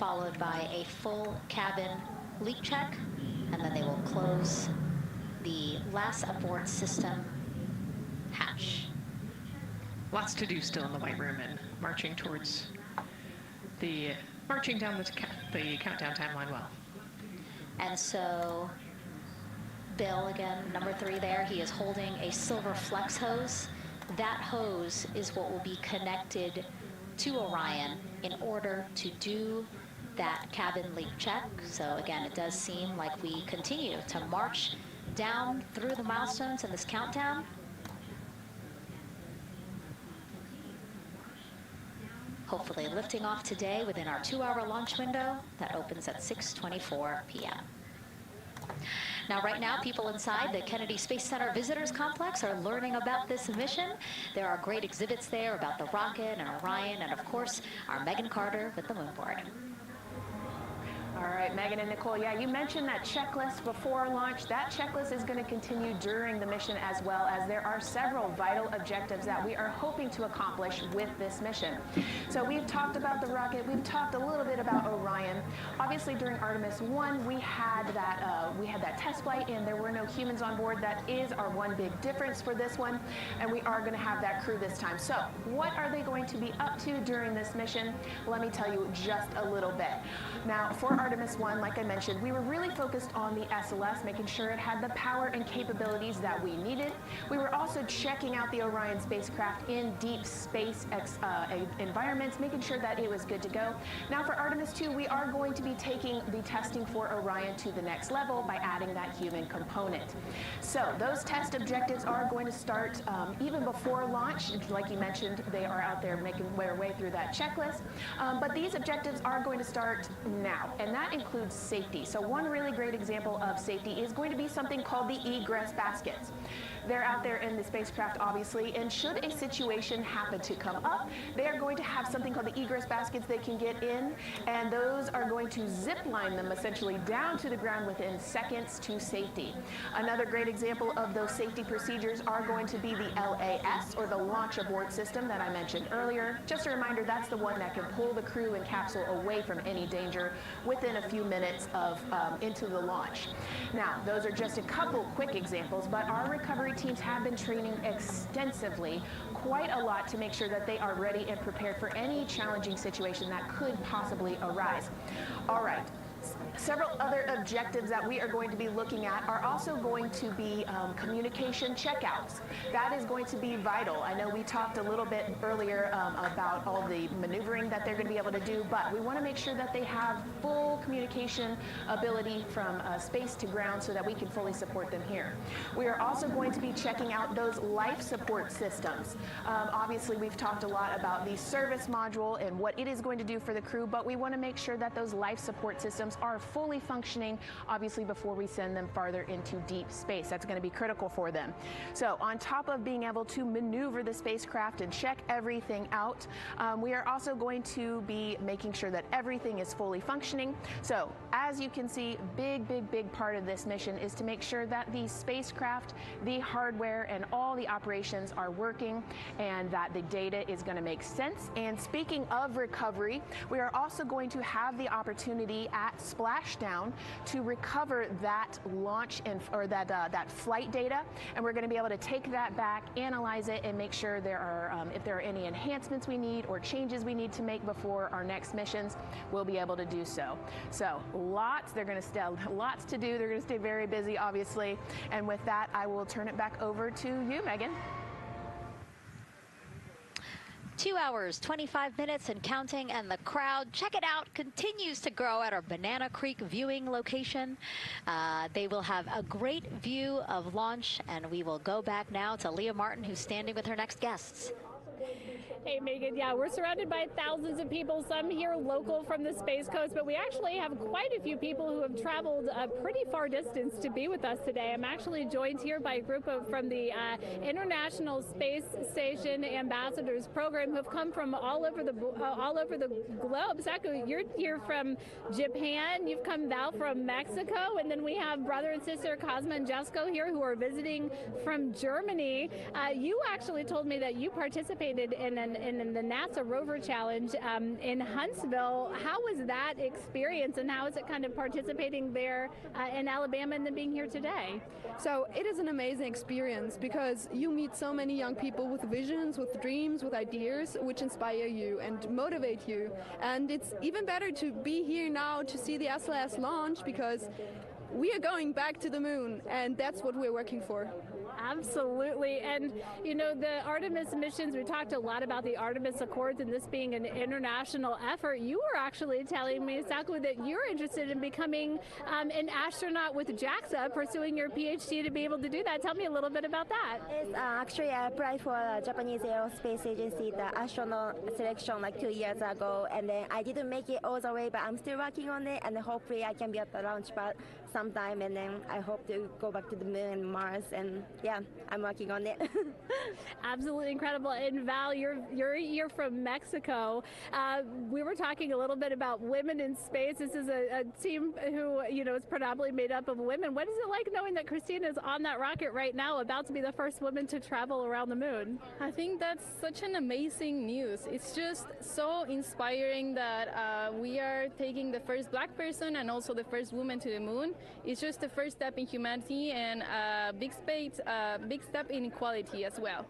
followed by a full cabin leak check, and then they will close the last aboard system hatch. Lots to do still in the White Room and marching down the countdown timeline well. And so Bill, again, number 3 there, he is holding a silver flex hose. That hose is what will be connected to Orion in order to do that cabin leak check. So again, it does seem like we continue to march down through the milestones in this countdown. Hopefully lifting off today within our 2-hour launch window that opens at 6:24 p.m. Now, right now, people inside the Kennedy Space Center Visitors Complex are learning about this mission. There are great exhibits there about the rocket and Orion, and of course, our Megan Carter with the moon board. All right, Megan and Nicole, yeah, you mentioned that checklist before launch. That checklist is going to continue during the mission, as well as there are several vital objectives that we are hoping to accomplish with this mission. So we've talked about the rocket. We've talked a little bit about Orion. Obviously, during Artemis 1, we had that test flight, and there were no humans on board. That is our one big difference for this one, and we are going to have that crew this time. So what are they going to be up to during this mission? Let me tell you just a little bit. Now, for Artemis 1, like I mentioned, we were really focused on the SLS, making sure it had the power and capabilities that we needed. We were also checking out the Orion spacecraft in deep space environments, making sure that it was good to go. Now for Artemis 2, we are going to be taking the testing for Orion to the next level by adding that human component. So those test objectives are going to start even before launch. Like you mentioned, they are out there making their way through that checklist. But these objectives are going to start now, and that includes safety. So one really great example of safety is going to be something called the egress baskets. They're out there in the spacecraft, obviously, and should a situation happen to come up, they are going to have something called the egress baskets they can get in, and those are going to zip line them essentially down to the ground within seconds to safety. Another great example of those safety procedures are going to be the LAS, or the launch abort system that I mentioned earlier. Just a reminder, that's the one that can pull the crew and capsule away from any danger within a few minutes of into the launch. Now, those are just a couple quick examples, but our recovery teams have been training extensively, quite a lot, to make sure that they are ready and prepared for any challenging situation that could possibly arise. All right. Several other objectives that we are going to be looking at are also going to be communication checkouts. That is going to be vital. I know we talked a little bit earlier about all the maneuvering that they're going to be able to do, but we want to make sure that they have full communication ability from space to ground so that we can fully support them here. We are also going to be checking out those life support systems. Obviously, we've talked a lot about the service module and what it is going to do for the crew, but we want to make sure that those life support systems are fully functioning, obviously, before we send them farther into deep space. That's going to be critical for them. So on top of being able to maneuver the spacecraft and check everything out, we are also going to be making sure that everything is fully functioning. So as you can see, big part of this mission is to make sure that the spacecraft, the hardware, and all the operations are working, and that the data is going to make sense. And speaking of recovery, we are also going to have the opportunity at splashdown to recover that launch or that flight data, and we're going to be able to take that back, analyze it, and make sure there are if there are any enhancements we need or changes we need to make before our next missions, we'll be able to do so. So lots to do. They're going to stay very busy, obviously, and with that, I will turn it back over to you, Megan. 2 hours, 25 minutes and counting, and the crowd, check it out, continues to grow at our Banana Creek viewing location. They will have a great view of launch, and we will go back now to Leah Martin, who's standing with her next guests. Hey, Megan, yeah, we're surrounded by thousands of people, some here local from the Space Coast, but we actually have quite a few people who have traveled a pretty far distance to be with us today. I'm actually joined here by a group from the International Space Station Ambassadors Program who have come from all over the globe. Saku, you're here from Japan, you've come now from Mexico, and then we have brother and sister Cosma and Jesco here who are visiting from Germany. You actually told me that you participated in an in the NASA Rover Challenge in Huntsville. How was that experience, and how is it kind of participating there in Alabama and then being here today? So it is an amazing experience because you meet so many young people with visions, with dreams, with ideas which inspire you and motivate you. And it's even better to be here now to see the SLS launch because we are going back to the moon, and that's what we're working for. Absolutely. And, you know, the Artemis missions, we talked a lot about the Artemis Accords and this being an international effort. You were actually telling me, Saku, that you're interested in becoming an astronaut with JAXA, pursuing your PhD to be able to do that. Tell me a little bit about that. Yes, actually, I applied for the Japanese Aerospace Agency, the astronaut selection like 2 years ago, and then I didn't make it all the way, but I'm still working on it, and hopefully I can be at the launch pad sometime, and then I hope to go back to the moon and Mars, and yeah, I'm working on it. Absolutely incredible. And Val, you're from Mexico. We were talking a little bit about women in space. This is a team who, you know, is predominantly made up of women. What is it like knowing that Christina is on that rocket right now, about to be the first woman to travel around the moon? I think that's such an amazing news. It's just so inspiring that we are taking the first black person and also the first woman to the moon. It's just the first step in humanity and a big step in equality as well.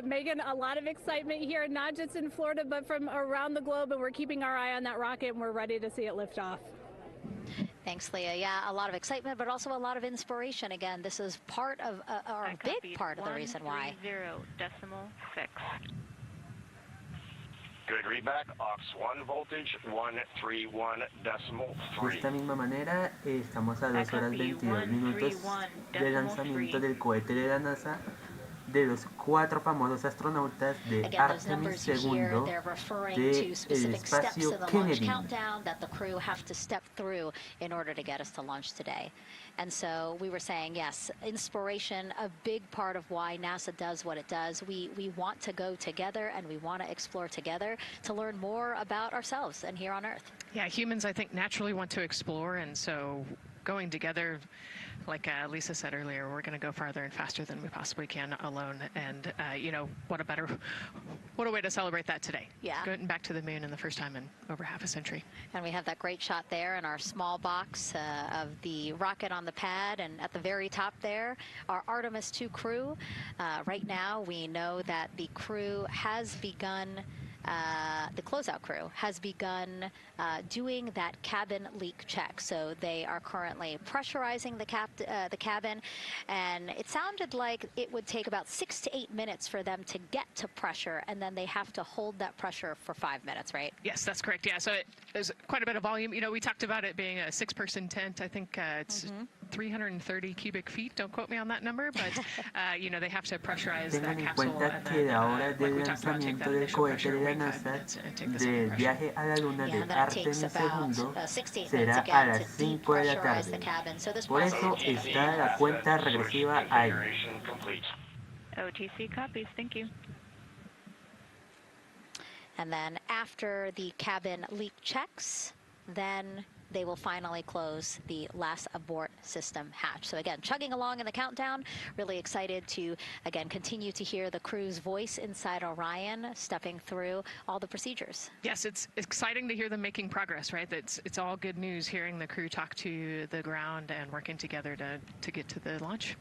Megan, a lot of excitement here, not just in Florida, but from around the globe, and we're keeping our eye on that rocket, and we're ready to see it lift off. Thanks, Leah. Yeah, a lot of excitement, but also a lot of inspiration. Again, this is part of, or a big part of the reason why. 130.6. Good readback, aux 1 voltage, 131.3. De esta misma manera, estamos a 2 horas 22 minutos del lanzamiento del cohete de la NASA, de los 4 famosos astronautas de Artemis II del espacio Kennedy. Countdown that the crew have to step through in order to get us to launch today. And so we were saying, yes, inspiration, a big part of why NASA does what it does. We want to go together, and we want to explore together to learn more about ourselves and here on Earth. Yeah, humans, I think, naturally want to explore, and so going together, like Lisa said earlier, we're going to go farther and faster than we possibly can alone. And, you know, what a way to celebrate that today. Yeah. Going back to the moon in the first time in over half a century. And we have that great shot there in our small box of the rocket on the pad, and at the very top there, our Artemis II crew. Right now, we know that the crew has begun the closeout crew has begun doing that cabin leak check. So they are currently pressurizing the cabin, and it sounded like it would take about 6 to 8 minutes for them to get to pressure, and then they have to hold that pressure for 5 minutes, right? Yes, that's correct. Yeah, so there's quite a bit of volume. You know, we talked about it being a 6-person tent. I think it's 330 cubic feet. Don't quote me on that number, but you know, they have to pressurize that capsule. Tengan en cuenta que la hora del lanzamiento del cohete de la NASA del viaje a la Luna de Artemis II será a las 5 de la tarde. Por eso está la cuenta regresiva ahí. OTC copies. Thank you. And then after the cabin leak checks, then they will finally close the last abort system hatch. So again, chugging along in the countdown, really excited to, again, continue to hear the crew's voice inside Orion, stepping through all the procedures. Yes, it's exciting to hear them making progress, right? It's all good news hearing the crew talk to the ground and working together to get to the launch.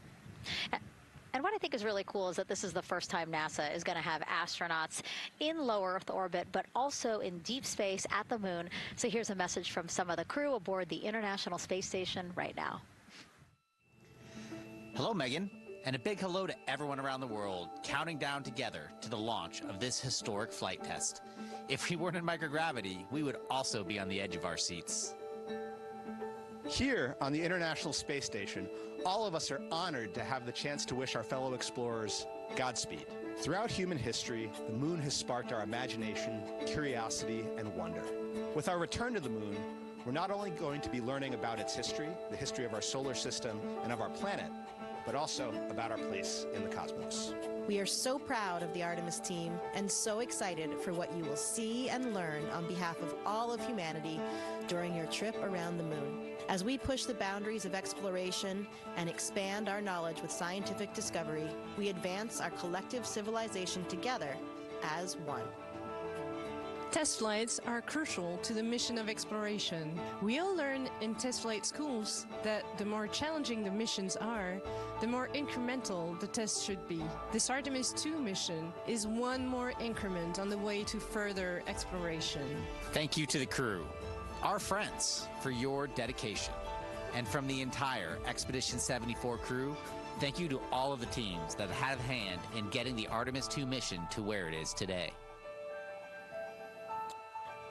And what I think is really cool is that this is the first time NASA is going to have astronauts in low Earth orbit, but also in deep space at the moon. So here's a message from some of the crew aboard the International Space Station right now. Hello, Megan, and a big hello to everyone around the world counting down together to the launch of this historic flight test. If we weren't in microgravity, we would also be on the edge of our seats. Here on the International Space Station, all of us are honored to have the chance to wish our fellow explorers Godspeed. Throughout human history, the moon has sparked our imagination, curiosity, and wonder. With our return to the moon, we're not only going to be learning about its history, the history of our solar system and of our planet, but also about our place in the cosmos. We are so proud of the Artemis team and so excited for what you will see and learn on behalf of all of humanity during your trip around the moon. As we push the boundaries of exploration and expand our knowledge with scientific discovery, we advance our collective civilization together as one. Test flights are crucial to the mission of exploration. We all learn in test flight schools that the more challenging the missions are, the more incremental the tests should be. This Artemis II mission is one more increment on the way to further exploration. Thank you to the crew, our friends, for your dedication. And from the entire Expedition 74 crew, thank you to all of the teams that had a hand in getting the Artemis II mission to where it is today.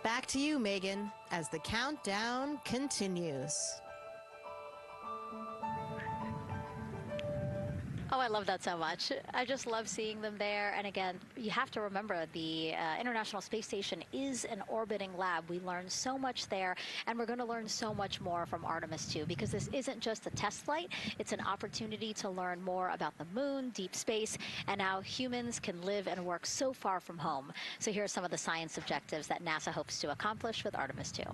Back to you, Megan, as the countdown continues. Oh, I love that so much. I just love seeing them there. And again, you have to remember the International Space Station is an orbiting lab. We learn so much there, and we're going to learn so much more from Artemis 2, because this isn't just a test flight. It's an opportunity to learn more about the moon, deep space, and how humans can live and work so far from home. So here are some of the science objectives that NASA hopes to accomplish with Artemis 2.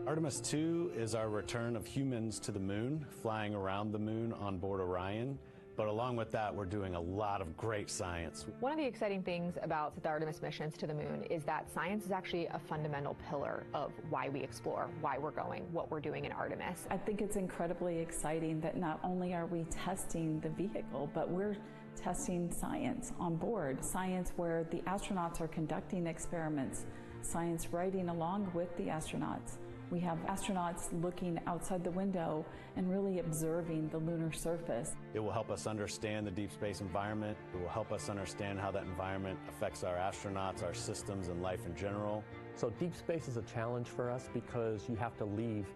Artemis 2 is our return of humans to the moon, flying around the moon on board Orion. But along with that, we're doing a lot of great science. One of the exciting things about the Artemis missions to the moon is that science is actually a fundamental pillar of why we explore, why we're going, what we're doing in Artemis. I think it's incredibly exciting that not only are we testing the vehicle, but we're testing science on board. Science where the astronauts are conducting experiments, science riding along with the astronauts. We have astronauts looking outside the window and really observing the lunar surface. It will help us understand the deep space environment. It will help us understand how that environment affects our astronauts, our systems, and life in general. So deep space is a challenge for us because you have to leave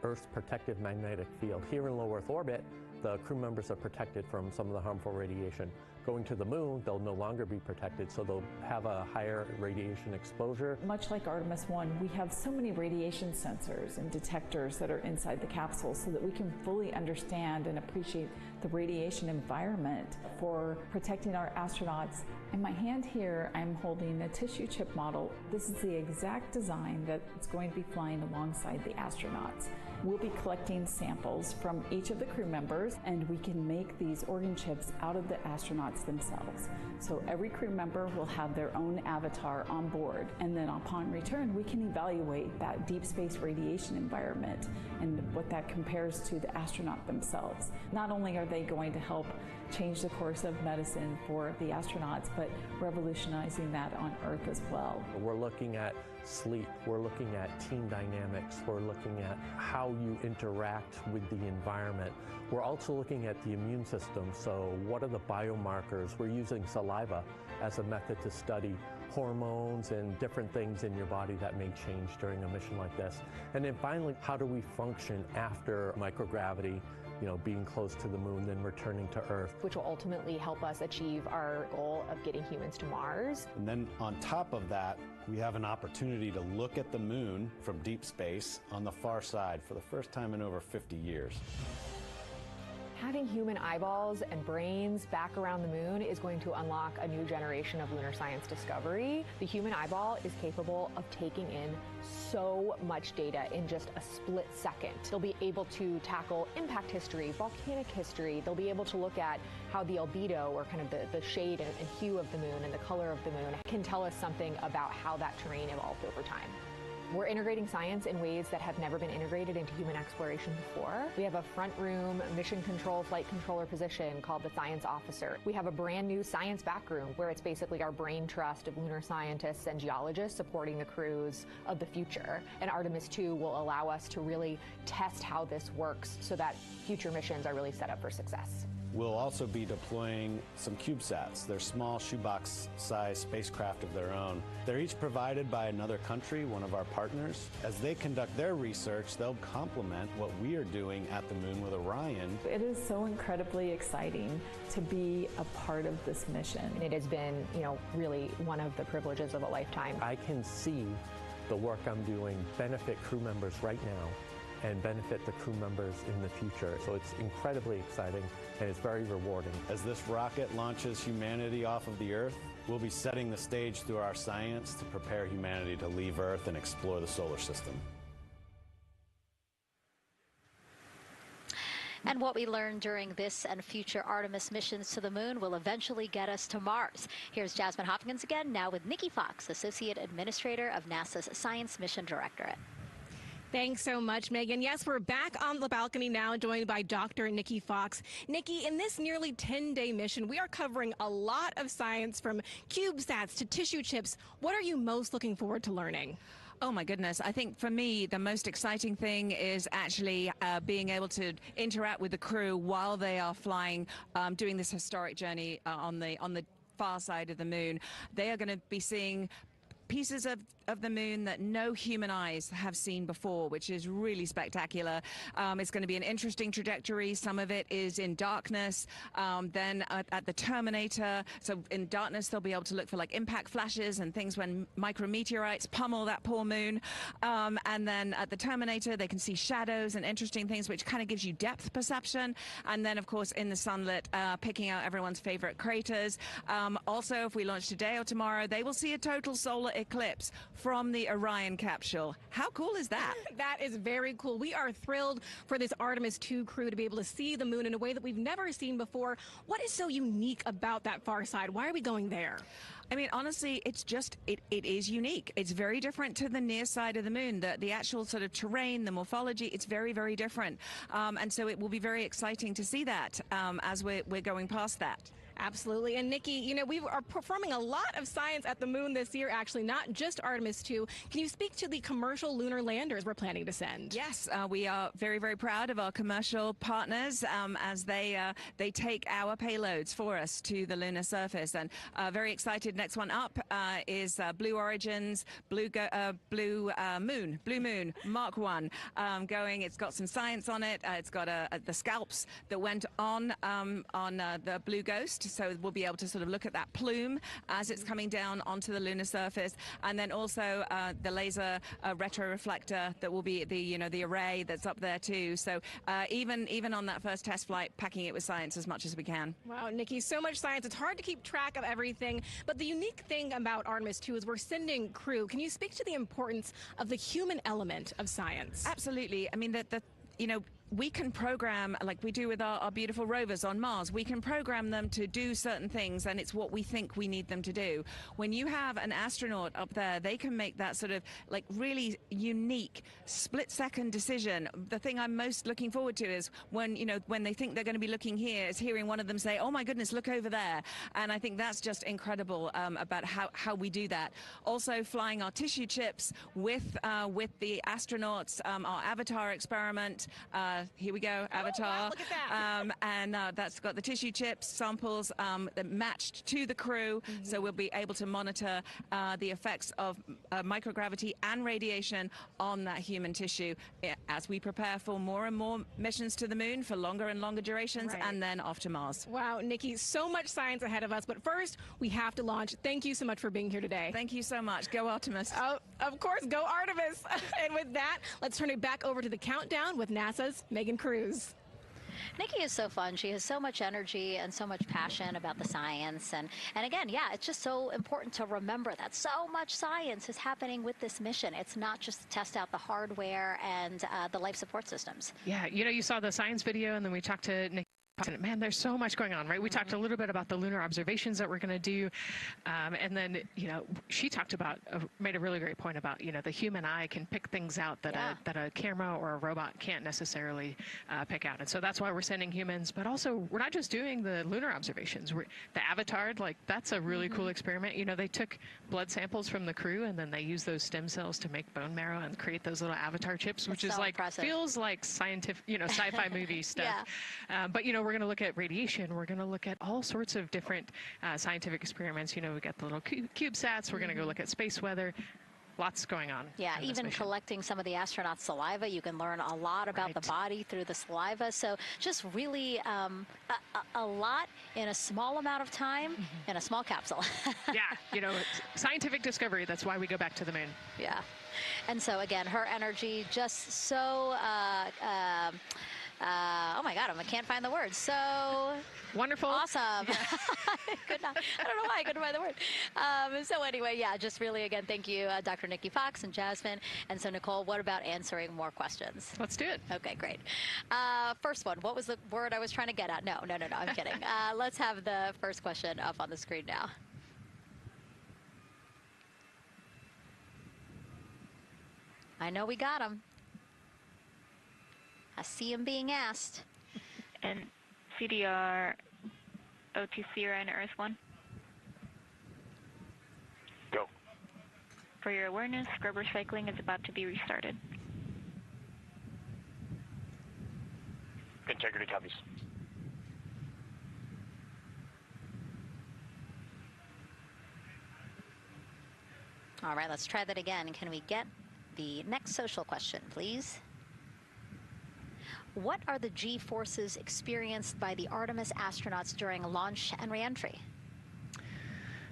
Earth's protective magnetic field. Here in low Earth orbit, the crew members are protected from some of the harmful radiation. Going to the moon, they'll no longer be protected, so they'll have a higher radiation exposure. Much like Artemis 1, we have so many radiation sensors and detectors that are inside the capsule so that we can fully understand and appreciate the radiation environment for protecting our astronauts. In my hand here, I'm holding a tissue chip model. This is the exact design that's going to be flying alongside the astronauts. We'll be collecting samples from each of the crew members, and we can make these organ chips out of the astronauts themselves. So every crew member will have their own avatar on board, and then upon return, we can evaluate that deep space radiation environment and what that compares to the astronaut themselves. Not only are they going to help change the course of medicine for the astronauts, but revolutionizing that on Earth as well. We're looking at sleep, we're looking at team dynamics, we're looking at how you interact with the environment. We're also looking at the immune system, so what are the biomarkers? We're using saliva as a method to study hormones and different things in your body that may change during a mission like this. And then finally, how do we function after microgravity, being close to the moon, then returning to Earth. Which will ultimately help us achieve our goal of getting humans to Mars. And then on top of that, we have an opportunity to look at the moon from deep space on the far side for the first time in over 50 years. Having human eyeballs and brains back around the moon is going to unlock a new generation of lunar science discovery. The human eyeball is capable of taking in so much data in just a split second. They'll be able to tackle impact history, volcanic history. They'll be able to look at how the albedo, or kind of the shade and hue of the moon and the color of the moon, can tell us something about how that terrain evolved over time. We're integrating science in ways that have never been integrated into human exploration before. We have a front room mission control flight controller position called the Science Officer. We have a brand new science back room where it's basically our brain trust of lunar scientists and geologists supporting the crews of the future. And Artemis 2 will allow us to really test how this works so that future missions are really set up for success. We'll also be deploying some CubeSats. They're small shoebox-sized spacecraft of their own. They're each provided by another country, one of our partners. As they conduct their research, they'll complement what we are doing at the moon with Orion. It is so incredibly exciting to be a part of this mission. And it has been, really one of the privileges of a lifetime. I can see the work I'm doing benefit crew members right now and benefit the crew members in the future. So it's incredibly exciting and it's very rewarding. As this rocket launches humanity off of the Earth, we'll be setting the stage through our science to prepare humanity to leave Earth and explore the solar system. And what we learn during this and future Artemis missions to the moon will eventually get us to Mars. Here's Jasmine Hopkins again, now with Nikki Fox, Associate Administrator of NASA's Science Mission Directorate. Thanks so much, Megan. Yes, we're back on the balcony now, joined by Dr. Nikki Fox. Nikki, in this nearly 10-day mission, we are covering a lot of science from CubeSats to tissue chips. What are you most looking forward to learning? Oh my goodness. I think for me, the most exciting thing is actually being able to interact with the crew while they are flying, doing this historic journey on the far side of the moon. They are going to be seeing pieces of the moon that no human eyes have seen before, which is really spectacular. It's going to be an interesting trajectory. Some of it is in darkness. Then at the Terminator, so in darkness they'll be able to look for like impact flashes and things when micrometeorites pummel that poor moon. And then at the Terminator they can see shadows and interesting things, which kind of gives you depth perception. And then of course in the sunlit, picking out everyone's favorite craters. Also, if we launch today or tomorrow, they will see a total solar eclipse from the Orion capsule. How cool is that? That is very cool. We are thrilled for this Artemis 2 crew to be able to see the moon in a way that we've never seen before. What is so unique about that far side? Why are we going there? I mean, honestly, it's just, it is unique. It's very different to the near side of the moon. The actual sort of terrain, the morphology, it's very, very different. And so it will be very exciting to see that as we're going past that. Absolutely. And Nikki, you know, we are performing a lot of science at the moon this year, actually, not just Artemis 2. Can you speak to the commercial lunar landers we're planning to send? Yes, we are very, very proud of our commercial partners as they take our payloads for us to the lunar surface. And very excited. Next one up is Blue Origin's Blue Moon Mark 1 going. It's got some science on it. It's got the scalps that went on the Blue Ghost. So we'll be able to sort of look at that plume as it's coming down onto the lunar surface, and then also the laser retroreflector that will be the array that's up there too. So even on that first test flight, packing it with science as much as we can. Wow, Nikki, so much science. It's hard to keep track of everything. But the unique thing about Artemis 2 is we're sending crew. Can you speak to the importance of the human element of science? Absolutely. I mean, we can program, like we do with our beautiful rovers on Mars, we can program them to do certain things, and it's what we think we need them to do. When you have an astronaut up there, they can make that sort of like really unique split-second decision. The thing I'm most looking forward to is when they think they're going to be looking here, is hearing one of them say, "Oh my goodness, look over there." And I think that's just incredible about how we do that. Also, flying our tissue chips with the astronauts, our Avatar experiment. Here we go, Avatar. Oh, wow, look at that. And that's got the tissue chips samples matched to the crew, so we'll be able to monitor the effects of microgravity and radiation on that human tissue as we prepare for more and more missions to the moon for longer and longer durations, and then off to Mars. Wow, Nikki, so much science ahead of us, but first we have to launch. Thank you so much for being here today. Thank you so much. Go Artemis. Oh, of course, go Artemis. And with that, let's turn it back over to the countdown with NASA's Megan Cruz. Nikki is so fun. She has so much energy and so much passion about the science. And again, yeah, it's just so important to remember that so much science is happening with this mission. It's not just to test out the hardware and the life support systems. Yeah, you saw the science video, and then we talked to Nikki. Man, there's so much going on, right? We talked a little bit about the lunar observations that we're going to do, and then she talked about made a really great point about the human eye can pick things out that a camera or a robot can't necessarily pick out, and so that's why we're sending humans. But also, we're not just doing the lunar observations. The Avatar, that's a really cool experiment. They took blood samples from the crew, and then they used those stem cells to make bone marrow and create those little Avatar chips, which is feels like scientific, sci-fi movie stuff. But we're going to look at radiation. We're going to look at all sorts of different scientific experiments. We got the little CubeSats. We're going to go look at space weather. Lots going on. Yeah, even collecting some of the astronauts' saliva. You can learn a lot about the body through the saliva. So just really a lot in a small amount of time in a small capsule. Yeah, scientific discovery. That's why we go back to the moon. Yeah. And so again, her energy just so Oh my God, I can't find the word. So wonderful. Awesome. I don't know why I couldn't find the word. So anyway, yeah, just really, again, thank you, Dr. Nikki Fox and Jasmine. And so, Nicole, what about answering more questions? Let's do it. Okay, great. First one, what was the word I was trying to get at? No, I'm kidding. Let's have the first question up on the screen now. I know we got him. I see him being asked. And CDR OTC Orion Earth 1. Go. For your awareness, scrubber cycling is about to be restarted. Integrity copies. All right, let's try that again. Can we get the next social question, please? What are the G-forces experienced by the Artemis astronauts during launch and reentry?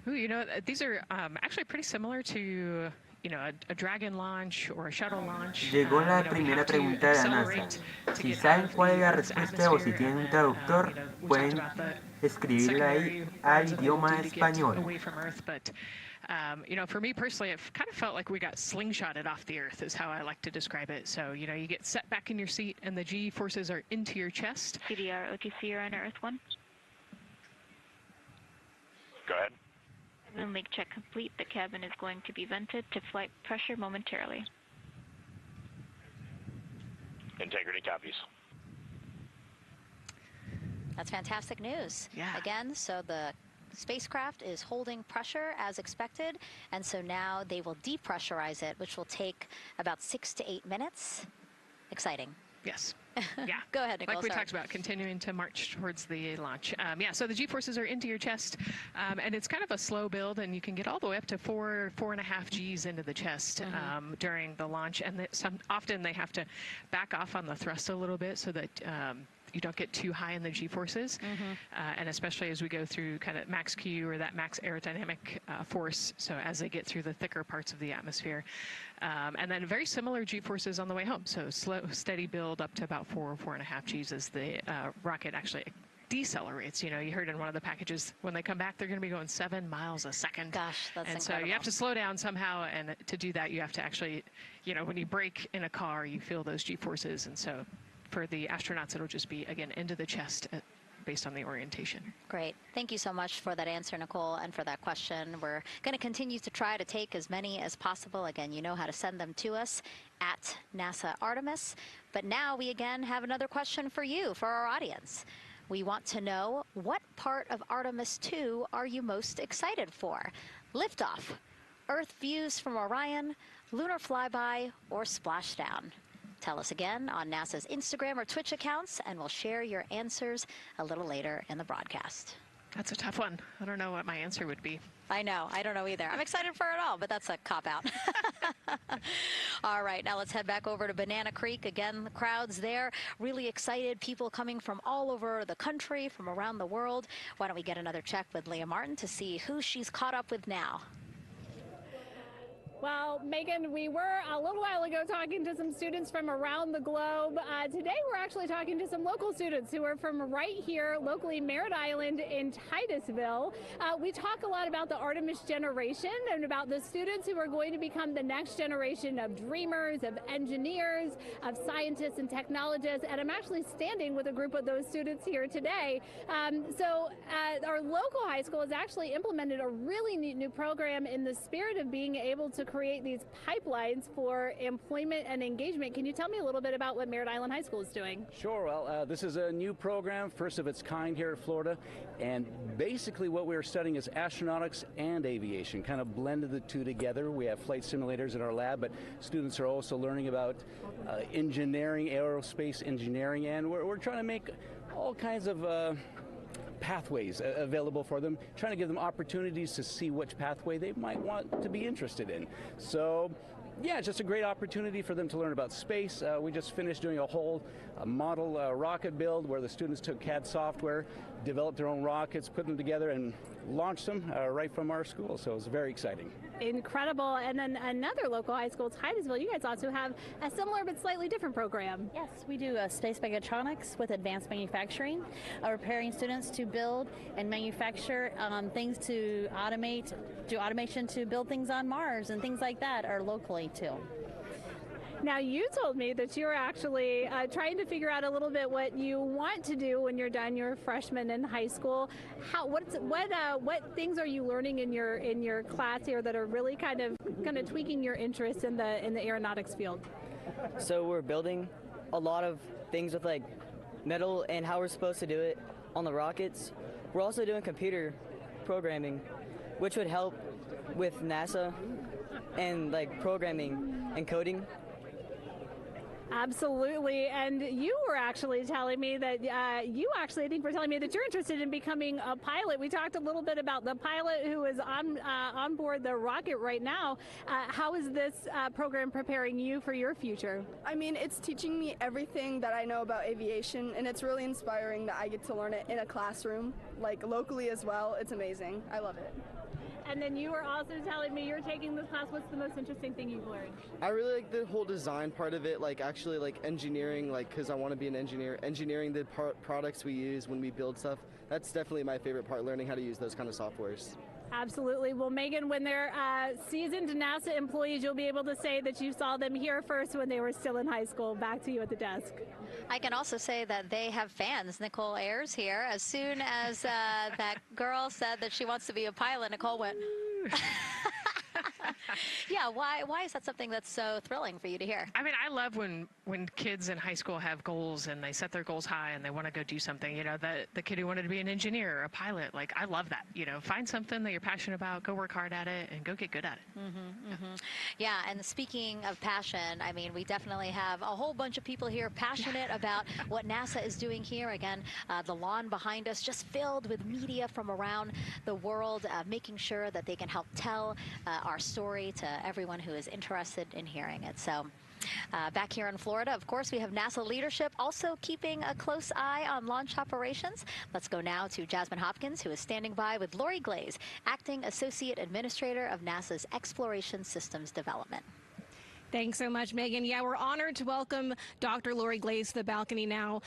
Ooh, you know, these are actually pretty similar to, you know, a Dragon launch or a shuttle launch. Llegó la primera pregunta de la NASA. Si saben cuál es la respuesta o si tienen un traductor, pueden escribirla ahí al idioma español. Away from Earth, but you know, for me personally, it kind of felt like we got slingshotted off the Earth is how I like to describe it. So, you know, you get set back in your seat and the G forces are into your chest. CDR OTC Orion Earth 1. Go ahead. Moon leak check complete. The cabin is going to be vented to flight pressure momentarily. Integrity copies. That's fantastic news. Yeah. Again, so the spacecraft is holding pressure as expected, and so now they will depressurize it, which will take about 6 to 8 minutes. Exciting. Yes. Yeah. Go ahead, Nicole. Like we sorry. talked about, continuing to march towards the launch. Yeah, so the G-forces are into your chest, and it's kind of a slow build, and you can get all the way up to 4.5 Gs into the chest during the launch, and often they have to back off on the thrust a little bit so that you don't get too high in the G-forces, and especially as we go through kind of max Q or that max aerodynamic force, so as they get through the thicker parts of the atmosphere. And then very similar G-forces on the way home, so slow, steady build up to about 4.5 Gs as the rocket actually decelerates. You know, you heard in one of the packages, when they come back, they're going to be going 7 miles a second. Gosh, that's and incredible. so you have to slow down somehow, and to do that, you have to actually, you know, when you brake in a car, you feel those G-forces, and so for the astronauts, it'll just be, again, into the chest based on the orientation. Great. Thank you so much for that answer, Nicole, and for that question. We're going to continue to try to take as many as possible. Again, you know how to send them to us at NASA Artemis. But now we again have another question for you, for our audience. We want to know, what part of Artemis 2 are you most excited for? Liftoff, Earth views from Orion, lunar flyby, or splashdown? Tell us again on NASA's Instagram or Twitch accounts, and we'll share your answers a little later in the broadcast. That's a tough one. I don't know what my answer would be. I know. I don't know either. I'm excited for it all, but that's a cop-out. All right, now let's head back over to Banana Creek. Again, the crowd's there, really excited, people coming from all over the country, from around the world. Why don't we get another check with Leah Martin to see who she's caught up with now? Well, Megan, we were a little while ago talking to some students from around the globe. Today, we're actually talking to some local students who are from right here, locally, Merritt Island in Titusville. We talk a lot about the Artemis generation and about the students who are going to become the next generation of dreamers, of engineers, of scientists and technologists. And I'm actually standing with a group of those students here today. Our local high school has actually implemented a really neat new program in the spirit of being able to create these pipelines for employment and engagement. Can you tell me a little bit about what Merritt Island High School is doing? Sure. Well, this is a new program, first of its kind here at Florida, and basically what we're studying is astronautics and aviation, kind of blended the two together. We have flight simulators in our lab, but students are also learning about engineering, aerospace engineering, and we're trying to make all kinds of pathways available for them, trying to give them opportunities to see which pathway they might want to be interested in. So, yeah, it's just a great opportunity for them to learn about space. We just finished doing a whole model rocket build where the students took CAD software, developed their own rockets, put them together, and launched them right from our school. So it was very exciting. Incredible. And then another local high school, Titusville, you guys also have a similar but slightly different program. Yes, we do space mechatronics with advanced manufacturing, preparing students to build and manufacture things to automate, do automation to build things on Mars and things like that, or locally too. Now, you told me that you're actually trying to figure out a little bit what you want to do when you're done. You're a freshman in high school. What things are you learning in your class here that are really kind of tweaking your interest in the aeronautics field? So we're building a lot of things with like metal and how we're supposed to do it on the rockets. We're also doing computer programming, which would help with NASA and like programming and coding. Absolutely. And you were actually telling me that I think were telling me that you're interested in becoming a pilot. We talked a little bit about the pilot who is on board the rocket right now. How is this program preparing you for your future? I mean, it's teaching me everything that I know about aviation, and it's really inspiring that I get to learn it in a classroom, like locally as well. It's amazing. I love it. And then you were also telling me you're taking this class. What's the most interesting thing you've learned? I really like the whole design part of it, like actually like engineering, like because I want to be an engineer. Engineering the products we use when we build stuff. That's definitely my favorite part, learning how to use those kind of softwares. Absolutely. Well, Megan, when they're seasoned NASA employees, you'll be able to say that you saw them here first when they were still in high school. Back to you at the desk. I can also say that they have fans. Nicole Ayers here. As soon as that girl said that she wants to be a pilot, Nicole went, yeah, why is that something that's so thrilling for you to hear? I mean, I love when kids in high school have goals and they set their goals high and they want to go do something. You know, the kid who wanted to be an engineer or a pilot, like, I love that. You know, find something that you're passionate about, go work hard at it, and go get good at it. Yeah, and speaking of passion, I mean, we definitely have a whole bunch of people here passionate about what NASA is doing here. Again, the lawn behind us just filled with media from around the world, making sure that they can help tell our story to everyone who is interested in hearing it. So back here in Florida, of course, we have NASA leadership also keeping a close eye on launch operations. Let's go now to Jasmine Hopkins, who is standing by with Lori Glaze, Acting Associate Administrator of NASA's Exploration Systems Development. Thanks so much, Megan. Yeah, we're honored to welcome Dr. Lori Glaze to the balcony now.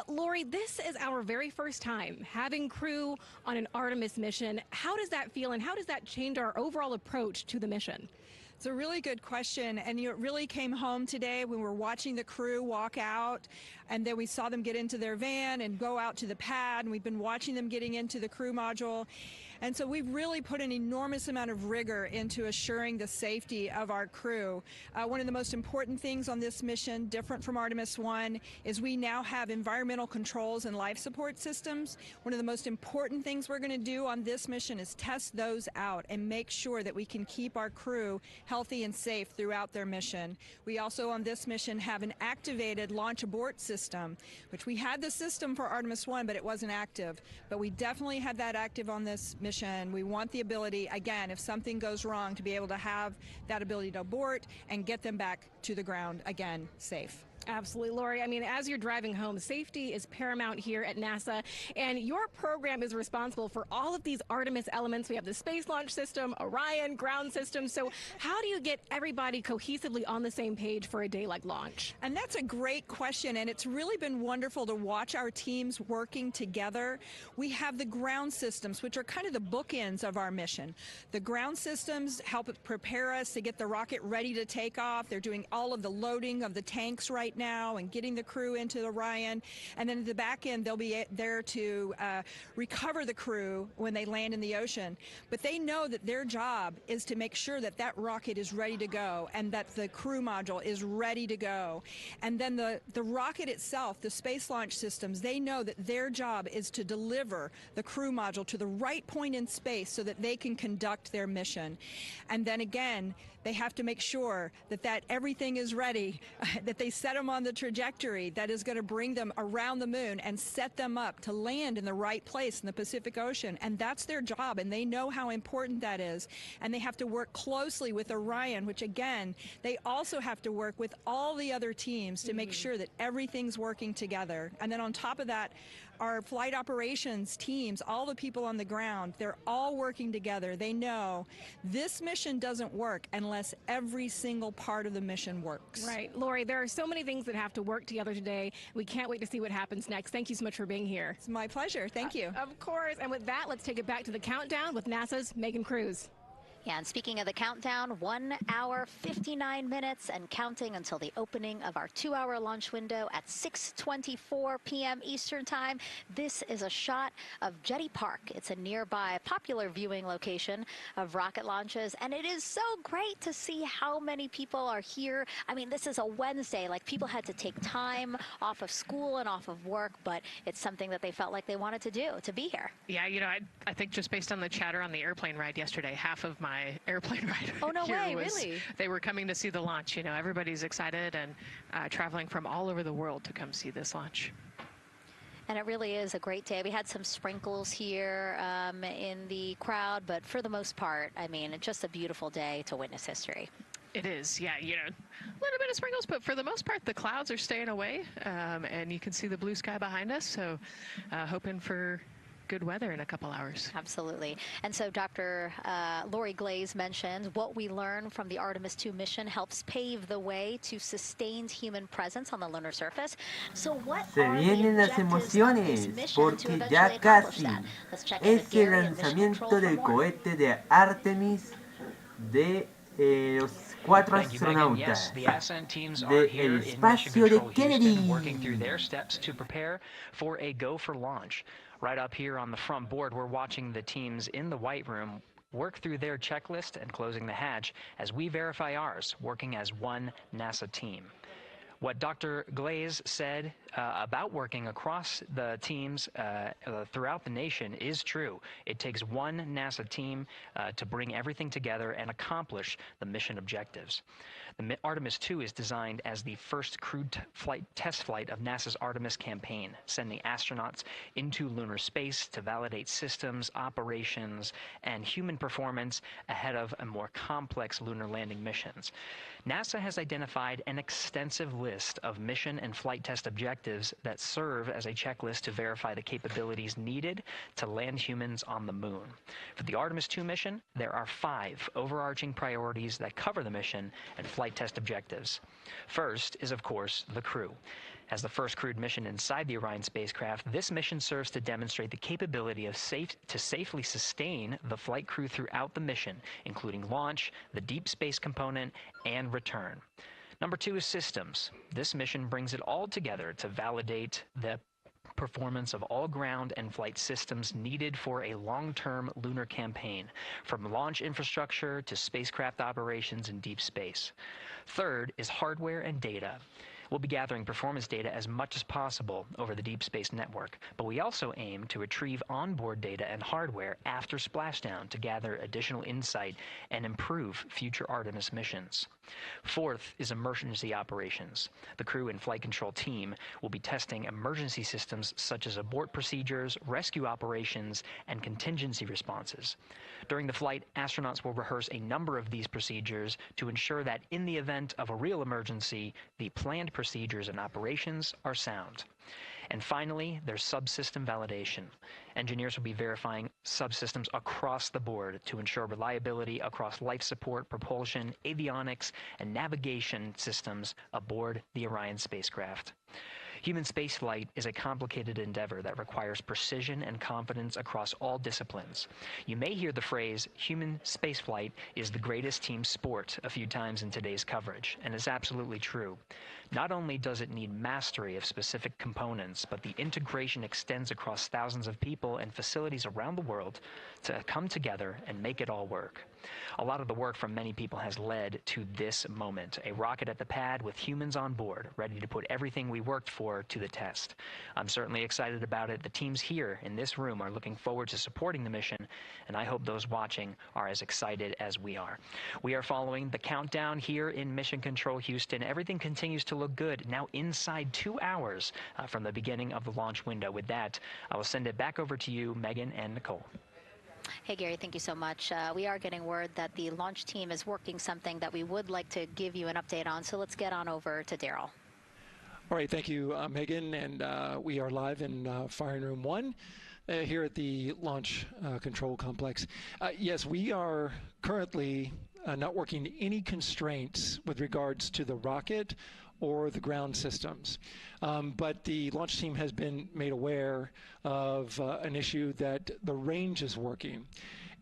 Lori, this is our very first time having crew on an Artemis mission. How does that feel, and how does that change our overall approach to the mission? It's a really good question, and it really came home today when we were watching the crew walk out, and then we saw them get into their van and go out to the pad, and we've been watching them getting into the crew module. And so we've really put an enormous amount of rigor into assuring the safety of our crew. One of the most important things on this mission, different from Artemis 1, is we now have environmental controls and life support systems. One of the most important things we're going to do on this mission is test those out and make sure that we can keep our crew healthy and safe throughout their mission. We also on this mission have an activated launch abort system, which we had the system for Artemis 1, but it wasn't active. But we definitely have that active on this mission. We want the ability, again, if something goes wrong, to be able to have that ability to abort and get them back to the ground again safe. Absolutely, Lori. I mean, as you're driving home, safety is paramount here at NASA, and your program is responsible for all of these Artemis elements. We have the Space Launch System, Orion, ground system. So how do you get everybody cohesively on the same page for a day like launch? And that's a great question, and it's really been wonderful to watch our teams working together. We have the ground systems, which are kind of the bookends of our mission. The ground systems help prepare us to get the rocket ready to take off. They're doing all of the loading of the tanks right now and getting the crew into Orion, and then at the back end they'll be there to recover the crew when they land in the ocean. But they know that their job is to make sure that that rocket is ready to go and that the crew module is ready to go. And then the rocket itself, the space launch systems, they know that their job is to deliver the crew module to the right point in space so that they can conduct their mission. And then again, they have to make sure that everything is ready, that they set them on the trajectory that is going to bring them around the moon and set them up to land in the right place in the Pacific Ocean. And that's their job, and they know how important that is. And they have to work closely with Orion, which again, they also have to work with all the other teams to make sure that everything's working together. And then on top of that, our flight operations teams, all the people on the ground, they're all working together. They know this mission doesn't work unless every single part of the mission works. Right. Lori, there are so many things that have to work together today. We can't wait to see what happens next. Thank you so much for being here. It's my pleasure. Thank you. Of course. And with that, let's take it back to the countdown with NASA's Megan Cruz. Yeah, and speaking of the countdown, 1 hour, 59 minutes and counting until the opening of our 2-hour launch window at 6:24 p.m. Eastern Time. This is a shot of Jetty Park. It's a nearby popular viewing location of rocket launches, and it is so great to see how many people are here. I mean, this is a Wednesday. Like, people had to take time off of school and off of work, but it's something that they felt like they wanted to do, to be here. Yeah, you know, I think just based on the chatter on the airplane ride yesterday, half of my airplane ride oh, no here way, was really? They were coming to see the launch. You know, everybody's excited and traveling from all over the world to come see this launch. And it really is a great day. We had some sprinkles here in the crowd, but for the most part, I mean, it's just a beautiful day to witness history. It is, yeah, you know, a little bit of sprinkles, but for the most part, the clouds are staying away, and you can see the blue sky behind us, so hoping for good weather in a couple hours. Absolutely. And so Dr. Lori Glaze mentioned what we learned from the Artemis 2 mission helps pave the way to sustained human presence on the lunar surface. So what Se are vienen the las objectives of this emociones, mission to porque eventually ya accomplish casi that? Let's check in with es el Gary in Mission lanzamiento Control for del more. cohete de Artemis de los 4 Thank you, Megan. Yes, astronautas the ascent teams are del here in Mission espacio de Control Kennedy. Houston, working through their steps to prepare for a go for launch. Right up here on the front board, we're watching the teams in the White Room work through their checklist and closing the hatch as we verify ours, working as one NASA team. What Dr. Glaze said about working across the teams throughout the nation is true. It takes one NASA team to bring everything together and accomplish the mission objectives. The Artemis 2 is designed as the first crewed test flight of NASA's Artemis campaign, sending astronauts into lunar space to validate systems, operations, and human performance ahead of a more complex lunar landing missions. NASA has identified an extensive list of mission and flight test objectives that serve as a checklist to verify the capabilities needed to land humans on the moon. For the Artemis 2 mission, there are 5 overarching priorities that cover the mission and flight test objectives. First is, of course, the crew. As the first crewed mission inside the Orion spacecraft, this mission serves to demonstrate the capability of safely sustain the flight crew throughout the mission, including launch, the deep space component, and return. Number 2 is systems. This mission brings it all together to validate the performance of all ground and flight systems needed for a long-term lunar campaign, from launch infrastructure to spacecraft operations in deep space. Third is hardware and data. We'll be gathering performance data as much as possible over the Deep Space Network, but we also aim to retrieve onboard data and hardware after splashdown to gather additional insight and improve future Artemis missions. Fourth is emergency operations. The crew and flight control team will be testing emergency systems such as abort procedures, rescue operations, and contingency responses. During the flight, astronauts will rehearse a number of these procedures to ensure that in the event of a real emergency, the planned procedures and operations are sound. And finally, there's subsystem validation. Engineers will be verifying subsystems across the board to ensure reliability across life support, propulsion, avionics, and navigation systems aboard the Orion spacecraft. Human spaceflight is a complicated endeavor that requires precision and confidence across all disciplines. You may hear the phrase, human spaceflight is the greatest team sport, a few times in today's coverage, and it's absolutely true. Not only does it need mastery of specific components, but the integration extends across thousands of people and facilities around the world to come together and make it all work. A lot of the work from many people has led to this moment, a rocket at the pad with humans on board, ready to put everything we worked for to the test. I'm certainly excited about it. The teams here in this room are looking forward to supporting the mission, and I hope those watching are as excited as we are. We are following the countdown here in Mission Control Houston. Everything continues to look good, now inside 2 hours from the beginning of the launch window. With that, I will send it back over to you, Megan and Nicole. Hey, Gary, thank you so much. We are getting word that the launch team is working something that we would like to give you an update on, so let's get on over to Daryl. All right, thank you, Megan, and we are live in Firing Room 1 here at the Launch Control Complex. Yes, we are currently not working any constraints with regards to the rocket or the ground systems. But the launch team has been made aware of an issue that the range is working.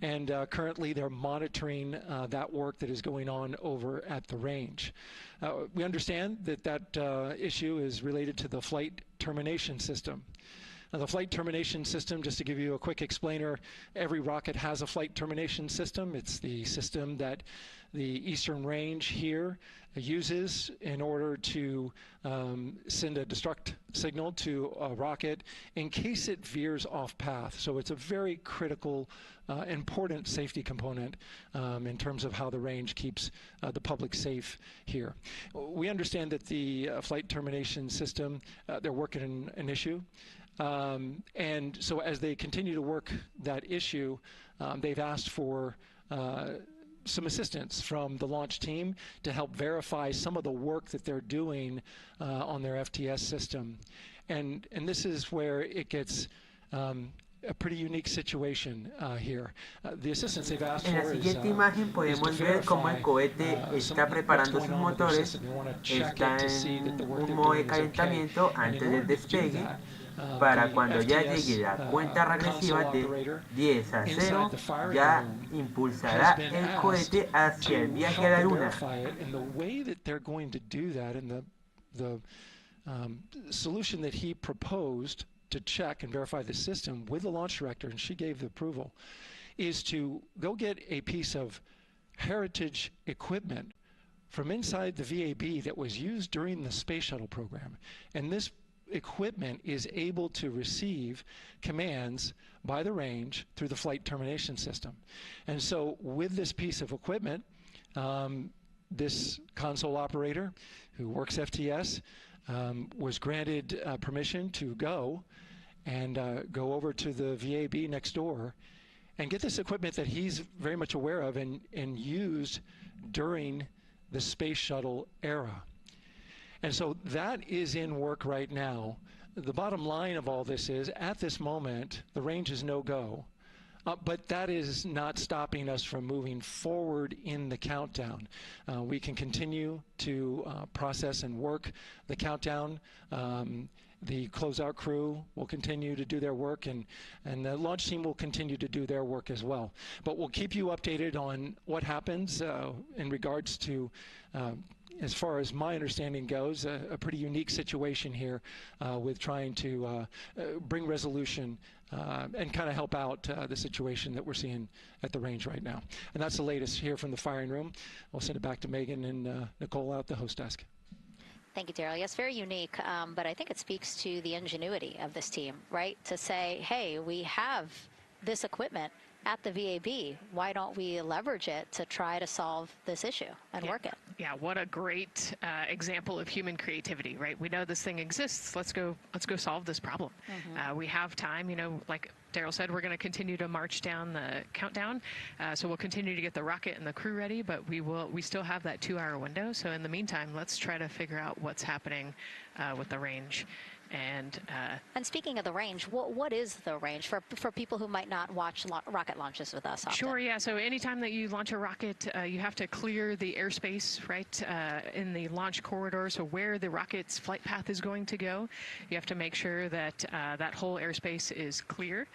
And currently they're monitoring that work that is going on over at the range. We understand that that issue is related to the flight termination system. Now, the flight termination system, just to give you a quick explainer, every rocket has a flight termination system. It's the system that the Eastern Range here uses in order to send a destruct signal to a rocket in case it veers off path. So it's a very critical, important safety component in terms of how the range keeps the public safe here. We understand that the flight termination system, they're working an issue. And so as they continue to work that issue, they've asked for some assistance from the launch team to help verify some of the work that they're doing on their FTS system. And this is where it gets a pretty unique situation here. The assistance they've asked En la for siguiente is imagen podemos ver cómo el cohete está preparando sus motores, está en un modo de calentamiento antes del despegue, para cuando ya llegue la cuenta regresiva de 10 a 0, ya impulsará el cohete hacia el viaje a la Luna. And the way that they're going to do that, and the solution that he proposed to check and verify the system with the launch director, and she gave the approval, is to go get a piece of heritage equipment from inside the VAB that was used during the space shuttle program. And this equipment is able to receive commands by the range through the flight termination system. And so with this piece of equipment, this console operator who works FTS was granted permission to go over to the VAB next door and get this equipment that he's very much aware of and used during the space shuttle era. And so that is in work right now. The bottom line of all this is, at this moment, the range is no-go. But that is not stopping us from moving forward in the countdown. We can continue to process and work the countdown. The closeout crew will continue to do their work, and the launch team will continue to do their work as well. But we'll keep you updated on what happens in regards to, as far as my understanding goes, a pretty unique situation here with trying to bring resolution and kind of help out the situation that we're seeing at the range right now. And that's the latest here from the firing room. I'll send it back to Megan and Nicole out the host desk. Thank you, Daryl. Yes, very unique, but I think it speaks to the ingenuity of this team, right? To say, hey, we have this equipment at the VAB. Why don't we leverage it to try to solve this issue and work it? Yeah, what a great example of human creativity, right? We know this thing exists. Let's go solve this problem. We have time, you know, like Daryl said, we're going to continue to march down the countdown. So we'll continue to get the rocket and the crew ready, but we still have that 2-hour window. So in the meantime, let's try to figure out what's happening with the range. And speaking of the range, what is the range for people who might not watch rocket launches with us often? Sure, yeah. So anytime that you launch a rocket, you have to clear the airspace, right, in the launch corridor. So where the rocket's flight path is going to go, you have to make sure that that whole airspace is clear.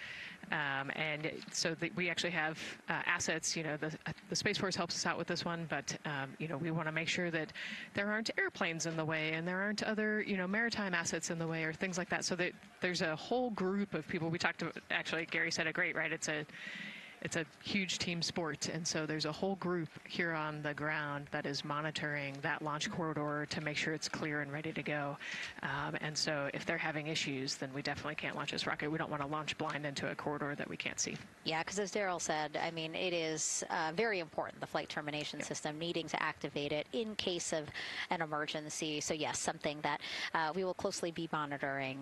And so we actually have assets, you know, the Space Force helps us out with this one, but, you know, we want to make sure that there aren't airplanes in the way and there aren't other, you know, maritime assets in the way or things like that. So that there's a whole group of people. We talked to, actually, Gary said it great, right? It's a huge team sport, and so there's a whole group here on the ground that is monitoring that launch corridor to make sure it's clear and ready to go. And so if they're having issues, then we definitely can't launch this rocket. We don't want to launch blind into a corridor that we can't see. Yeah, because as Daryl said, I mean, it is very important, the flight termination system, needing to activate it in case of an emergency. So yes, something that we will closely be monitoring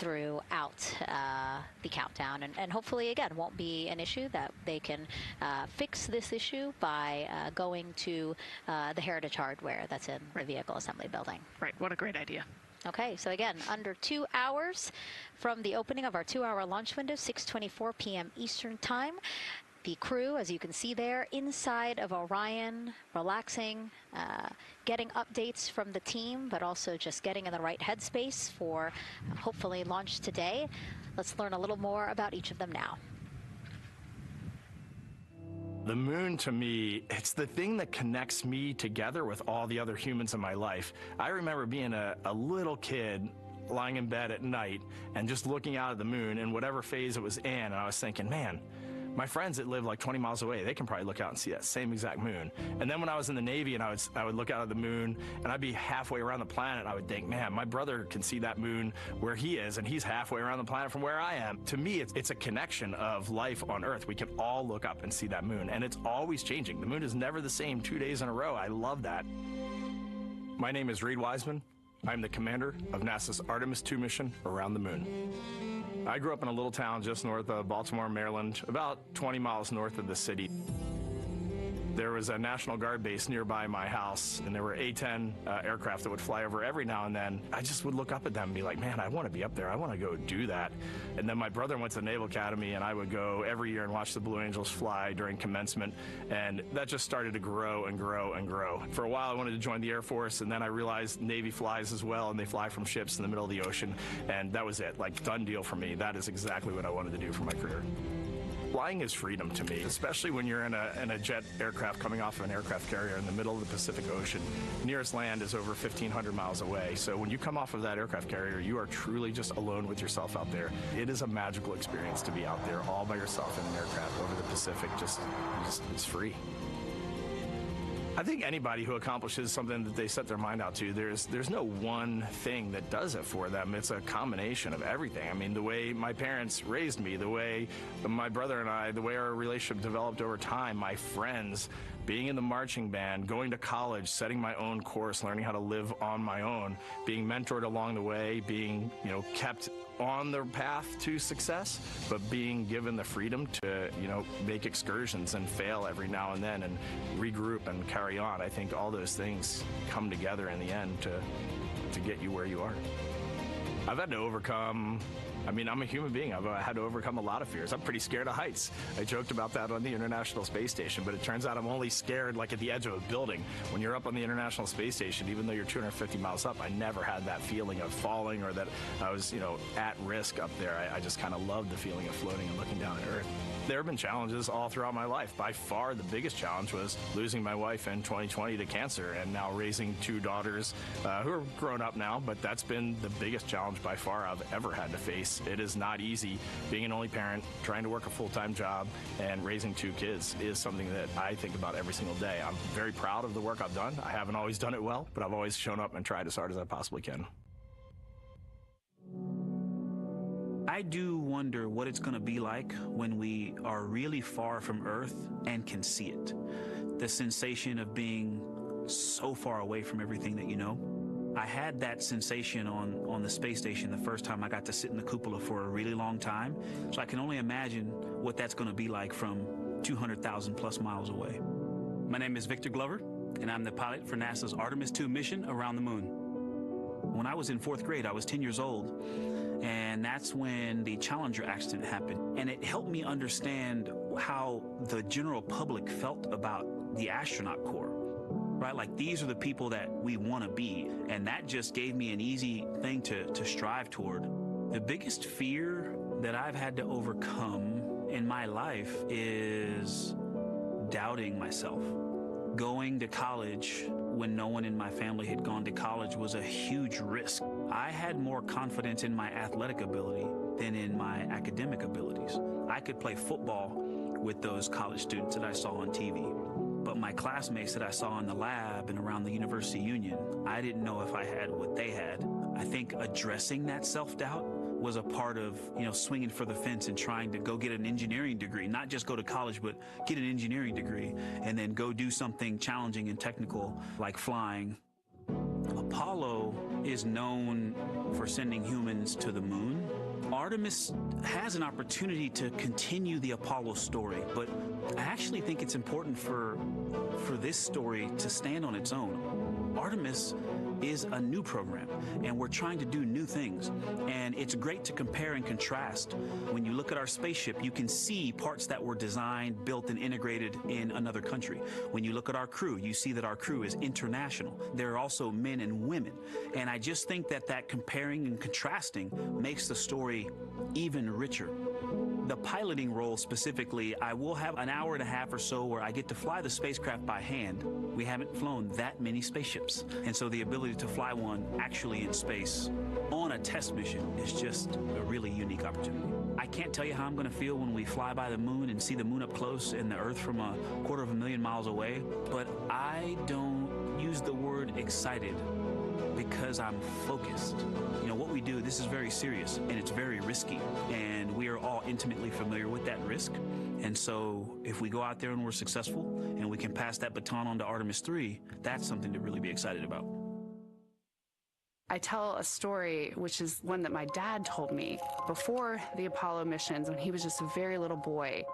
throughout the countdown, and hopefully again won't be an issue, that they can fix this issue by going to the Heritage Hardware that's in the vehicle assembly building. Right, what a great idea. Okay, so again, under 2 hours from the opening of our 2-hour launch window, 6:24 p.m. Eastern Time. The crew, as you can see there, inside of Orion, relaxing, getting updates from the team, but also just getting in the right headspace for hopefully launch today. Let's learn a little more about each of them now. The moon, to me, it's the thing that connects me together with all the other humans in my life. I remember being a little kid lying in bed at night and just looking out at the moon in whatever phase it was in, and I was thinking, man, my friends that live like 20 miles away, they can probably look out and see that same exact moon. And then when I was in the Navy and I would look out at the moon and I'd be halfway around the planet, I would think, man, my brother can see that moon where he is, and he's halfway around the planet from where I am. To me, it's a connection of life on Earth. We can all look up and see that moon, and it's always changing. The moon is never the same 2 days in a row. I love that. My name is Reed Wiseman. I'm the commander of NASA's Artemis II mission around the moon. I grew up in a little town just north of Baltimore, Maryland, about 20 miles north of the city. There was a National Guard base nearby my house, and there were A-10 aircraft that would fly over every now and then. I just would look up at them and be like, man, I want to be up there. I want to go do that. And then my brother went to the Naval Academy, and I would go every year and watch the Blue Angels fly during commencement, and that just started to grow and grow and grow. For a while, I wanted to join the Air Force, and then I realized Navy flies as well, and they fly from ships in the middle of the ocean, and that was it. Like, done deal for me. That is exactly what I wanted to do for my career. Flying is freedom to me, especially when you're in a jet aircraft coming off of an aircraft carrier in the middle of the Pacific Ocean. Nearest land is over 1,500 miles away, so when you come off of that aircraft carrier, you are truly just alone with yourself out there. It is a magical experience to be out there all by yourself in an aircraft over the Pacific. It's free. I think anybody who accomplishes something that they set their mind out to, there's no one thing that does it for them. It's a combination of everything. I mean, the way my parents raised me, the way my brother and I, the way our relationship developed over time, my friends, being in the marching band, going to college, setting my own course, learning how to live on my own, being mentored along the way, being, kept on the path to success, but being given the freedom to, make excursions and fail every now and then and regroup and carry on. I think all those things come together in the end to get you where you are. I've had to overcome, I'm a human being. I've had to overcome a lot of fears. I'm pretty scared of heights. I joked about that on the International Space Station, but it turns out I'm only scared like at the edge of a building. When you're up on the International Space Station, even though you're 250 miles up, I never had that feeling of falling or that I was, at risk up there. I just kind of loved the feeling of floating and looking down at Earth. There have been challenges all throughout my life. By far, the biggest challenge was losing my wife in 2020 to cancer, and now raising 2 daughters who are grown up now, but that's been the biggest challenge by far I've ever had to face. It is not easy. Being an only parent, trying to work a full-time job, and raising 2 kids is something that I think about every single day. I'm very proud of the work I've done. I haven't always done it well, but I've always shown up and tried as hard as I possibly can. I do wonder what it's going to be like when we are really far from Earth and can see it. The sensation of being so far away from everything that you know. I had that sensation on the space station the first time I got to sit in the cupola for a really long time. So I can only imagine what that's going to be like from 200,000 plus miles away. My name is Victor Glover, and I'm the pilot for NASA's Artemis II mission around the moon. When I was in 4th grade, I was 10 years old, and that's when the Challenger accident happened. And it helped me understand how the general public felt about the astronaut corps, right? Like, these are the people that we want to be, and that just gave me an easy thing to strive toward. The biggest fear that I've had to overcome in my life is doubting myself. Going to college when no one in my family had gone to college was a huge risk. I had more confidence in my athletic ability than in my academic abilities. I could play football with those college students that I saw on TV, but my classmates that I saw in the lab and around the University Union, I didn't know if I had what they had. I think addressing that self-doubt was a part of, swinging for the fence and trying to go get an engineering degree, not just go to college, but get an engineering degree and then go do something challenging and technical like flying. Apollo is known for sending humans to the moon. Artemis has an opportunity to continue the Apollo story, but I actually think it's important for this story to stand on its own. Artemis is a new program, and we're trying to do new things. And it's great to compare and contrast. When you look at our spaceship, you can see parts that were designed, built, and integrated in another country. When you look at our crew, you see that our crew is international. There are also men and women. And I just think that comparing and contrasting makes the story even richer. The piloting role specifically, I will have an hour and a half or so where I get to fly the spacecraft by hand. We haven't flown that many spaceships. And so the ability to fly one actually in space on a test mission is just a really unique opportunity. I can't tell you how I'm going to feel when we fly by the moon and see the moon up close and the Earth from 250,000 miles away, but I don't use the word excited because I'm focused. You know, what we do, this is very serious and it's very risky, and we are all intimately familiar with that risk. And so if we go out there and we're successful and we can pass that baton on to Artemis 3, that's something to really be excited about. I tell a story, which is one that my dad told me before the Apollo missions when he was just a very little boy.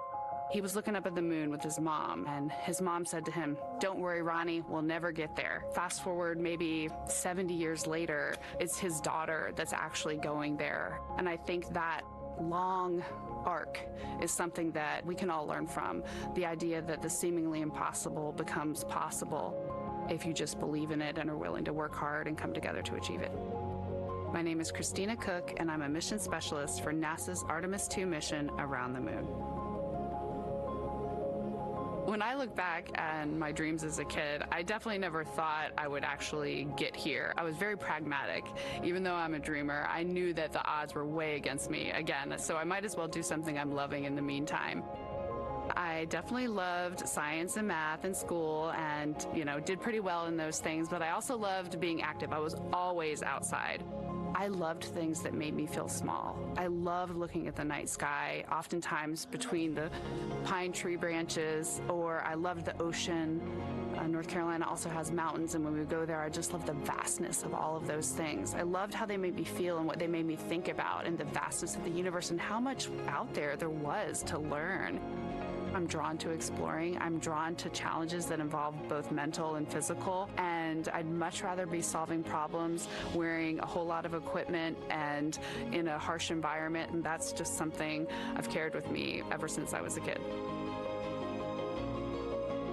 He was looking up at the moon with his mom, and his mom said to him, "Don't worry, Ronnie, we'll never get there." Fast forward maybe 70 years later, it's his daughter that's actually going there. And I think that long arc is something that we can all learn from. The idea that the seemingly impossible becomes possible if you just believe in it and are willing to work hard and come together to achieve it. My name is Christina Cook, and I'm a mission specialist for NASA's Artemis II mission around the moon. When I look back at my dreams as a kid, I definitely never thought I would actually get here. I was very pragmatic. Even though I'm a dreamer, I knew that the odds were way against me again, so I might as well do something I'm loving in the meantime. I definitely loved science and math in school and, did pretty well in those things, but I also loved being active. I was always outside. I loved things that made me feel small. I loved looking at the night sky, oftentimes between the pine tree branches, or I loved the ocean. North Carolina also has mountains, and when we go there, I just love the vastness of all of those things. I loved how they made me feel and what they made me think about, and the vastness of the universe and how much out there was to learn. I'm drawn to exploring. I'm drawn to challenges that involve both mental and physical, and I'd much rather be solving problems wearing a whole lot of equipment and in a harsh environment, and that's just something I've carried with me ever since I was a kid.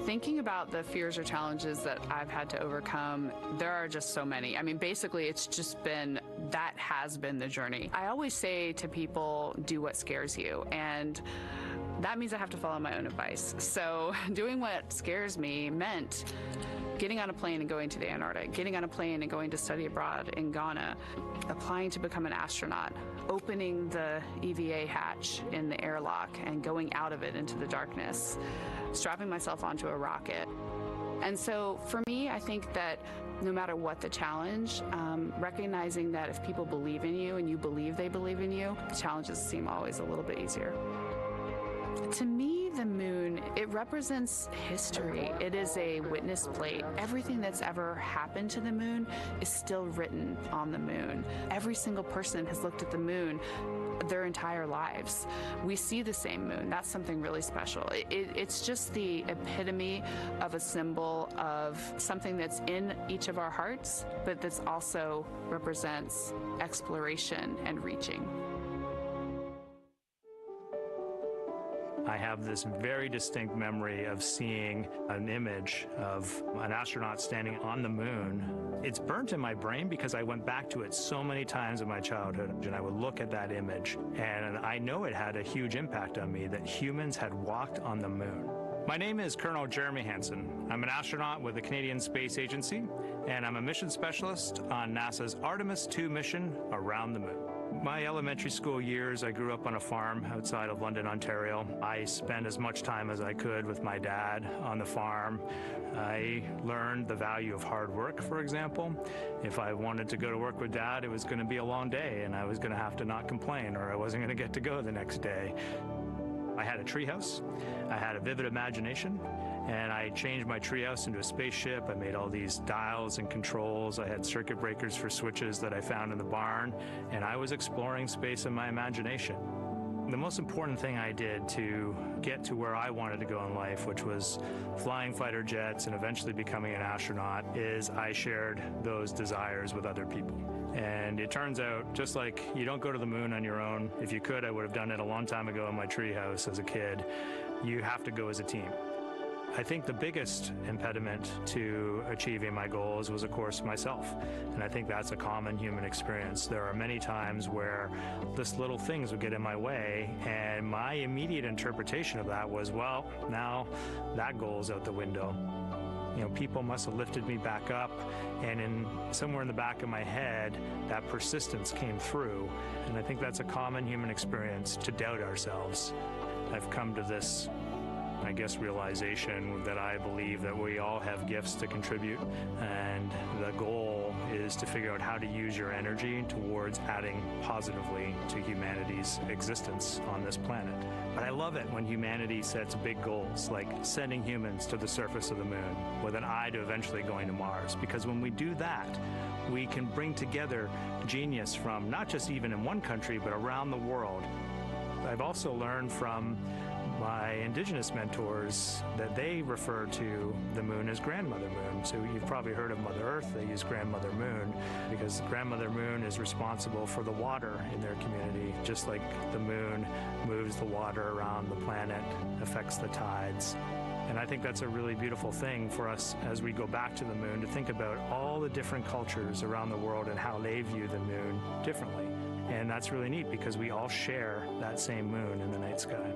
Thinking about the fears or challenges that I've had to overcome, there are just so many. I mean, basically, it's just that has been the journey. I always say to people, do what scares you, and that means I have to follow my own advice. So doing what scares me meant getting on a plane and going to the Antarctic, getting on a plane and going to study abroad in Ghana, applying to become an astronaut, opening the EVA hatch in the airlock and going out of it into the darkness, strapping myself onto a rocket. And so for me, I think that no matter what the challenge, recognizing that if people believe in you and you believe they believe in you, the challenges seem always a little bit easier. To me, the moon, it represents history. It is a witness plate. Everything that's ever happened to the moon is still written on the moon. Every single person has looked at the moon their entire lives. We see the same moon. That's something really special. It's just the epitome of a symbol of something that's in each of our hearts, but that's also represents exploration and reaching. I have this very distinct memory of seeing an image of an astronaut standing on the moon. It's burnt in my brain because I went back to it so many times in my childhood, and I would look at that image, and I know it had a huge impact on me that humans had walked on the moon. My name is Colonel Jeremy Hansen. I'm an astronaut with the Canadian Space Agency, and I'm a mission specialist on NASA's Artemis II mission around the moon. My elementary school years, I grew up on a farm outside of London, Ontario. I spent as much time as I could with my dad on the farm. I learned the value of hard work, for example. If I wanted to go to work with Dad, it was going to be a long day, and I was going to have to not complain, or I wasn't going to get to go the next day. I had a treehouse, I had a vivid imagination, And I changed my treehouse into a spaceship. I made all these dials and controls. I had circuit breakers for switches that I found in the barn, and I was exploring space in my imagination. The most important thing I did to get to where I wanted to go in life, which was flying fighter jets and eventually becoming an astronaut, is I shared those desires with other people. And it turns out, just like you don't go to the moon on your own, if you could, I would have done it a long time ago in my treehouse as a kid, you have to go as a team. I think the biggest impediment to achieving my goals was, of course, myself. And I think that's a common human experience. There are many times where just little things would get in my way, and my immediate interpretation of that was, well, now that goal's out the window. You know, people must have lifted me back up, and somewhere in the back of my head, that persistence came through. And I think that's a common human experience, to doubt ourselves. I've come to this, I guess, realization that I believe that we all have gifts to contribute, and the goal is to figure out how to use your energy towards adding positively to humanity's existence on this planet. But I love it when humanity sets big goals, like sending humans to the surface of the moon with an eye to eventually going to Mars, because when we do that, we can bring together genius from not just even in one country, but around the world. I've also learned from my indigenous mentors that they refer to the moon as Grandmother Moon. So you've probably heard of Mother Earth. They use Grandmother Moon because Grandmother Moon is responsible for the water in their community, just like the moon moves the water around the planet, affects the tides. And I think that's a really beautiful thing for us as we go back to the moon, to think about all the different cultures around the world and how they view the moon differently. And that's really neat because we all share that same moon in the night sky.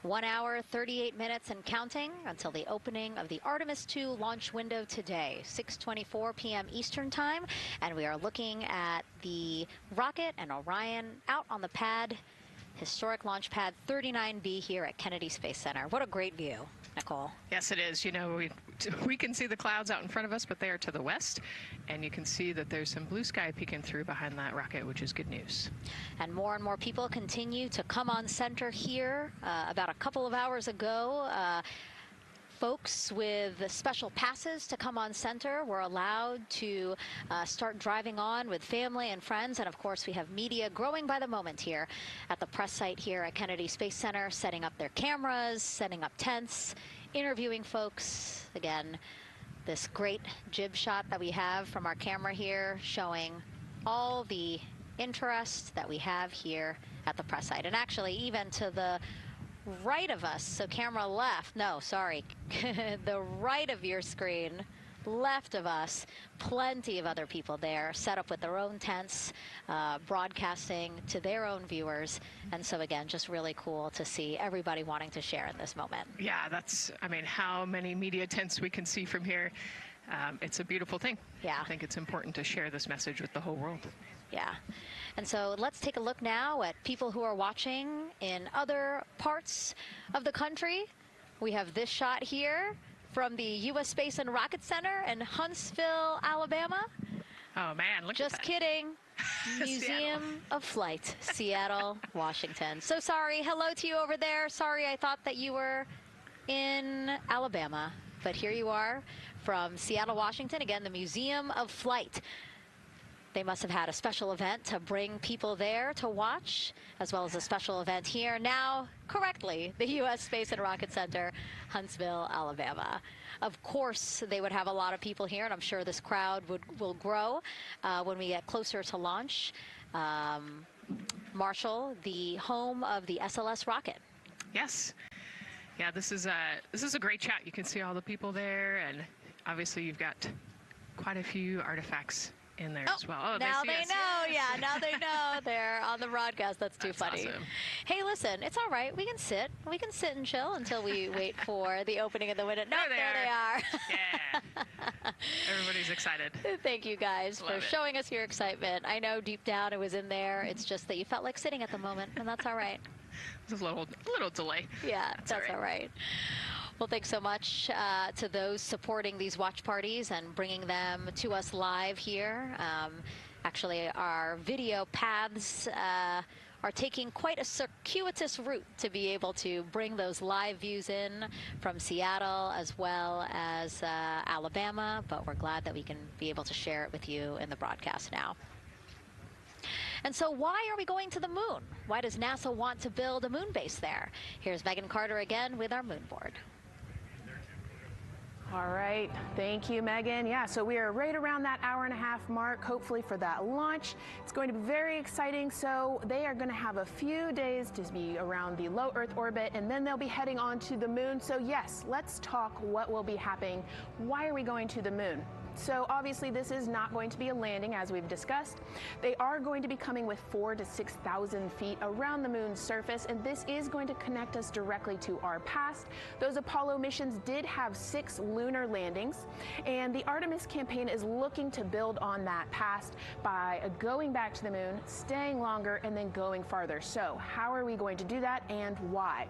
One hour, 38 minutes and counting until the opening of the Artemis II launch window today, 6:24 p.m. Eastern Time. And we are looking at the rocket and Orion out on the pad, historic launch pad 39B here at Kennedy Space Center. What a great view, Nicole. Yes, it is. You know, we can see the clouds out in front of us, but they are to the west. And you can see that there's some blue sky peeking through behind that rocket, which is good news. And more people continue to come on center here. About a couple of hours ago, folks with special passes to come on center were allowed to start driving on with family and friends. And of course, we have media growing by the moment here at the press site here at Kennedy Space Center, setting up their cameras, setting up tents, interviewing folks. Again, this great jib shot that we have from our camera here showing all the interest that we have here at the press site. And actually, even to the right of us, so camera left, no, sorry, the right of your screen, left of us, plenty of other people there set up with their own tents, broadcasting to their own viewers. And so again, just really cool to see everybody wanting to share in this moment. Yeah, that's, I mean, how many media tents we can see from here. It's a beautiful thing. Yeah. I think it's important to share this message with the whole world. Yeah. And so let's take a look now at people who are watching in other parts of the country. We have this shot here from the U.S. Space and Rocket Center in Huntsville, Alabama. Oh, man, look Just at that. kidding. Museum of Flight, Seattle, Washington. So sorry. Hello to you over there. Sorry, I thought that you were in Alabama. But here you are from Seattle, Washington. Again, the Museum of Flight. They must have had a special event to bring people there to watch, as well as a special event here. Now, correctly, the U.S. Space and Rocket Center, Huntsville, Alabama. Of course, they would have a lot of people here, and I'm sure this crowd will grow when we get closer to launch. Marshall, the home of the SLS rocket. Yes. Yeah, this is a great shot. You can see all the people there, and obviously you've got quite a few artifacts in there as well. Oh, now they us. know. Yeah, now they know. They're on the broadcast. That's too funny. Awesome. Hey, listen, it's all right. We can sit. We can sit and chill until we wait for the opening of the window. No, there they are. Yeah. Everybody's excited. Thank you guys for showing us your excitement. I know deep down it was in there. It's just that you felt like sitting at the moment, and that's all right. There's a little delay. Yeah, that's all right. Well, thanks so much to those supporting these watch parties and bringing them to us live here. Actually, our video paths are taking quite a circuitous route to be able to bring those live views in from Seattle as well as Alabama, but we're glad that we can be able to share it with you in the broadcast now. And so why are we going to the moon? Why does NASA want to build a moon base there? Here's Megan Carter again with our moon board. All right, thank you, Megan. Yeah, so we are right around that hour-and-a-half mark, hopefully for that launch. It's going to be very exciting. So they are going to have a few days to be around the low Earth orbit, and then they'll be heading on to the moon. So yes, let's talk what will be happening. Why are we going to the moon? So obviously this is not going to be a landing, as we've discussed. They are going to be coming with 4,000 to 6,000 feet around the moon's surface, and this is going to connect us directly to our past. Those Apollo missions did have 6 lunar landings, and the Artemis campaign is looking to build on that past by going back to the moon, staying longer, and then going farther. So how are we going to do that, and why?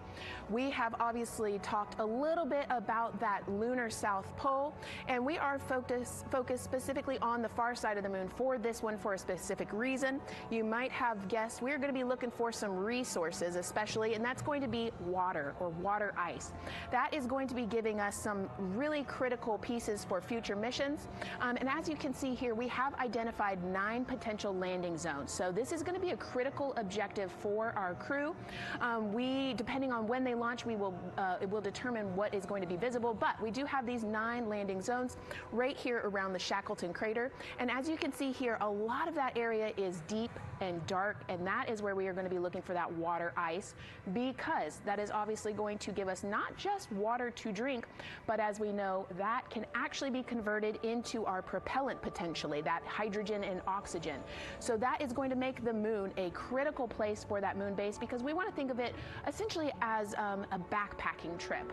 We have obviously talked a little bit about that lunar South Pole, and we are focused specifically on the far side of the moon for this one for a specific reason. You might have guessed we're going to be looking for some resources especially, and that's going to be water or water ice. That is going to be giving us some really critical pieces for future missions. And as you can see here, we have identified 9 potential landing zones. So this is going to be a critical objective for our crew. Depending on when they launch, it will determine what is going to be visible, but we do have these 9 landing zones right here around the Shackleton crater. And as you can see here, a lot of that area is deep and dark, and that is where we are going to be looking for that water ice, because that is obviously going to give us not just water to drink, but as we know, that can actually be converted into our propellant potentially, that hydrogen and oxygen. So that is going to make the moon a critical place for that moon base, because we want to think of it essentially as a backpacking trip.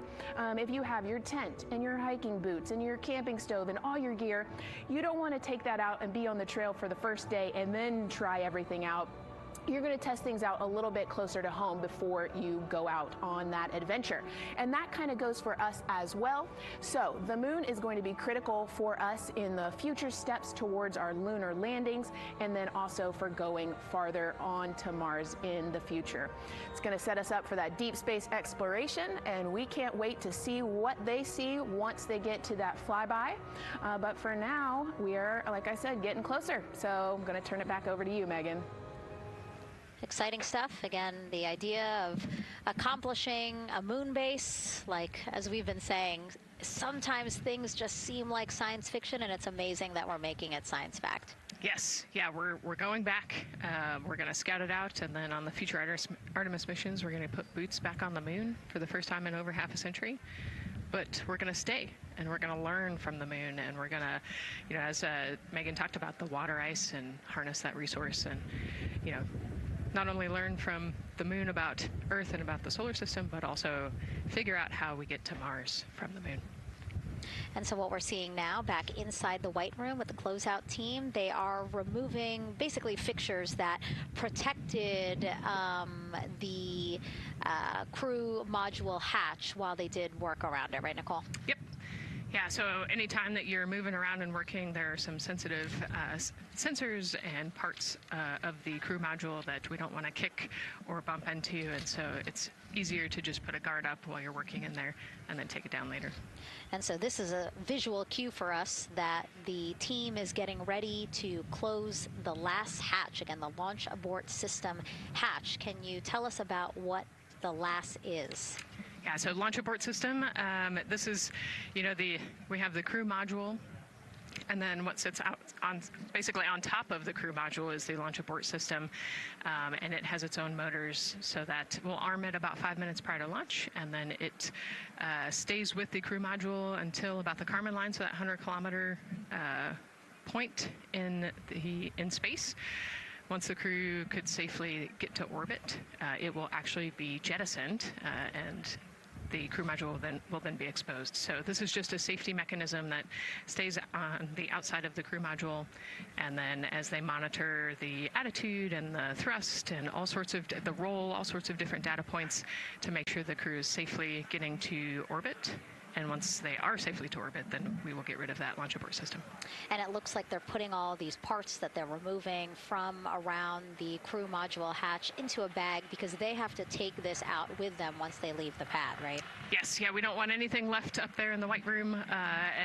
If you have your tent and your hiking boots and your camping stove and all your gear, you don't want to take that out and be on the trail for the first day and then try everything out. You're going to test things out a little bit closer to home before you go out on that adventure. And that kind of goes for us as well. So the moon is going to be critical for us in the future steps towards our lunar landings, and then also for going farther on to Mars in the future. It's going to set us up for that deep space exploration, and we can't wait to see what they see once they get to that flyby. But for now, we are, like I said, getting closer. So I'm going to turn it back over to you, Megan. Exciting stuff. Again, the idea of accomplishing a moon base, like as we've been saying, sometimes things just seem like science fiction, and it's amazing that we're making it science fact. Yes, yeah, we're going back. We're going to scout it out, and then on the future Artemis missions, we're going to put boots back on the moon for the first time in over half a century. But we're going to stay, and we're going to learn from the moon, and we're going to, as Megan talked about, the water ice, and harness that resource, and, not only learn from the moon about Earth and about the solar system, but also figure out how we get to Mars from the moon. And so what we're seeing now back inside the White Room with the closeout team, they are removing basically fixtures that protected the crew module hatch while they did work around it, right, Nicole? Yep. Yeah, so anytime that you're moving around and working, there are some sensitive sensors and parts of the crew module that we don't want to kick or bump into, and so it's easier to just put a guard up while you're working in there and then take it down later. And so this is a visual cue for us that the team is getting ready to close the last hatch, again, the launch abort system hatch. Can you tell us about what the last is? Yeah, so launch abort system, this is, we have the crew module, and then what sits out basically on top of the crew module is the launch abort system, and it has its own motors, so that we'll arm it about 5 minutes prior to launch, and then it stays with the crew module until about the Kármán line, so that 100-kilometer point in space. Once the crew could safely get to orbit, it will actually be jettisoned and the crew module will then be exposed. So this is just a safety mechanism that stays on the outside of the crew module, and then as they monitor the attitude and the thrust and all sorts of the roll, all sorts of different data points to make sure the crew is safely getting to orbit. And once they are safely to orbit, then we will get rid of that launch abort system. And it looks like they're putting all these parts that they're removing from around the crew module hatch into a bag because they have to take this out with them once they leave the pad, right? Yes, yeah, we don't want anything left up there in the white room,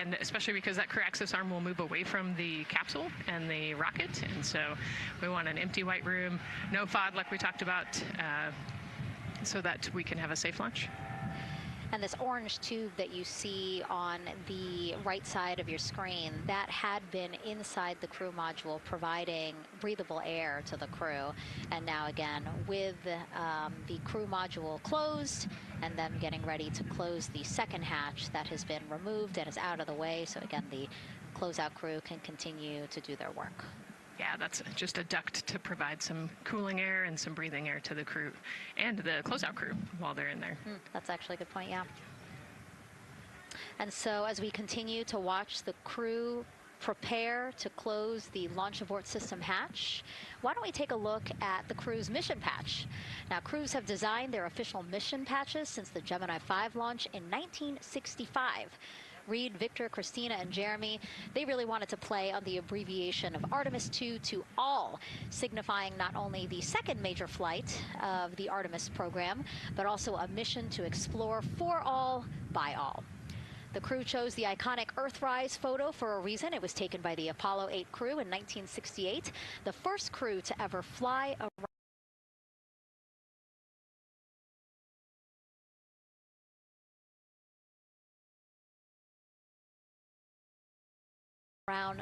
and especially because that crew access arm will move away from the capsule and the rocket, and so we want an empty white room, no FOD like we talked about, so that we can have a safe launch. And this orange tube that you see on the right side of your screen, that had been inside the crew module providing breathable air to the crew. And now again, with the crew module closed and them getting ready to close the second hatch that has been removed and is out of the way. So again, the closeout crew can continue to do their work. Yeah, that's just a duct to provide some cooling air and some breathing air to the crew and the closeout crew while they're in there. That's actually a good point, yeah. And so as we continue to watch the crew prepare to close the launch abort system hatch, why don't we take a look at the crew's mission patch? Now, crews have designed their official mission patches since the Gemini 5 launch in 1965. Reed, Victor, Christina, and Jeremy, they really wanted to play on the abbreviation of Artemis 2 to all, signifying not only the second major flight of the Artemis program, but also a mission to explore for all, by all. The crew chose the iconic Earthrise photo for a reason. It was taken by the Apollo 8 crew in 1968, the first crew to ever fly around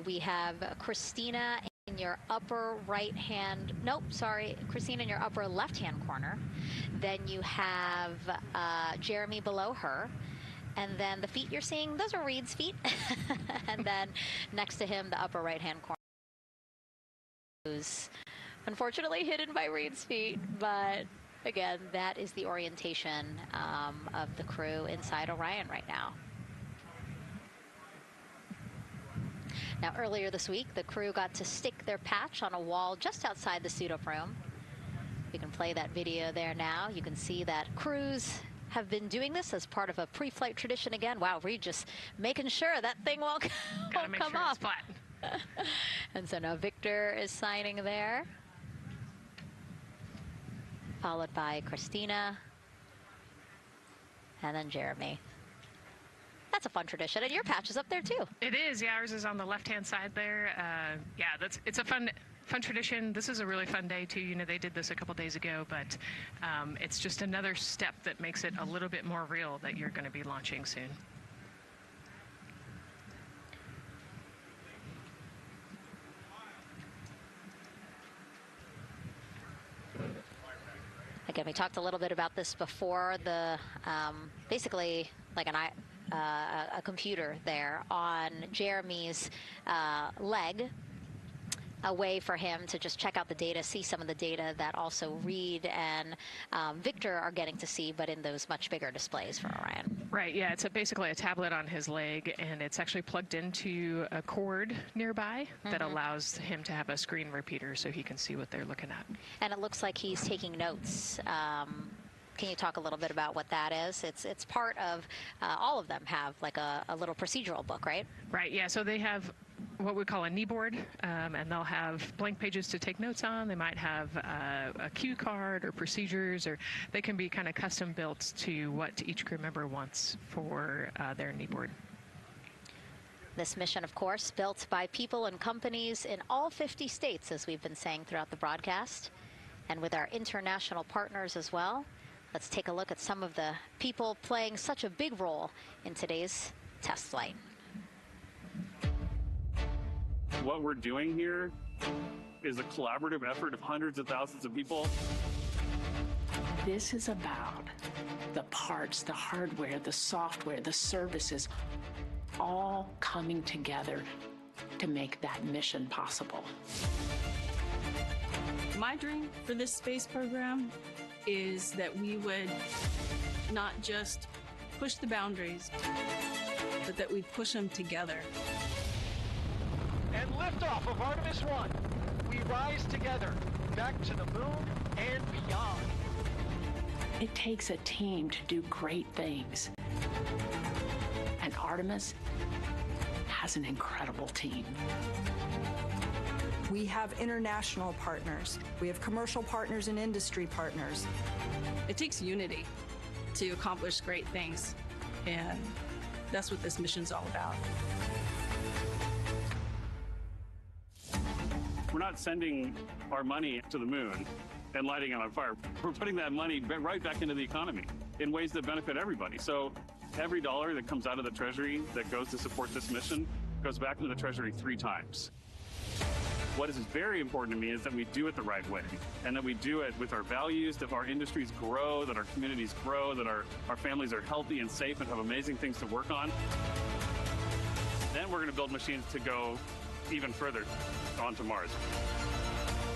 we have Christina in your upper right hand, nope, sorry, Christina in your upper left hand corner. Then you have Jeremy below her. And then the feet you're seeing, those are Reed's feet. And then next to him, the upper right hand corner, who's unfortunately hidden by Reed's feet. But again, that is the orientation of the crew inside Orion right now. Now, earlier this week, the crew got to stick their patch on a wall just outside the suit-up room. You can play that video there now. You can see that crews have been doing this as part of a pre-flight tradition again. Wow, Reed just making sure that thing won't come off. And so now Victor is signing there, followed by Christina, and then Jeremy. That's a fun tradition, and your patch is up there too. It is, yeah, ours is on the left-hand side there. Yeah, it's a fun tradition. This is a really fun day too. You know, they did this a couple days ago, but it's just another step that makes it a little bit more real that you're going to be launching soon. Again, we talked a little bit about this before. The basically like a computer there on Jeremy's leg, a way for him to just check out the data, see some of the data that also Reed and Victor are getting to see, but in those much bigger displays for Orion. Right, yeah, it's basically a tablet on his leg, and it's actually plugged into a cord nearby that allows him to have a screen repeater so he can see what they're looking at. And it looks like he's taking notes. Can you talk a little bit about what that is? It's part of, all of them have like a little procedural book, right? Right, yeah, so they have what we call a knee board, and they'll have blank pages to take notes on. They might have a cue card or procedures, or they can be kind of custom built to what each crew member wants for their knee board. This mission, of course, built by people and companies in all 50 states, as we've been saying throughout the broadcast, and with our international partners as well. Let's take a look at some of the people playing such a big role in today's test flight. What we're doing here is a collaborative effort of hundreds of thousands of people. This is about the parts, the hardware, the software, the services, all coming together to make that mission possible. My dream for this space program is that we would not just push the boundaries, but that we push them together. And liftoff of Artemis 1. We rise together, back to the moon and beyond. It takes a team to do great things. And Artemis has an incredible team. We have international partners. We have commercial partners and industry partners. It takes unity to accomplish great things, and that's what this mission's all about. We're not sending our money to the moon and lighting it on fire. We're putting that money right back into the economy in ways that benefit everybody. So every dollar that comes out of the Treasury that goes to support this mission goes back into the Treasury 3 times. What is very important to me is that we do it the right way, and that we do it with our values, that our industries grow, that our communities grow, that our families are healthy and safe and have amazing things to work on. Then we're going to build machines to go even further onto Mars.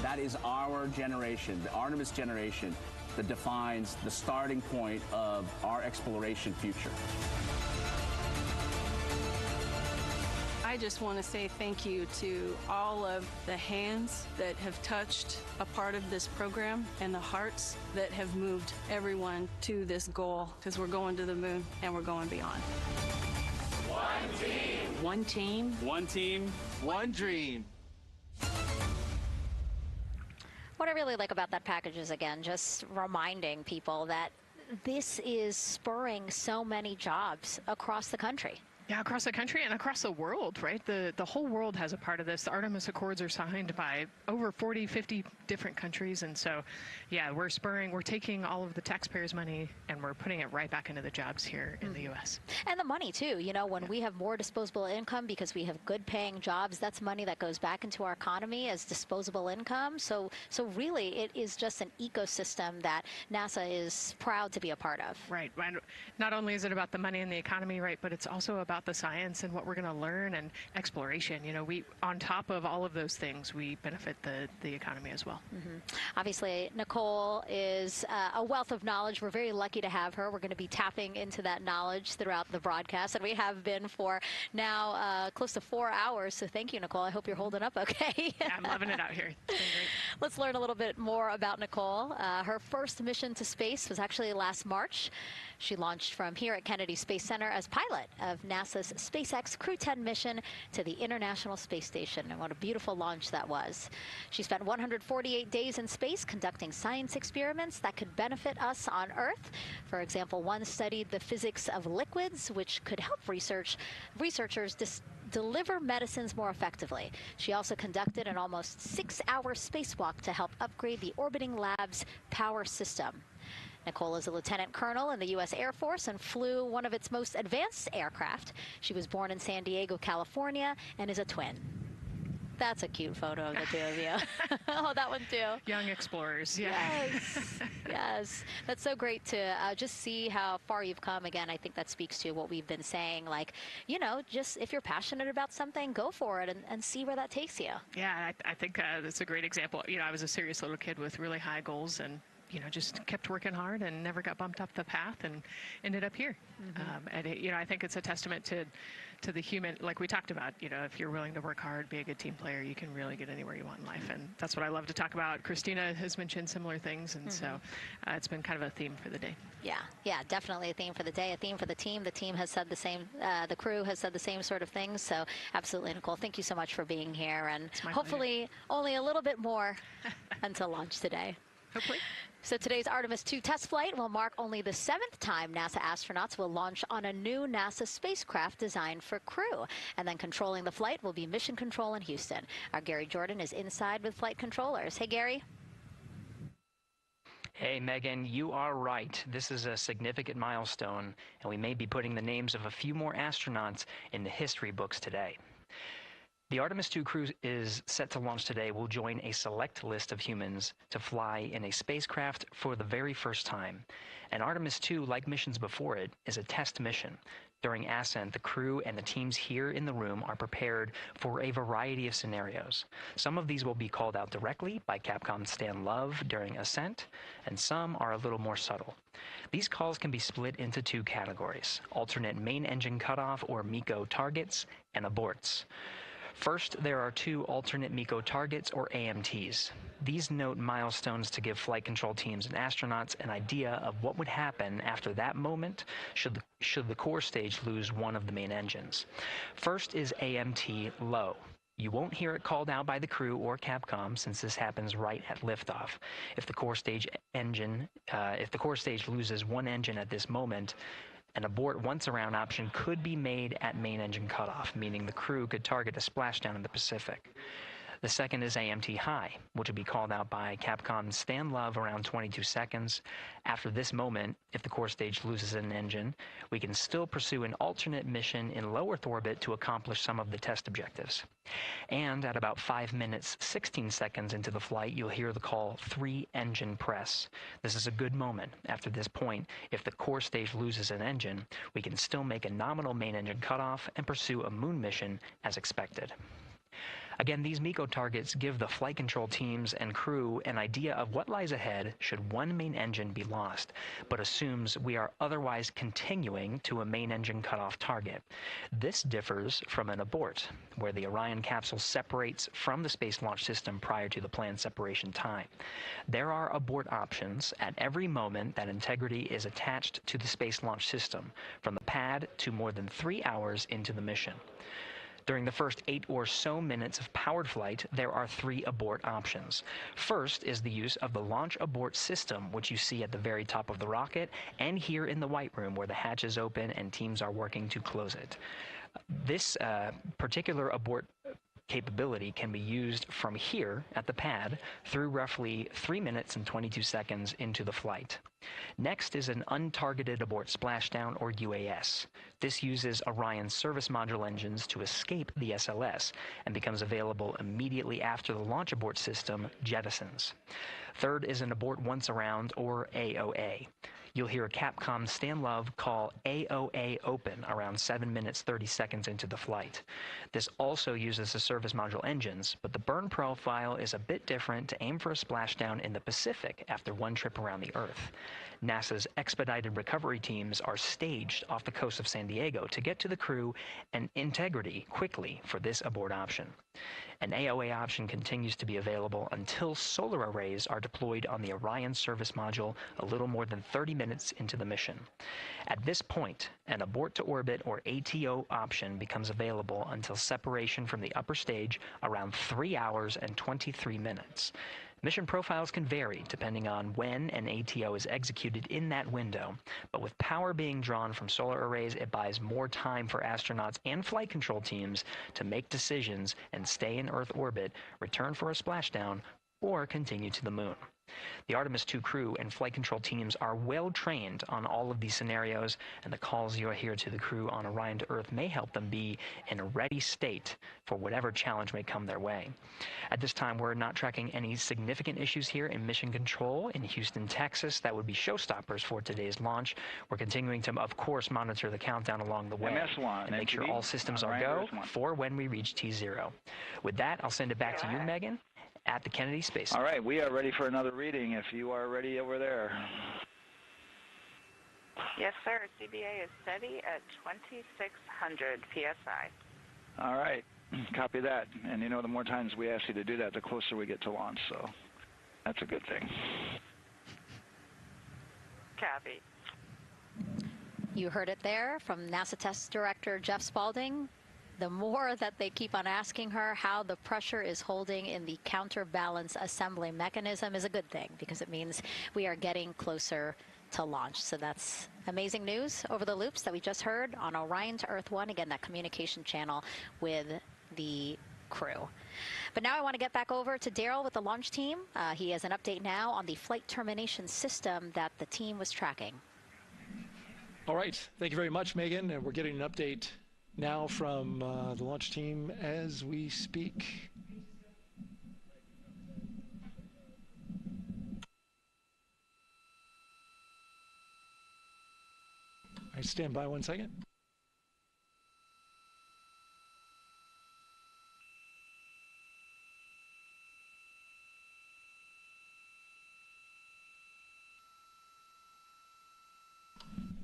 That is our generation, the Artemis generation, that defines the starting point of our exploration future. I just want to say thank you to all of the hands that have touched a part of this program and the hearts that have moved everyone to this goal, because we're going to the moon and we're going beyond. One team. One team. One team. One dream. What I really like about that package is, again, just reminding people that this is spurring so many jobs across the country. Yeah, across the country and across the world, right? The whole world has a part of this. The Artemis Accords are signed by over 40, 50 different countries. And so, yeah, we're taking all of the taxpayers' money and we're putting it right back into the jobs here in the U.S. And the money, too. You know, when we have more disposable income because we have good paying jobs, that's money that goes back into our economy as disposable income. So really, it is just an ecosystem that NASA is proud to be a part of. Right. Not only is it about the money and the economy, right, but it's also about the science and what we're going to learn and exploration. You know, on top of all of those things, we benefit the economy as well. Obviously, Nicole is a wealth of knowledge. We're very lucky to have her. We're going to be tapping into that knowledge throughout the broadcast, and we have been for now close to 4 hours. So thank you, Nicole. I hope you're holding up okay. Yeah, I'm loving it out here. It's been great. Let's learn a little bit more about Nicole. Her first mission to space was actually last March. She launched from here at Kennedy Space Center as pilot of NASA's SpaceX Crew 10 mission to the International Space Station. And what a beautiful launch that was. She spent 148 days in space conducting science experiments that could benefit us on Earth. For example, one studied the physics of liquids, which could help researchers deliver medicines more effectively. She also conducted an almost 6-hour spacewalk to help upgrade the orbiting lab's power system. Nicole is a lieutenant colonel in the U.S. Air Force and flew one of its most advanced aircraft. She was born in San Diego, California, and is a twin. That's a cute photo of the two of you. Oh, that one too. Young explorers, yeah. Yes, yes. That's so great to just see how far you've come. Again, I think that speaks to what we've been saying. Like, you know, just if you're passionate about something, go for it and see where that takes you. Yeah, I think that's a great example. You know, I was a serious little kid with really high goals, and just kept working hard and never got bumped off the path and ended up here. I think it's a testament to the human, like we talked about, if you're willing to work hard, be a good team player, you can really get anywhere you want in life. And that's what I love to talk about. Christina has mentioned similar things. And so it's been kind of a theme for the day. Yeah, definitely a theme for the day, a theme for the team. The team has said the same, the crew has said the same sort of things. So absolutely, Nicole, thank you so much for being here. And hopefully only a little bit more until launch today. Hopefully. So today's Artemis 2 test flight will mark only the 7th time NASA astronauts will launch on a new NASA spacecraft designed for crew. And then controlling the flight will be Mission Control in Houston. Our Gary Jordan is inside with flight controllers. Hey, Gary. Hey, Megan, you are right. This is a significant milestone, and we may be putting the names of a few more astronauts in the history books today. The Artemis 2 crew is set to launch today will join a select list of humans to fly in a spacecraft for the very first time. And Artemis 2, like missions before it, is a test mission. During ascent, the crew and the teams here in the room are prepared for a variety of scenarios. Some of these will be called out directly by Capcom's Stan Love during ascent, and some are a little more subtle. These calls can be split into 2 categories: alternate main engine cutoff or MECO targets and aborts. First, there are 2 alternate MECO targets, or AMTs. These note milestones to give flight control teams and astronauts an idea of what would happen after that moment should the core stage lose one of the main engines. First is AMT low. You won't hear it called out by the crew or Capcom since this happens right at liftoff. If the core stage loses one engine at this moment, an abort once around option could be made at main engine cutoff, meaning the crew could target a splashdown in the Pacific. The second is AMT high, which would be called out by Capcom's Stan Love around 22 seconds. After this moment, if the core stage loses an engine, we can still pursue an alternate mission in low Earth orbit to accomplish some of the test objectives. And at about 5 minutes, 16 seconds into the flight, you'll hear the call 3-engine press. This is a good moment. After this point, if the core stage loses an engine, we can still make a nominal main engine cutoff and pursue a moon mission as expected. Again, these MECO targets give the flight control teams and crew an idea of what lies ahead should one main engine be lost, but assumes we are otherwise continuing to a main engine cutoff target. This differs from an abort, where the Orion capsule separates from the Space Launch System prior to the planned separation time. There are abort options at every moment that integrity is attached to the Space Launch System, from the pad to more than 3 hours into the mission. During the first 8 or so minutes of powered flight, there are 3 abort options. First is the use of the launch abort system, which you see at the very top of the rocket, and here in the White Room where the hatch is open and teams are working to close it. This particular abort capability can be used from here at the pad through roughly 3 minutes and 22 seconds into the flight. Next is an untargeted abort splashdown, or UAS. This uses Orion's service module engines to escape the SLS and becomes available immediately after the launch abort system jettisons. Third is an abort once around, or AOA. You'll hear Capcom Stan Love call AOA open around 7 minutes 30 seconds into the flight. This also uses the service module engines, but the burn profile is a bit different to aim for a splashdown in the Pacific after one trip around the Earth. NASA's expedited recovery teams are staged off the coast of San Diego to get to the crew and integrity quickly for this abort option. An AOA option continues to be available until solar arrays are deployed on the Orion service module a little more than 30 minutes into the mission. At this point, an abort to orbit, or ATO option, becomes available until separation from the upper stage around 3 hours and 23 minutes. Mission profiles can vary depending on when an ATO is executed in that window, but with power being drawn from solar arrays, it buys more time for astronauts and flight control teams to make decisions and stay in Earth orbit, return for a splashdown, or continue to the moon. The Artemis 2 crew and flight control teams are well trained on all of these scenarios, and the calls you'll hear to the crew on Orion to Earth may help them be in a ready state for whatever challenge may come their way. At this time, we're not tracking any significant issues here in mission control in Houston, Texas. That would be showstoppers for today's launch. We're continuing to, of course, monitor the countdown along the way and make sure all systems are go for when we reach T0. With that, I'll send it back to you, Megan, at the Kennedy Space All Center. right, we are ready for another reading if you are ready over there. Yes, sir. CBA is steady at 2,600 PSI. All right, copy that. And you know, the more times we ask you to do that, the closer we get to launch, so that's a good thing. Copy. You heard it there from NASA Test Director Jeff Spaulding. The more that they keep on asking her how the pressure is holding in the counterbalance assembly mechanism is a good thing, because it means we are getting closer to launch. So that's amazing news over the loops that we just heard on Orion to Earth 1. Again, that communication channel with the crew. But now I want to get back over to Daryl with the launch team. He has an update now on the flight termination system that the team was tracking. All right, thank you very much, Megan. And we're getting an update now from the launch team as we speak. All right, stand by 1 second.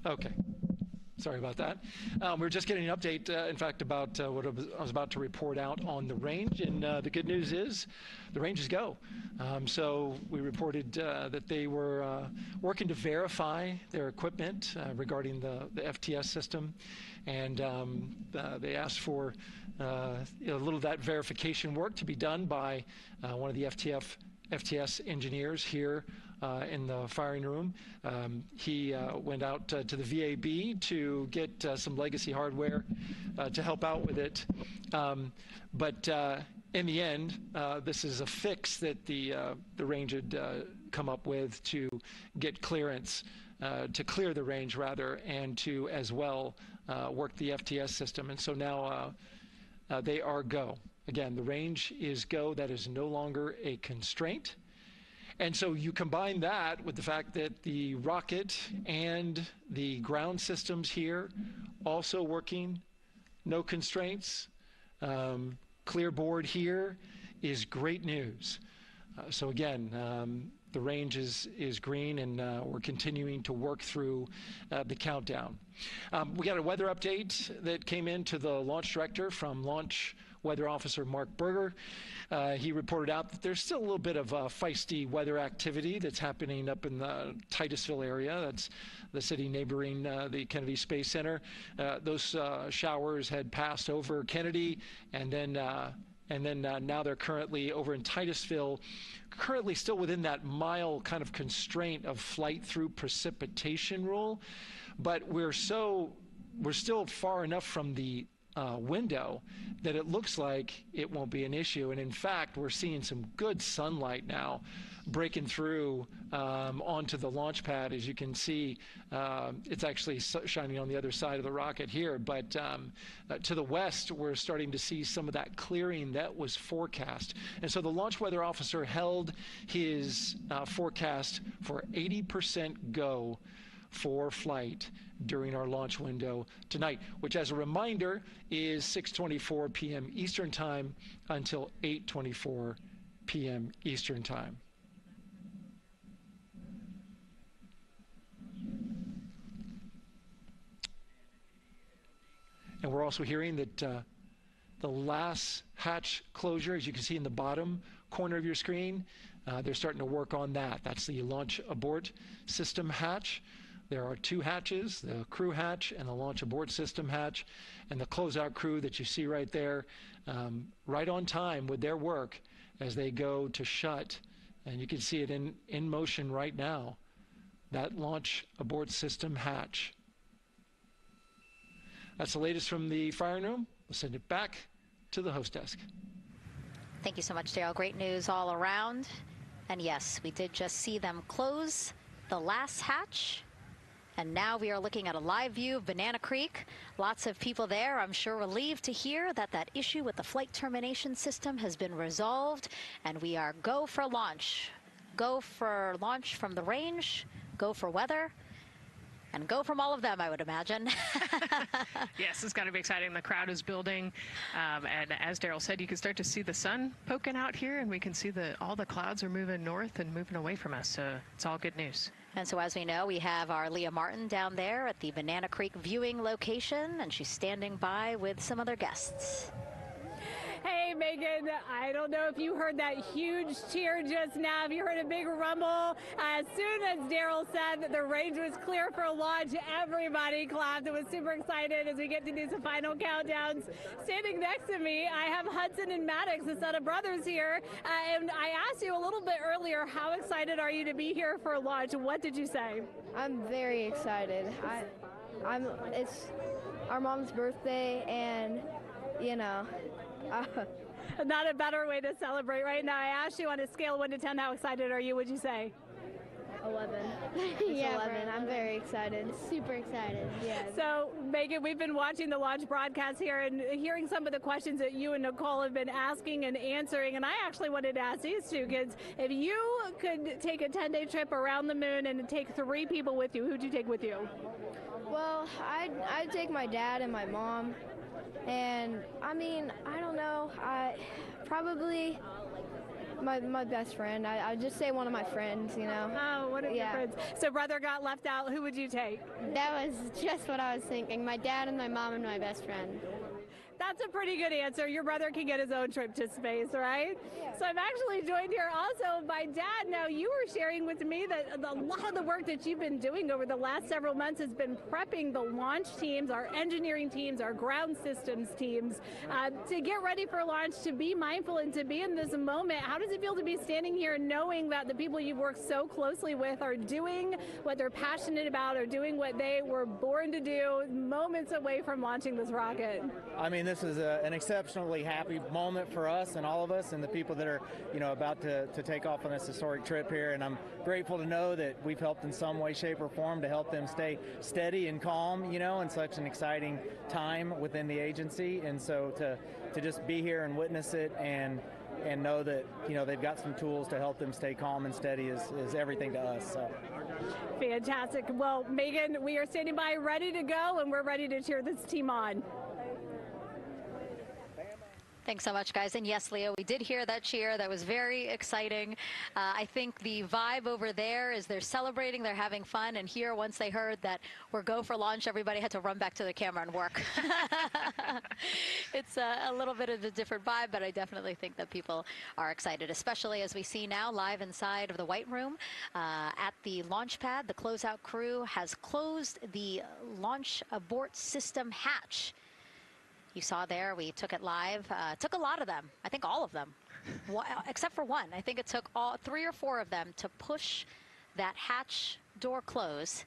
Okay. Sorry about that. We're just getting an update, in fact, about what I was about to report out on the range. And the good news is the range is go. So we reported that they were working to verify their equipment regarding the FTS system. And they asked for a little of that verification work to be done by one of the FTS engineers here in the firing room. He went out to the VAB to get some legacy hardware to help out with it. But in the end, this is a fix that the range had come up with to get clearance, to clear the range rather, and to as well work the FTS system. And so now they are go. Again, the range is go. That is no longer a constraint. And so you combine that with the fact that the rocket and the ground systems here also working, no constraints, clear board here is great news. So again, the range is green, and we're continuing to work through the countdown. We got a weather update that came in to the launch director from Launch Weather Officer Mark Berger. He reported out that there's still a little bit of feisty weather activity that's happening up in the Titusville area. That's the city neighboring the Kennedy Space Center. Those showers had passed over Kennedy, and then now they're currently over in Titusville, currently still within that mile kind of constraint of flight through precipitation rule. But we're still far enough from the window that it looks like it won't be an issue. And in fact, we're seeing some good sunlight now breaking through onto the launch pad. As you can see, it's actually shining on the other side of the rocket here. But to the west, we're starting to see some of that clearing that was forecast. And so the launch weather officer held his forecast for 80% go for flight during our launch window tonight, which, as a reminder, is 6:24 p.m. Eastern Time until 8:24 p.m. Eastern Time. And we're also hearing that the last hatch closure, as you can see in the bottom corner of your screen, they're starting to work on that. That's the launch abort system hatch. There are two hatches, the crew hatch and the launch abort system hatch, and the closeout crew that you see right there, right on time with their work as they go to shut. And you can see it in motion right now, that launch abort system hatch. That's the latest from the firing room. We'll send it back to the host desk. Thank you so much, Daryl. Great news all around. And yes, we did just see them close the last hatch. And now we are looking at a live view of Banana Creek. Lots of people there, I'm sure, relieved to hear that that issue with the flight termination system has been resolved. And we are go for launch. Go for launch from the range. Go for weather. and go from all of them, I would imagine. Yes, it's got to be exciting. The crowd is building, and as Daryl said, you can start to see the sun poking out here, and we can see all the clouds are moving north and moving away from us, so it's all good news. And so as we know, we have our Leah Martin down there at the Banana Creek viewing location, and she's standing by with some other guests. Hey, Megan, I don't know if you heard that huge cheer just now. Have you heard a big rumble? As soon as Daryl said that the range was clear for launch, everybody clapped. It was super excited as we get to do some final countdowns. Standing next to me, I have Hudson and Maddox, the son of brothers here. And I asked you a little bit earlier, how excited are you to be here for launch? What did you say? I'm very excited. It's our mom's birthday, and, you know, not a better way to celebrate right now. I asked you on a scale of 1 to 10, how excited are you? Would you say? 11. Yeah, 11. I'm very excited. Super excited. Yeah. So, Megan, we've been watching the launch broadcast here and hearing some of the questions that you and Nicole have been asking and answering. And I actually wanted to ask these two kids, if you could take a 10-day trip around the moon and take 3 people with you, who'd you take with you? Well, I'd take my dad and my mom. And I mean, I don't know. Probably my best friend. I'd just say one of my friends, you know. Oh, one of your friends. So brother got left out. Who would you take? That was just what I was thinking. My dad and my mom and my best friend. That's a pretty good answer. Your brother can get his own trip to space, right? Yeah. So I'm actually joined here also by Dad. Now, you were sharing with me that a lot of the work that you've been doing over the last several months has been prepping the launch teams, our engineering teams, our ground systems teams to get ready for launch, to be mindful and to be in this moment. How does it feel to be standing here knowing that the people you've worked so closely with are doing what they're passionate about, or doing what they were born to do, moments away from launching this rocket? I mean, this is an exceptionally happy moment for us and all of us and the people that are, you know, about to take off on this historic trip here. And I'm grateful to know that we've helped in some way, shape, or form to help them stay steady and calm, you know, in such an exciting time within the agency. And so to just be here and witness it and know that, you know, they've got some tools to help them stay calm and steady is everything to us. So. Fantastic. Well, Megan, we are standing by ready to go, and we're ready to cheer this team on. Thanks so much, guys. And yes, Leo, we did hear that cheer. That was very exciting. I think the vibe over there is they're celebrating, they're having fun. And here, once they heard that we're go for launch, everybody had to run back to the camera and work. It's a little bit of a different vibe, but I definitely think that people are excited, especially as we see now live inside of the White Room at the launch pad. The closeout crew has closed the launch abort system hatch. You saw there, we took it live. Took a lot of them, I think all of them, except for one. I think it took 3 or 4 of them to push that hatch door close,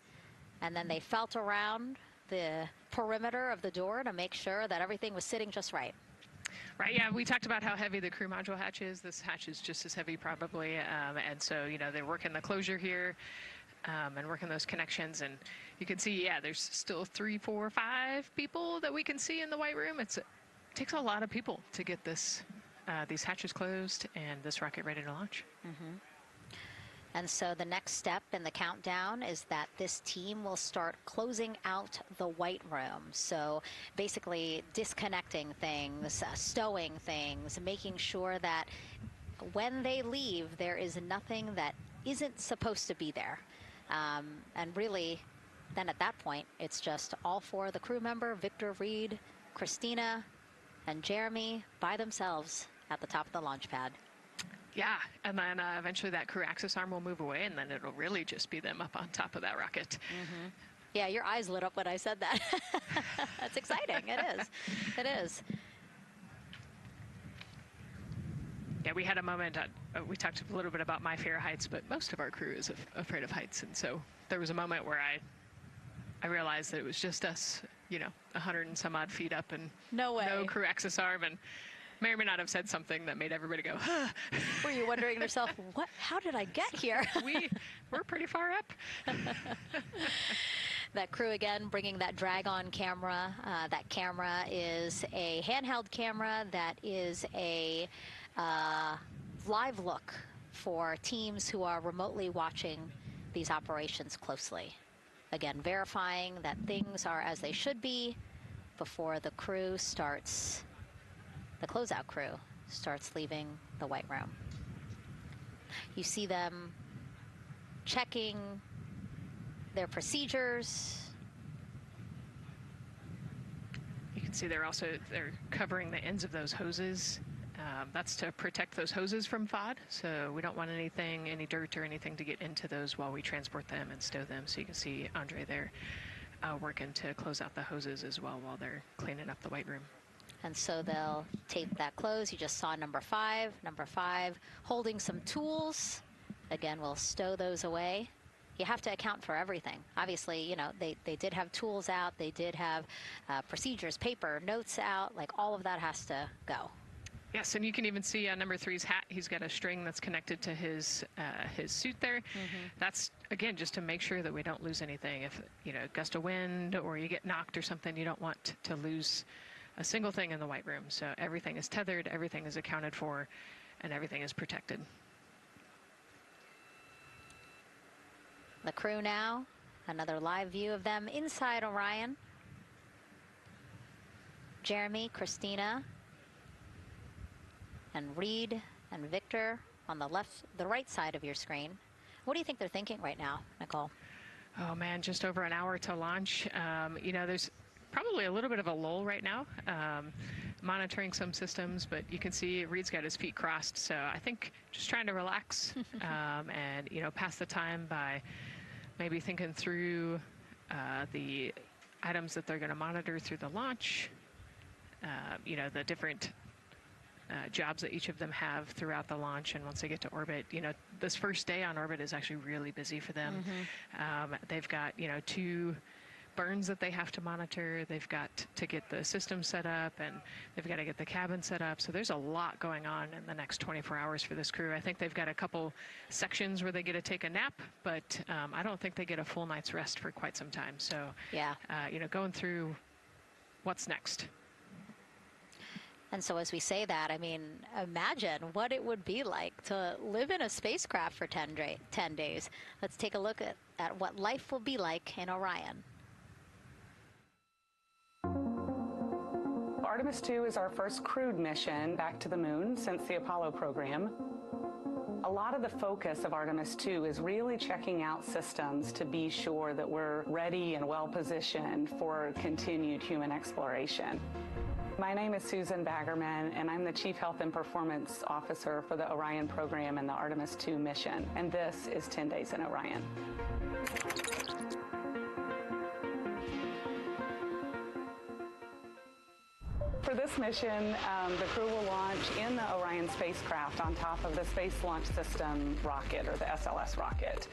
and then they felt around the perimeter of the door to make sure that everything was sitting just right. Right, yeah, we talked about how heavy the crew module hatch is. This hatch is just as heavy probably, and so, you know, they're working the closure here. And working those connections, and you can see, yeah, there's still 3, 4, 5 people that we can see in the White Room. It takes a lot of people to get this these hatches closed and this rocket ready to launch. Mm-hmm. And so the next step in the countdown is that this team will start closing out the White Room. So basically disconnecting things, stowing things, making sure that when they leave, there is nothing that isn't supposed to be there. And really, then at that point, it's just all 4 of the crew member, Victor, Reed, Christina, and Jeremy by themselves at the top of the launch pad. Yeah, and then eventually that crew access arm will move away, and then it'll really just be them up on top of that rocket. Mm-hmm. Yeah, your eyes lit up when I said that. That's exciting. It is. It is. Yeah, we had a moment, we talked a little bit about my fear of heights, but most of our crew is afraid of heights. And so there was a moment where I realized that it was just us, you know, 100 and some odd feet up, and no crew access arm, and may or may not have said something that made everybody go, huh. Were you wondering to yourself, how did I get here? We're pretty far up. That crew again bringing that drag-on camera. That camera is a handheld camera that is a live look for teams who are remotely watching these operations closely. Again, verifying that things are as they should be before the crew starts, the closeout crew starts leaving the white room. You see them checking their procedures. You can see they're covering the ends of those hoses. That's to protect those hoses from FOD, so we don't want any dirt or anything to get into those while we transport them and stow them. So you can see Andre there working to close out the hoses as well while they're cleaning up the white room. And so they'll tape that close. You just saw number 5. Number 5 holding some tools. Again, we'll stow those away. You have to account for everything. Obviously, you know, they did have tools out. They did have procedures, paper, notes out. Like, all of that has to go. Yes, and you can even see on number 3's hat, he's got a string that's connected to his suit there. That's, again, just to make sure that we don't lose anything. If, you know, gust of wind or you get knocked or something, you don't want to lose a single thing in the white room. So everything is tethered, everything is accounted for, and everything is protected. The crew now, another live view of them inside Orion. Jeremy, Christina, and Reed and Victor on the right side of your screen. What do you think they're thinking right now, Nicole? Oh man, just over an hour to launch. You know, there's probably a little bit of a lull right now, monitoring some systems, but you can see Reed's got his feet crossed. So I think just trying to relax and, you know, pass the time by maybe thinking through the items that they're going to monitor through the launch, you know, the different jobs that each of them have throughout the launch. And once they get to orbit, you know, this first day on orbit is actually really busy for them. They've got, you know, 2 burns that they have to monitor. They've got to get the system set up, and they've got to get the cabin set up. So there's a lot going on in the next 24 hours for this crew. I think they've got a couple sections where they get to take a nap, but I don't think they get a full night's rest for quite some time. So, yeah, you know, going through what's next. And so as we say that, I mean, imagine what it would be like to live in a spacecraft for 10 days. Let's take a look at what life will be like in Orion. Artemis 2 is our first crewed mission back to the moon since the Apollo program. A lot of the focus of Artemis 2 is really checking out systems to be sure that we're ready and well positioned for continued human exploration. My name is Susan Baggerman, and I'm the Chief Health and Performance Officer for the Orion program and the Artemis 2 mission. And this is 10 Days in Orion. For this mission, the crew will launch in the Orion spacecraft on top of the Space Launch System rocket, or the SLS rocket.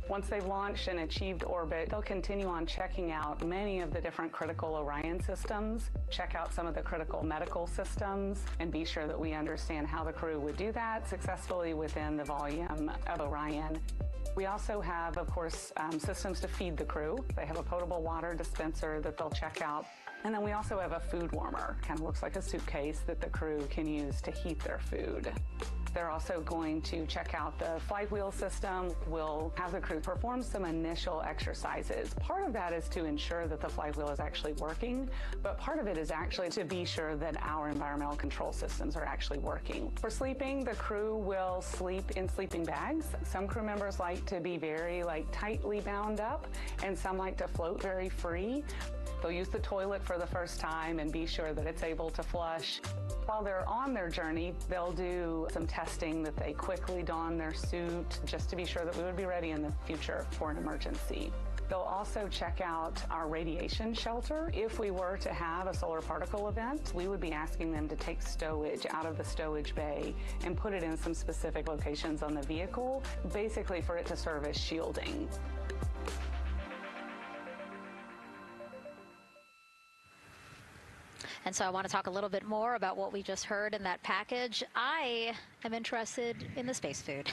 Once they've launched and achieved orbit, they'll continue on checking out many of the different critical Orion systems, check out some of the critical medical systems, and be sure that we understand how the crew would do that successfully within the volume of Orion. We also have, of course, systems to feed the crew. They have a potable water dispenser that they'll check out. And then we also have a food warmer, kind of looks like a suitcase that the crew can use to heat their food. They're also going to check out the flight wheel system. We'll have the crew perform some initial exercises. Part of that is to ensure that the flight wheel is actually working, but part of it is actually to be sure that our environmental control systems are actually working. For sleeping, the crew will sleep in sleeping bags. Some crew members like to be very tightly bound up, and some like to float very free. They'll use the toilet for the first time and be sure that it's able to flush. While they're on their journey, they'll do some testing that they quickly don their suit just to be sure that we would be ready in the future for an emergency. They'll also check out our radiation shelter. If we were to have a solar particle event, we would be asking them to take stowage out of the stowage bay and put it in some specific locations on the vehicle, basically for it to serve as shielding. And so I want to talk a little bit more about what we just heard in that package. I am interested in the space food.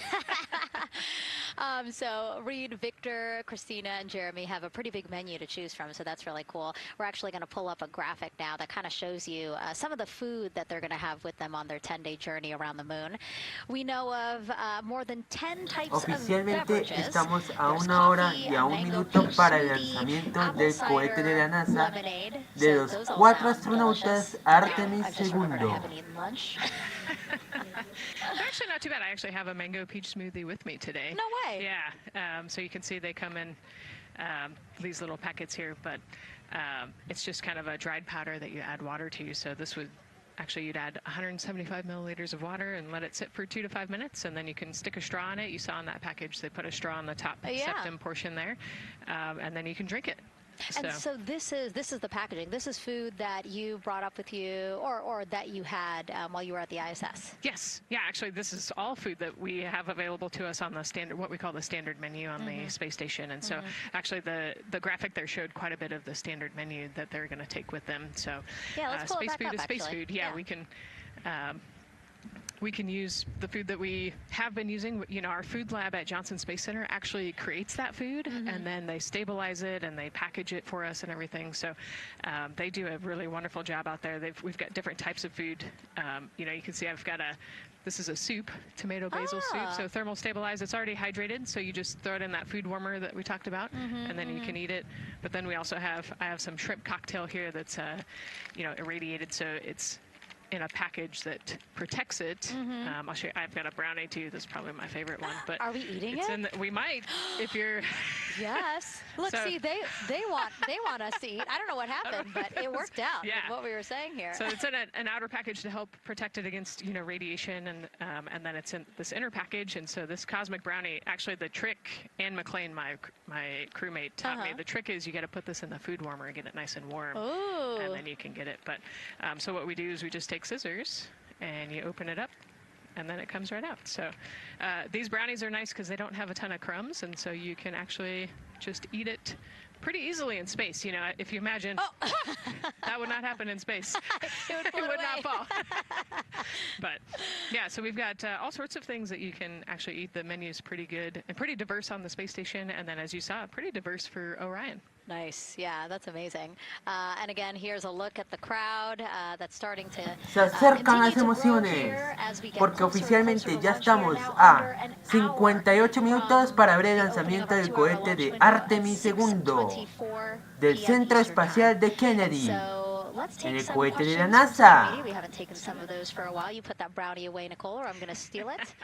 So Reed, Victor, Christina, and Jeremy have a pretty big menu to choose from, so that's really cool. We're actually going to pull up a graphic now that kind of shows you some of the food that they're going to have with them on their 10-day journey around the moon. We know of more than 10 types Oficialmente of beverages. estamos a There's 1 hora coffee, y a a 1 mango minuto peach para el smoothie, lanzamiento apple del cohete de la cider, NASA lemonade. de So los those all 4 sound astronautas delicious. Artemis I've just remembered I II. haven't eaten lunch. They're actually not too bad. I actually have a mango peach smoothie with me today. No way. Yeah. So you can see they come in these little packets here, but it's just kind of a dried powder that you add water to. So this would actually, you'd add 175 milliliters of water and let it sit for 2 to 5 minutes, and then you can stick a straw in it. You saw in that package they put a straw on the top septum portion there, and then you can drink it. And so this is the packaging. This is food that you brought up with you, or that you had while you were at the ISS. Yes. Yeah. Actually, this is all food that we have available to us on the standard, what we call the standard menu on the space station. And so, actually, the graphic there showed quite a bit of the standard menu that they're going to take with them. So, yeah, let's pull space it back food up, is space actually. food. Yeah, we can use the food that we have been using. You know, our food lab at Johnson Space Center actually creates that food, and then they stabilize it and they package it for us and everything. So they do a really wonderful job out there. We've got different types of food. You know, you can see I've got this is a soup, tomato basil soup, so thermal stabilized. It's already hydrated, so you just throw it in that food warmer that we talked about, and then you can eat it. But then we also I have some shrimp cocktail here that's, you know, irradiated, so it's in a package that protects it. I'll show you. I've got a brownie too. That's probably my favorite one. But are we eating it? We might, if you're. Yes. Look, see, they want us to eat. I don't know what happened, but it worked out. Yeah. With what we were saying here. So it's in an outer package to help protect it against, you know, radiation, and then it's in this inner package. And so this cosmic brownie, actually, the trick, Anne McLean, my crewmate, taught me. The trick is you got to put this in the food warmer and get it nice and warm, and then you can get it. But so what we do is we just take scissors and you open it up, and then it comes right out. So these brownies are nice because they don't have a ton of crumbs, and so you can actually just eat it pretty easily in space. You know, if you imagine, that would not happen in space. It would not fall. But yeah, so we've got all sorts of things that you can actually eat. The menu's pretty good and pretty diverse on the space station, and then as you saw, pretty diverse for Orion. Nice. Yeah, that's amazing. And again, here's a look at the crowd that's starting to Se acercan las emociones, porque oficialmente ya estamos a 58 minutos para ver el lanzamiento del cohete de Artemis II del Centro Espacial de Kennedy, en el cohete de la NASA. We haven't taken some of those for a while. You put that brownie away, Nicole, or I'm going to steal it.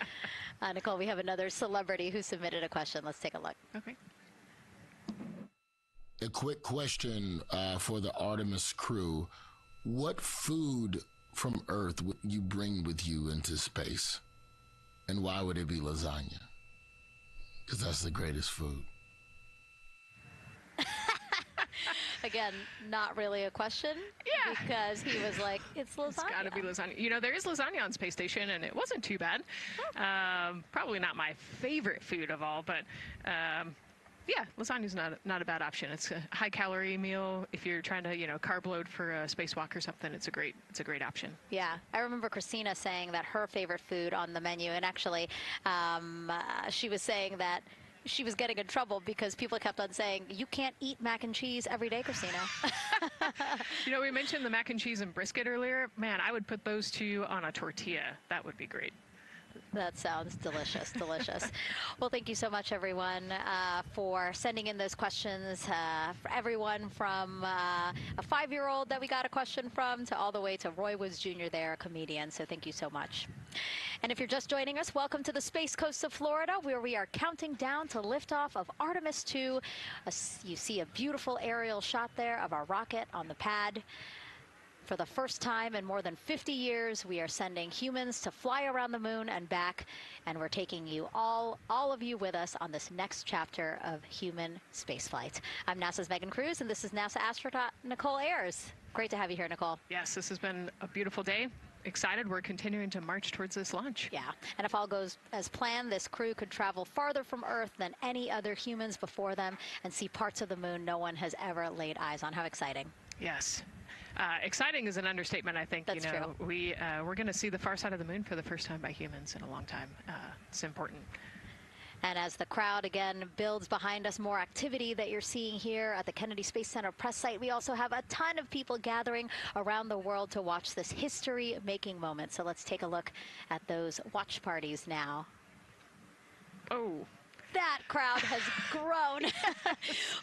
Nicole, we have another celebrity who submitted a question. Let's take a look. Okay. A quick question for the Artemis crew. What food from Earth would you bring with you into space? And why would it be lasagna? Because that's the greatest food. Again, not really a question. Yeah. Because he was like, it's lasagna. It's got to be lasagna. You know, there is lasagna on space station, and it wasn't too bad. Probably not my favorite food of all, but yeah, lasagna's not a bad option. It's a high-calorie meal. If you're trying to, you know, carb load for a spacewalk or something, it's a great option. Yeah, I remember Christina saying that her favorite food on the menu, and actually, she was saying that she was getting in trouble because people kept on saying, you can't eat mac and cheese every day, Christina. You know, we mentioned the mac and cheese and brisket earlier. Man, I would put those two on a tortilla. That would be great. That sounds delicious, delicious. Well, thank you so much, everyone, for sending in those questions. For everyone from a 5-year-old that we got a question from to all the way to Roy Woods Jr. there, a comedian. So thank you so much. And if you're just joining us, welcome to the Space Coast of Florida, where we are counting down to liftoff of Artemis II. You see a beautiful aerial shot there of our rocket on the pad. For the first time in more than 50 years, we are sending humans to fly around the moon and back, and we're taking you all of you with us on this next chapter of human spaceflight. I'm NASA's Megan Cruz, and this is NASA astronaut Nicole Ayers. Great to have you here, Nicole. Yes, this has been a beautiful day. Excited. We're continuing to march towards this launch. Yeah, and if all goes as planned, this crew could travel farther from Earth than any other humans before them and see parts of the moon no one has ever laid eyes on. How exciting. Yes. Exciting is an understatement, I think. That's true. We're going to see the far side of the moon for the first time by humans in a long time. It's important. And as the crowd again builds behind us, more activity that you're seeing here at the Kennedy Space Center press site. We also have a ton of people gathering around the world to watch this history-making moment. So let's take a look at those watch parties now. Oh. That crowd has grown.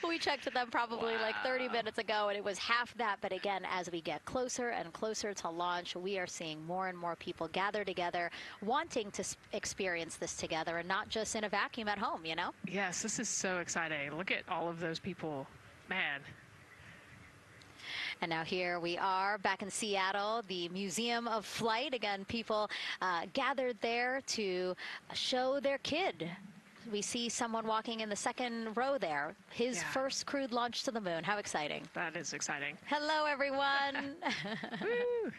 We checked with them probably like 30 minutes ago, and it was half that. But again, as we get closer and closer to launch, we are seeing more and more people gather together, wanting to experience this together and not just in a vacuum at home, you know? Yes, this is so exciting. Look at all of those people. Man. And now here we are back in Seattle, the Museum of Flight. Again, people gathered there to show their kid. We see someone walking in the second row there. His first crewed launch to the moon. How exciting. That is exciting. Hello, everyone. Woo.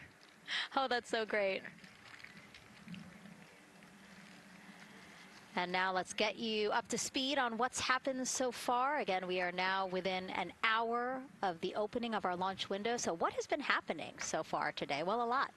Oh, that's so great. And now let's get you up to speed on what's happened so far. Again, we are now within an hour of the opening of our launch window. So what has been happening so far today? Well, a lot.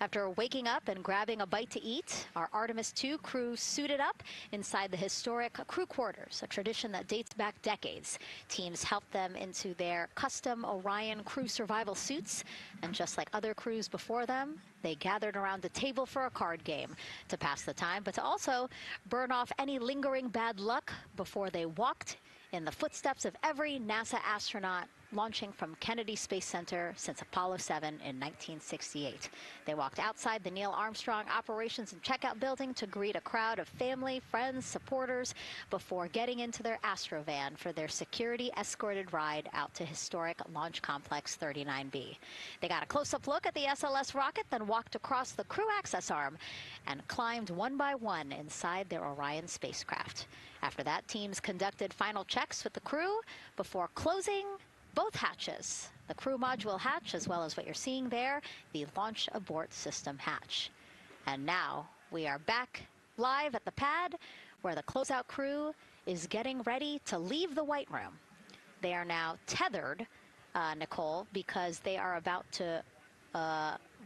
After waking up and grabbing a bite to eat, our Artemis II crew suited up inside the historic crew quarters, a tradition that dates back decades. Teams helped them into their custom Orion crew survival suits, and just like other crews before them, they gathered around the table for a card game to pass the time, but to also burn off any lingering bad luck before they walked in the footsteps of every NASA astronaut launching from Kennedy Space Center since Apollo 7 in 1968. They walked outside the Neil Armstrong Operations and Checkout Building to greet a crowd of family, friends, supporters before getting into their Astrovan for their security-escorted ride out to historic Launch Complex 39B. They got a close-up look at the SLS rocket, then walked across the crew access arm and climbed one by one inside their Orion spacecraft. After that, teams conducted final checks with the crew before closing both hatches, the crew module hatch, as well as what you're seeing there, the launch abort system hatch. And now we are back live at the pad where the closeout crew is getting ready to leave the White Room. They are now tethered, Nicole, because they are about to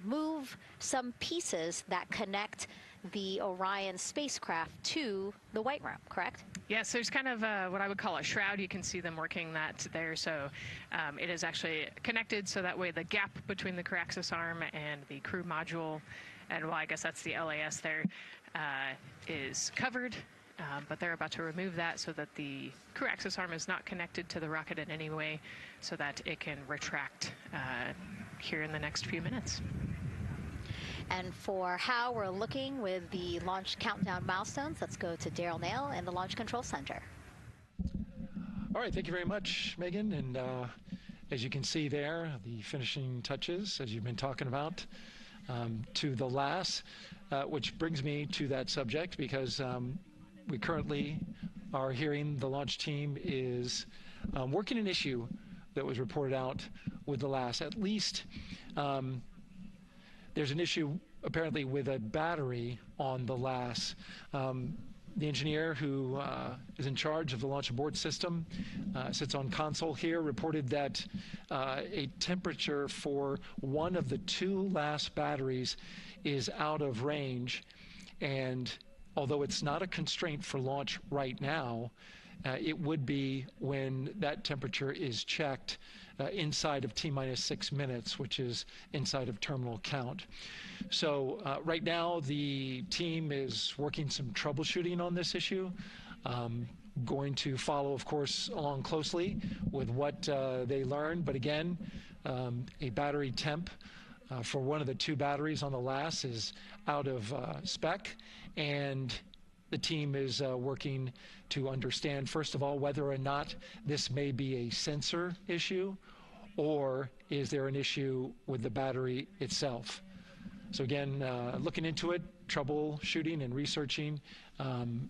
move some pieces that connect the Orion spacecraft to the White Room, correct? Yes, there's kind of what I would call a shroud. You can see them working that there. So it is actually connected, so that way the gap between the crew access arm and the crew module, and well, I guess that's the LAS there, is covered. But they're about to remove that so that the crew access arm is not connected to the rocket in any way, so that it can retract here in the next few minutes. And for how we're looking with the launch countdown milestones, let's go to Daryl Nail in the Launch Control Center. All right, thank you very much, Megan. And as you can see there, the finishing touches, as you've been talking about, to the LAS, which brings me to that subject, because we currently are hearing the launch team is working an issue that was reported out with the LAS. At least there's an issue apparently with a battery on the LAS. The engineer who is in charge of the launch abort system, sits on console here, reported that a temperature for one of the two LAS batteries is out of range. And although it's not a constraint for launch right now, it would be when that temperature is checked inside of T-minus 6 minutes, which is inside of terminal count. So right now the team is working some troubleshooting on this issue. Going to follow, of course, along closely with what they learn. But again, a battery temp for one of the two batteries on the LAS is out of spec, and the team is working to understand, first of all, whether or not this may be a sensor issue, or is there an issue with the battery itself. So again, looking into it, troubleshooting and researching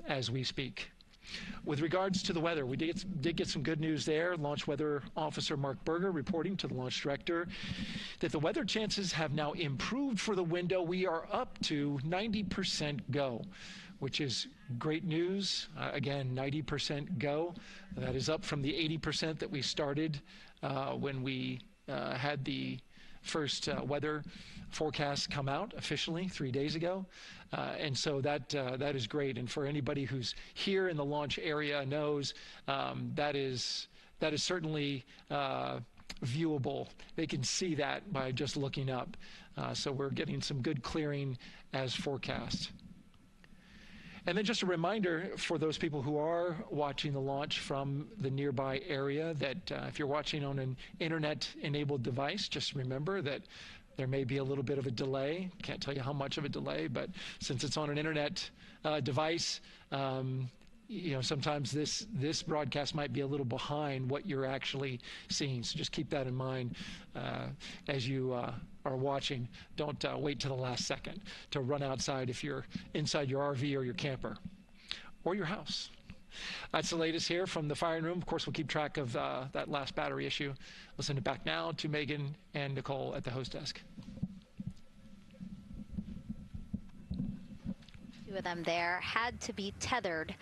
as we speak. With regards to the weather, we did get some good news there. Launch Weather Officer Mark Berger reporting to the launch director that the weather chances have now improved for the window. We are up to 90% go, which is great news. Again, 90% go. That is up from the 80% that we started when we had the first weather forecasts come out officially 3 days ago. And so that is great. And for anybody who's here in the launch area knows that is certainly viewable. They can see that by just looking up. So we're getting some good clearing as forecast. And then just a reminder for those people who are watching the launch from the nearby area that if you're watching on an internet-enabled device, just remember that there may be a little bit of a delay. Can't tell you how much of a delay, but since it's on an internet device, sometimes this broadcast might be a little behind what you're actually seeing. So just keep that in mind as you are watching. Don't wait till the last second to run outside if you're inside your RV or your camper or your house. That's the latest here from the firing room. Of course, we'll keep track of that last battery issue. We'll send it back now to Megan and Nicole at the host desk. Two of them there had to be tethered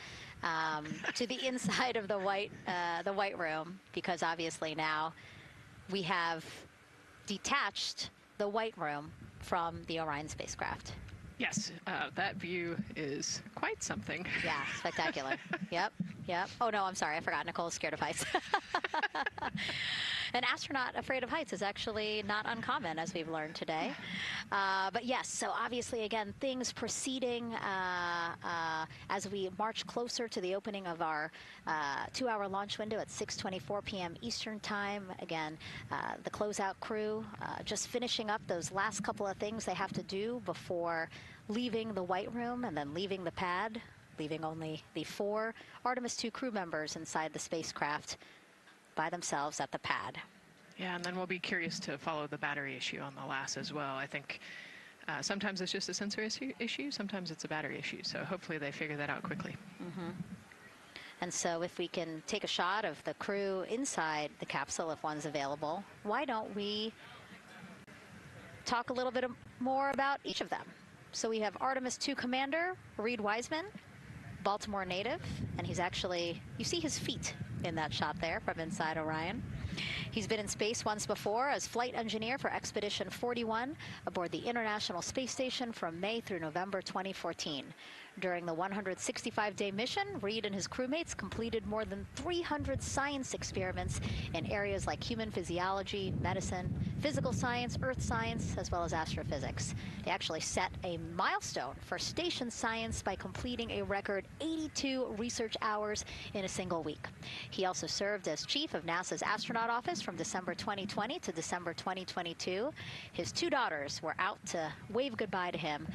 to the inside of the white room, because obviously now we have detached the white room from the Orion spacecraft. Yes, that view is quite something. Yeah, spectacular. Yep. Oh, no, I'm sorry. I forgot. Nicole's scared of heights. An astronaut afraid of heights is actually not uncommon, as we've learned today. But yes, so obviously, again, things proceeding as we march closer to the opening of our 2-hour launch window at 6:24 p.m. Eastern Time. Again, the closeout crew just finishing up those last couple of things they have to do before leaving the white room and then leaving the pad, leaving only the 4 Artemis 2 crew members inside the spacecraft by themselves at the pad. Yeah, and then we'll be curious to follow the battery issue on the LAS as well. I think sometimes it's just a sensor issue, sometimes it's a battery issue. So hopefully they figure that out quickly. Mm-hmm. And so if we can take a shot of the crew inside the capsule, if one's available, why don't we talk a little bit more about each of them? So we have Artemis 2 Commander Reed Wiseman, Baltimore native, and he's actually, you see his feet in that shot there from inside Orion. He's been in space once before as flight engineer for Expedition 41 aboard the International Space Station from May through November 2014. During the 165-day mission, Reed and his crewmates completed more than 300 science experiments in areas like human physiology, medicine, physical science, earth science, as well as astrophysics. They actually set a milestone for station science by completing a record 82 research hours in a single week. He also served as chief of NASA's astronaut office from December 2020 to December 2022. His 2 daughters were out to wave goodbye to him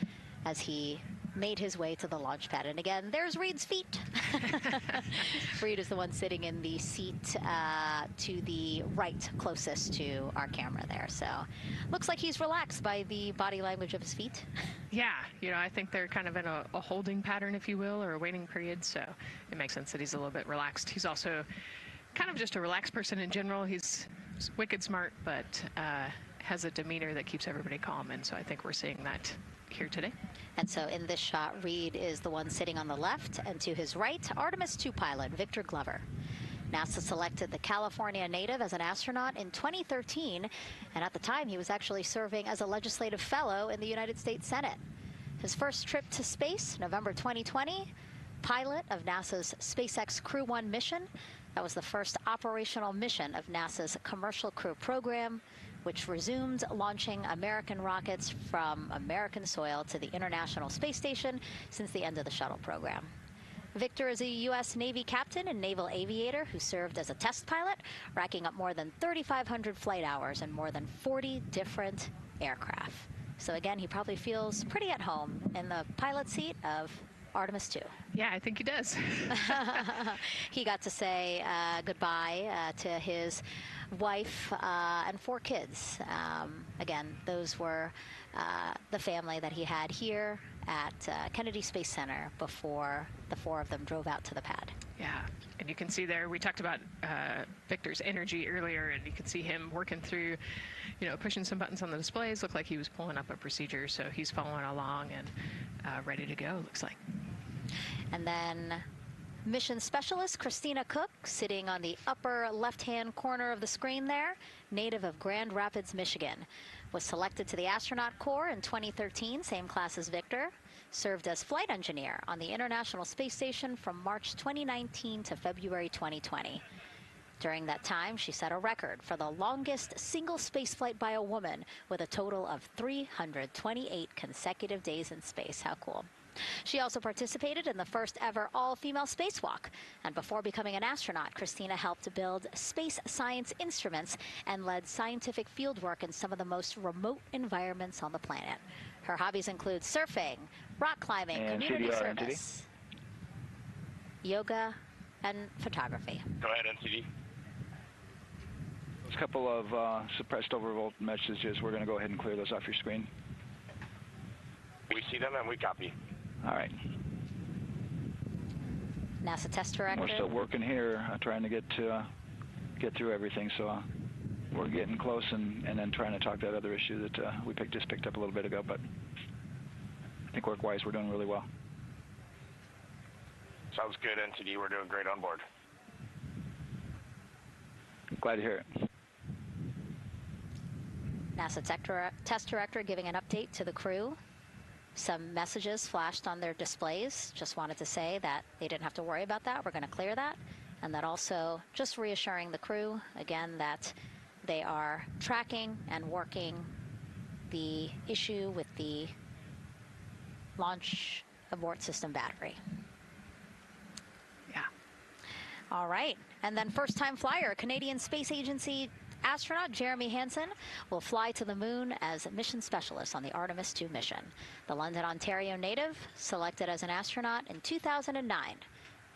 as he made his way to the launch pad. And again, there's Reed's feet. Reed is the one sitting in the seat to the right, closest to our camera there. So looks like he's relaxed by the body language of his feet. Yeah, I think they're kind of in a holding pattern, if you will, or a waiting period. So it makes sense that he's a little bit relaxed. He's also kind of just a relaxed person in general. He's wicked smart, but has a demeanor that keeps everybody calm. And so I think we're seeing that here today. And so in this shot, Reed is the one sitting on the left, and to his right, Artemis 2 pilot Victor Glover. NASA selected the California native as an astronaut in 2013, and at the time he was actually serving as a legislative fellow in the United States Senate. His first trip to space, November 2020, pilot of NASA's SpaceX Crew 1 mission. That was the first operational mission of NASA's Commercial Crew program, which resumed launching American rockets from American soil to the International Space Station since the end of the shuttle program. Victor is a U.S. Navy captain and naval aviator who served as a test pilot, racking up more than 3,500 flight hours in more than 40 different aircraft. So again, he probably feels pretty at home in the pilot seat of Artemis 2. Yeah, I think he does. He got to say goodbye to his wife and 4 kids. Again, those were the family that he had here at Kennedy Space Center before the 4 of them drove out to the pad. Yeah, and you can see there, we talked about Victor's energy earlier, and you can see him working through, pushing some buttons on the displays. Looked like he was pulling up a procedure, so he's following along and ready to go, looks like. And then Mission Specialist Christina Cook, sitting on the upper left-hand corner of the screen there, native of Grand Rapids, Michigan, was selected to the Astronaut Corps in 2013, same class as Victor, served as flight engineer on the International Space Station from March 2019 to February 2020. During that time, she set a record for the longest single spaceflight by a woman with a total of 328 consecutive days in space. How cool. She also participated in the first ever all-female spacewalk. And before becoming an astronaut, Christina helped build space science instruments and led scientific fieldwork in some of the most remote environments on the planet. Her hobbies include surfing, rock climbing, and community CDR, service, yoga, and photography. Go ahead, NCD. There's a couple of suppressed overvolt messages. We're going to go ahead and clear those off your screen. We see them and we copy. All right. NASA test director. We're still working here, trying to get through everything. So we're getting close, and then trying to talk that other issue that we just picked up a little bit ago. But I think work-wise, we're doing really well. Sounds good, NCD. We're doing great on board. Glad to hear it. NASA test director giving an update to the crew. Some messages flashed on their displays. Just wanted to say that they didn't have to worry about that. We're going to clear that. And that also just reassuring the crew, again, that they are tracking and working the issue with the launch abort system battery. Yeah. All right. And then first-time flyer, Canadian Space Agency astronaut Jeremy Hansen will fly to the moon as mission specialist on the Artemis II mission. The London, Ontario native selected as an astronaut in 2009.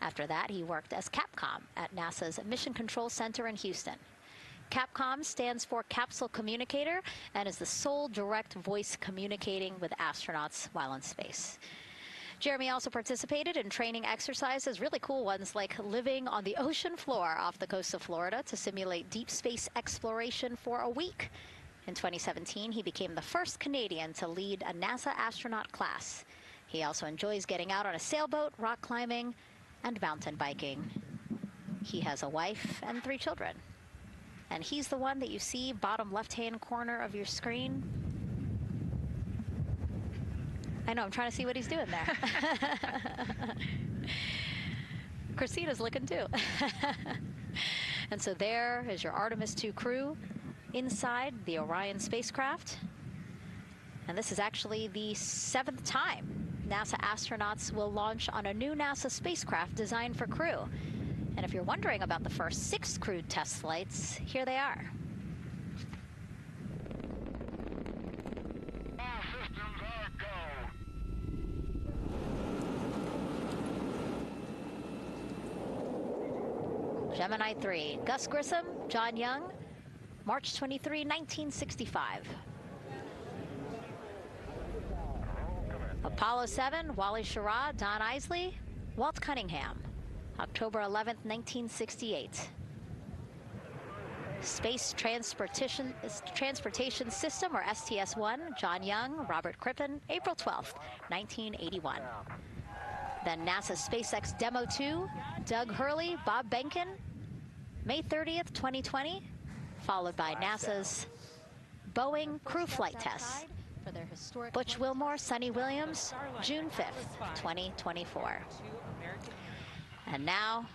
After that, he worked as Capcom at NASA's Mission Control Center in Houston. Capcom stands for Capsule Communicator and is the sole direct voice communicating with astronauts while in space. Jeremy also participated in training exercises, really cool ones like living on the ocean floor off the coast of Florida to simulate deep space exploration for a week. In 2017, he became the first Canadian to lead a NASA astronaut class. He also enjoys getting out on a sailboat, rock climbing, and mountain biking. He has a wife and 3 children. And he's the one that you see bottom left-hand corner of your screen. I know, I'm trying to see what he's doing there. Christina's looking too. And so there is your Artemis II crew inside the Orion spacecraft. And this is actually the 7th time NASA astronauts will launch on a new NASA spacecraft designed for crew. And if you're wondering about the first 6 crewed test flights, here they are. Gemini 3, Gus Grissom, John Young, March 23, 1965. Apollo 7, Wally Schirra, Don Isley, Walt Cunningham, October 11, 1968. Space Transportation System, or STS-1, John Young, Robert Crippen, April 12, 1981. Then NASA SpaceX Demo 2, Doug Hurley, Bob Behnken, May 30th, 2020, followed by NASA's Boeing crew flight test. Butch Wilmore, Sonny Williams, June 5th, 2024. And now,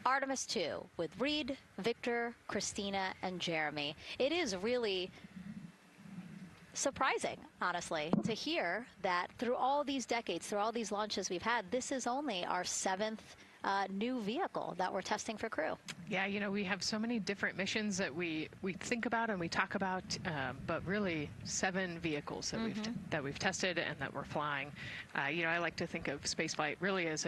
Artemis II with Reed, Victor, Christina, and Jeremy. It is really surprising, honestly, to hear that through all these decades, through all these launches we've had, this is only our 7th new vehicle that we're testing for crew. Yeah, you know, we have so many different missions that we think about and we talk about, but really 7 vehicles that we've tested and that we're flying. You know, I like to think of spaceflight really as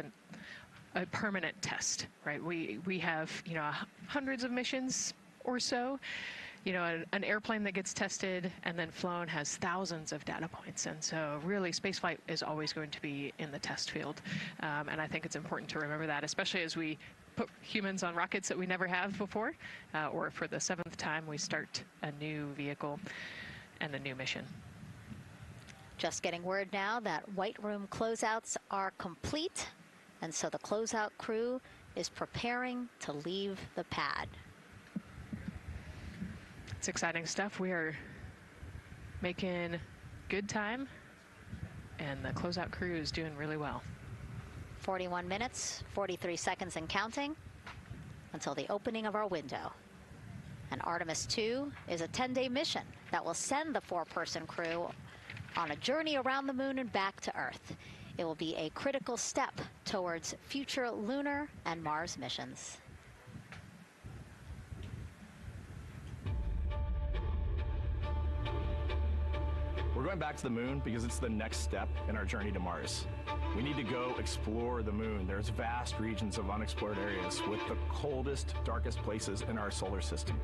a permanent test, right? We have, you know, hundreds of missions or so. You know, an airplane that gets tested and then flown has thousands of data points. And so really spaceflight is always going to be in the test field. And I think it's important to remember that, especially as we put humans on rockets that we never have before, or for the 7th time we start a new vehicle and a new mission. Just getting word now that White Room closeouts are complete, and so the closeout crew is preparing to leave the pad. It's exciting stuff. We are making good time, and the closeout crew is doing really well. 41 minutes, 43 seconds and counting until the opening of our window. And Artemis 2 is a 10-day mission that will send the 4-person crew on a journey around the moon and back to Earth. It will be a critical step towards future lunar and Mars missions. We're going back to the moon because it's the next step in our journey to Mars. We need to go explore the moon. There's vast regions of unexplored areas with the coldest, darkest places in our solar system.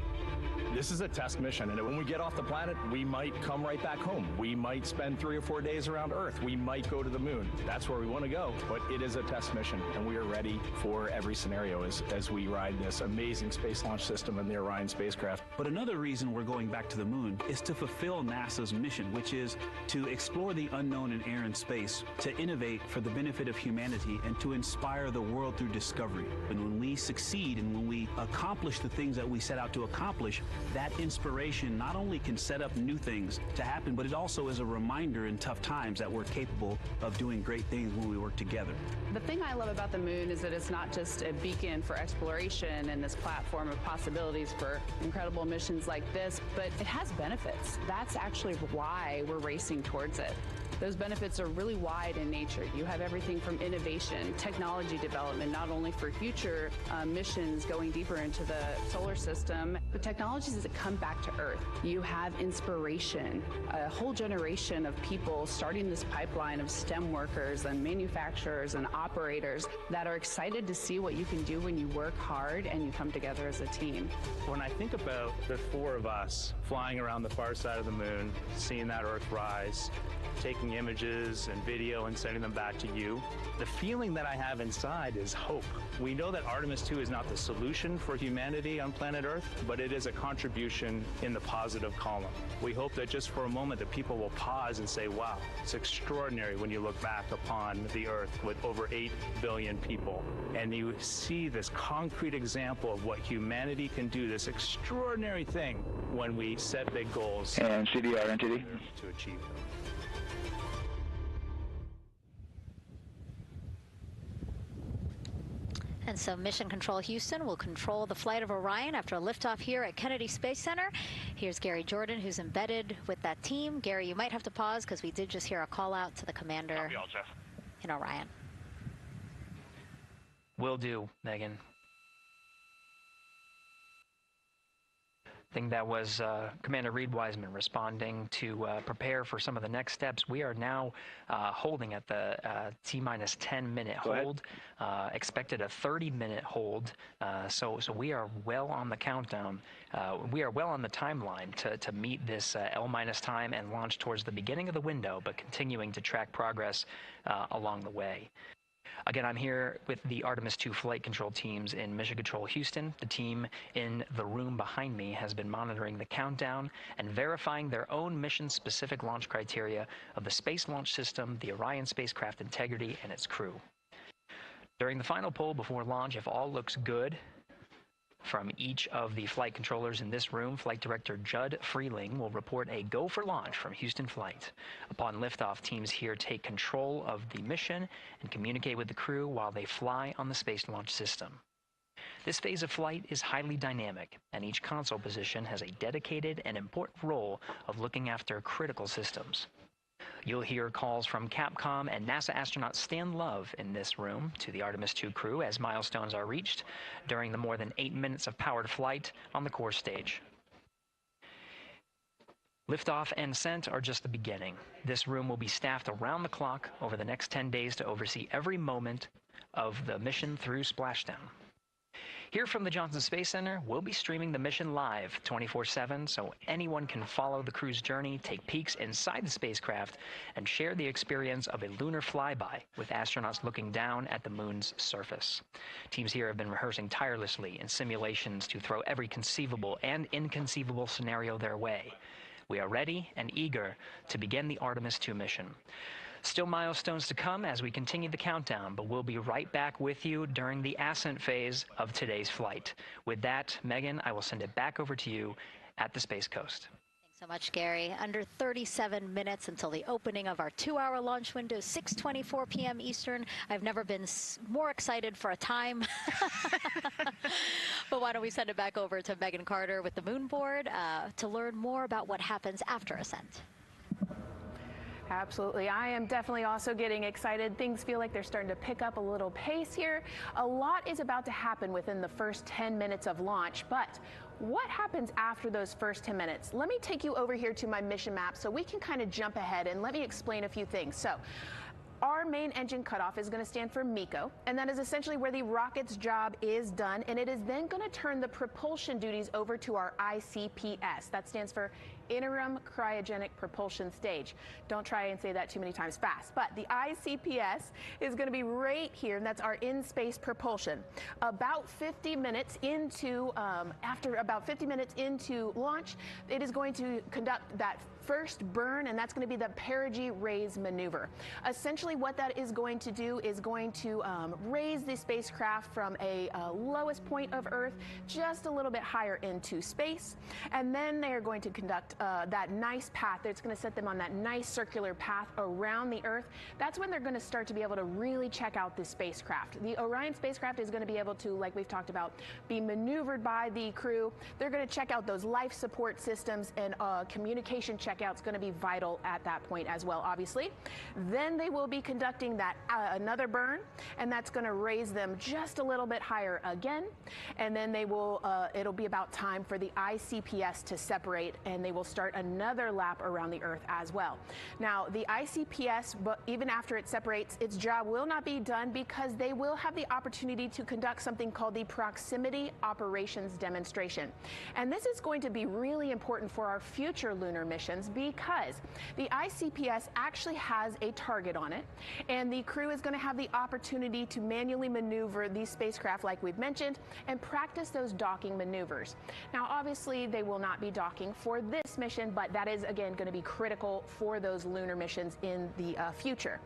This is a test mission, and when we get off the planet, we might come right back home. We might spend 3 or 4 days around Earth. We might go to the moon. That's where we want to go, but it is a test mission, and we are ready for every scenario as we ride this amazing space launch system in the Orion spacecraft. But another reason we're going back to the moon is to fulfill NASA's mission, which is to explore the unknown in air and space, to innovate for the benefit of humanity, and to inspire the world through discovery. And when we succeed and when we accomplish the things that we set out to accomplish, that inspiration not only can set up new things to happen, but it also is a reminder in tough times that we're capable of doing great things when we work together. The thing I love about the moon is that it's not just a beacon for exploration and this platform of possibilities for incredible missions like this, but it has benefits. That's actually why we're racing towards it. Those benefits are really wide in nature. You have everything from innovation, technology development, not only for future missions going deeper into the solar system, but technologies that come back to Earth. You have inspiration, a whole generation of people starting this pipeline of STEM workers and manufacturers and operators that are excited to see what you can do when you work hard and you come together as a team. When I think about the 4 of us flying around the far side of the moon, seeing that Earth rise, taking images and video and sending them back to you, the feeling that I have inside is hope. We know that Artemis 2 is not the solution for humanity on planet Earth, but it is a contribution in the positive column. We hope that just for a moment that people will pause and say, wow, it's extraordinary when you look back upon the Earth with over 8 billion people, and you see this concrete example of what humanity can do, this extraordinary thing when we set big goals and CDR NTD to achieve them. And so Mission Control Houston will control the flight of Orion after a liftoff here at Kennedy Space Center. Here's Gary Jordan, who's embedded with that team. Gary, you might have to pause because we did just hear a call out to the commander in Orion. Will do, Megan. I think that was Commander Reed Wiseman responding to prepare for some of the next steps. We are now holding at the T-minus 10-minute hold, expected a 30-minute hold. So we are well on the countdown. We are well on the timeline to meet this L-minus time and launch towards the beginning of the window, but continuing to track progress along the way. Again, I'm here with the Artemis 2 flight control teams in Mission Control Houston. The team in the room behind me has been monitoring the countdown and verifying their own mission-specific launch criteria of the Space Launch System, the Orion spacecraft integrity, and its crew. During the final poll before launch, if all looks good from each of the flight controllers in this room, Flight Director Judd Freeling will report a go for launch from Houston Flight. Upon liftoff, teams here take control of the mission and communicate with the crew while they fly on the Space Launch System. This phase of flight is highly dynamic, and each console position has a dedicated and important role of looking after critical systems. You'll hear calls from Capcom and NASA astronaut Stan Love in this room to the Artemis 2 crew as milestones are reached during the more than 8 minutes of powered flight on the core stage. Liftoff and ascent are just the beginning. This room will be staffed around the clock over the next 10 days to oversee every moment of the mission through splashdown. Here from the Johnson Space Center, we'll be streaming the mission live 24/7 so anyone can follow the crew's journey, take peeks inside the spacecraft, and share the experience of a lunar flyby with astronauts looking down at the moon's surface. Teams here have been rehearsing tirelessly in simulations to throw every conceivable and inconceivable scenario their way. We are ready and eager to begin the Artemis 2 mission. Still milestones to come as we continue the countdown, but we'll be right back with you during the ascent phase of today's flight. With that, Megan, I will send it back over to you at the Space Coast. Thanks so much, Gary. Under 37 minutes until the opening of our 2-hour launch window, 6:24 p.m. Eastern. I've never been more excited for a time. But why don't we send it back over to Megan Carter with the moon board to learn more about what happens after ascent. Absolutely. I am definitely also getting excited. Things feel like they're starting to pick up a little pace here. A lot is about to happen within the first 10 minutes of launch, but what happens after those first 10 minutes? Let me take you over here to my mission map so we can kind of jump ahead and let me explain a few things. So, our main engine cutoff is going to stand for MECO, and that is essentially where the rocket's job is done, and it is then going to turn the propulsion duties over to our ICPS. That stands for Interim Cryogenic Propulsion Stage. Don't try and say that too many times fast, but the ICPS is going to be right here, and that's our in-space propulsion. About 50 minutes into, after about 50 minutes into launch, it is going to conduct that first burn, and that's going to be the perigee raise maneuver. Essentially what that is going to do is going to raise the spacecraft from a lowest point of Earth just a little bit higher into space, and then they are going to conduct that nice path that's going to set them on that nice circular path around the Earth. That's when they're going to start to be able to really check out the spacecraft. The Orion spacecraft is going to be able to, like we've talked about, be maneuvered by the crew. They're going to check out those life support systems, and communication checkout's going to be vital at that point as well, obviously. Then they will be conducting that another burn, and that's going to raise them just a little bit higher again, and then they will it'll be about time for the ICPS to separate, and they will start another lap around the Earth as well. Now, the ICPS, but even after it separates, its job will not be done because they will have the opportunity to conduct something called the Proximity Operations Demonstration. And this is going to be really important for our future lunar missions because the ICPS actually has a target on it, and the crew is going to have the opportunity to manually maneuver these spacecraft like we've mentioned and practice those docking maneuvers. Now, obviously, they will not be docking for this mission, but that is, again, going to be critical for those lunar missions in the future.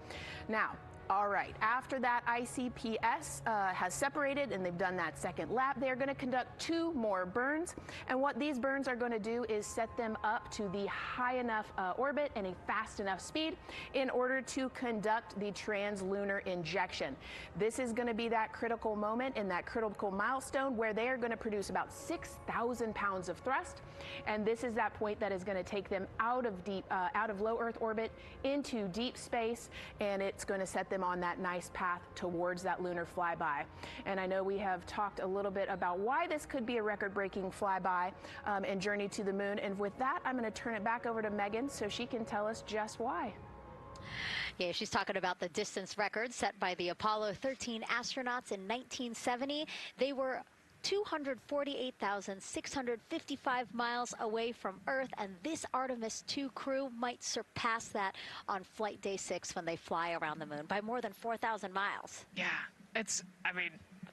Now, all right, after that ICPS has separated and they've done that second lap, they're going to conduct 2 more burns. And what these burns are going to do is set them up to the high enough orbit and a fast enough speed in order to conduct the translunar injection. This is going to be that critical moment and that critical milestone where they are going to produce about 6,000 pounds of thrust. And this is that point that is going to take them out of low Earth orbit into deep space, and it's going to set them on that nice path towards that lunar flyby. And I know we have talked a little bit about why this could be a record-breaking flyby and journey to the moon. And with that, I'm going to turn it back over to Megan so she can tell us just why. Yeah, she's talking about the distance record set by the Apollo 13 astronauts in 1970. They were 248,655 miles away from Earth, and this Artemis 2 crew might surpass that on flight day 6 when they fly around the moon by more than 4,000 miles. Yeah, it's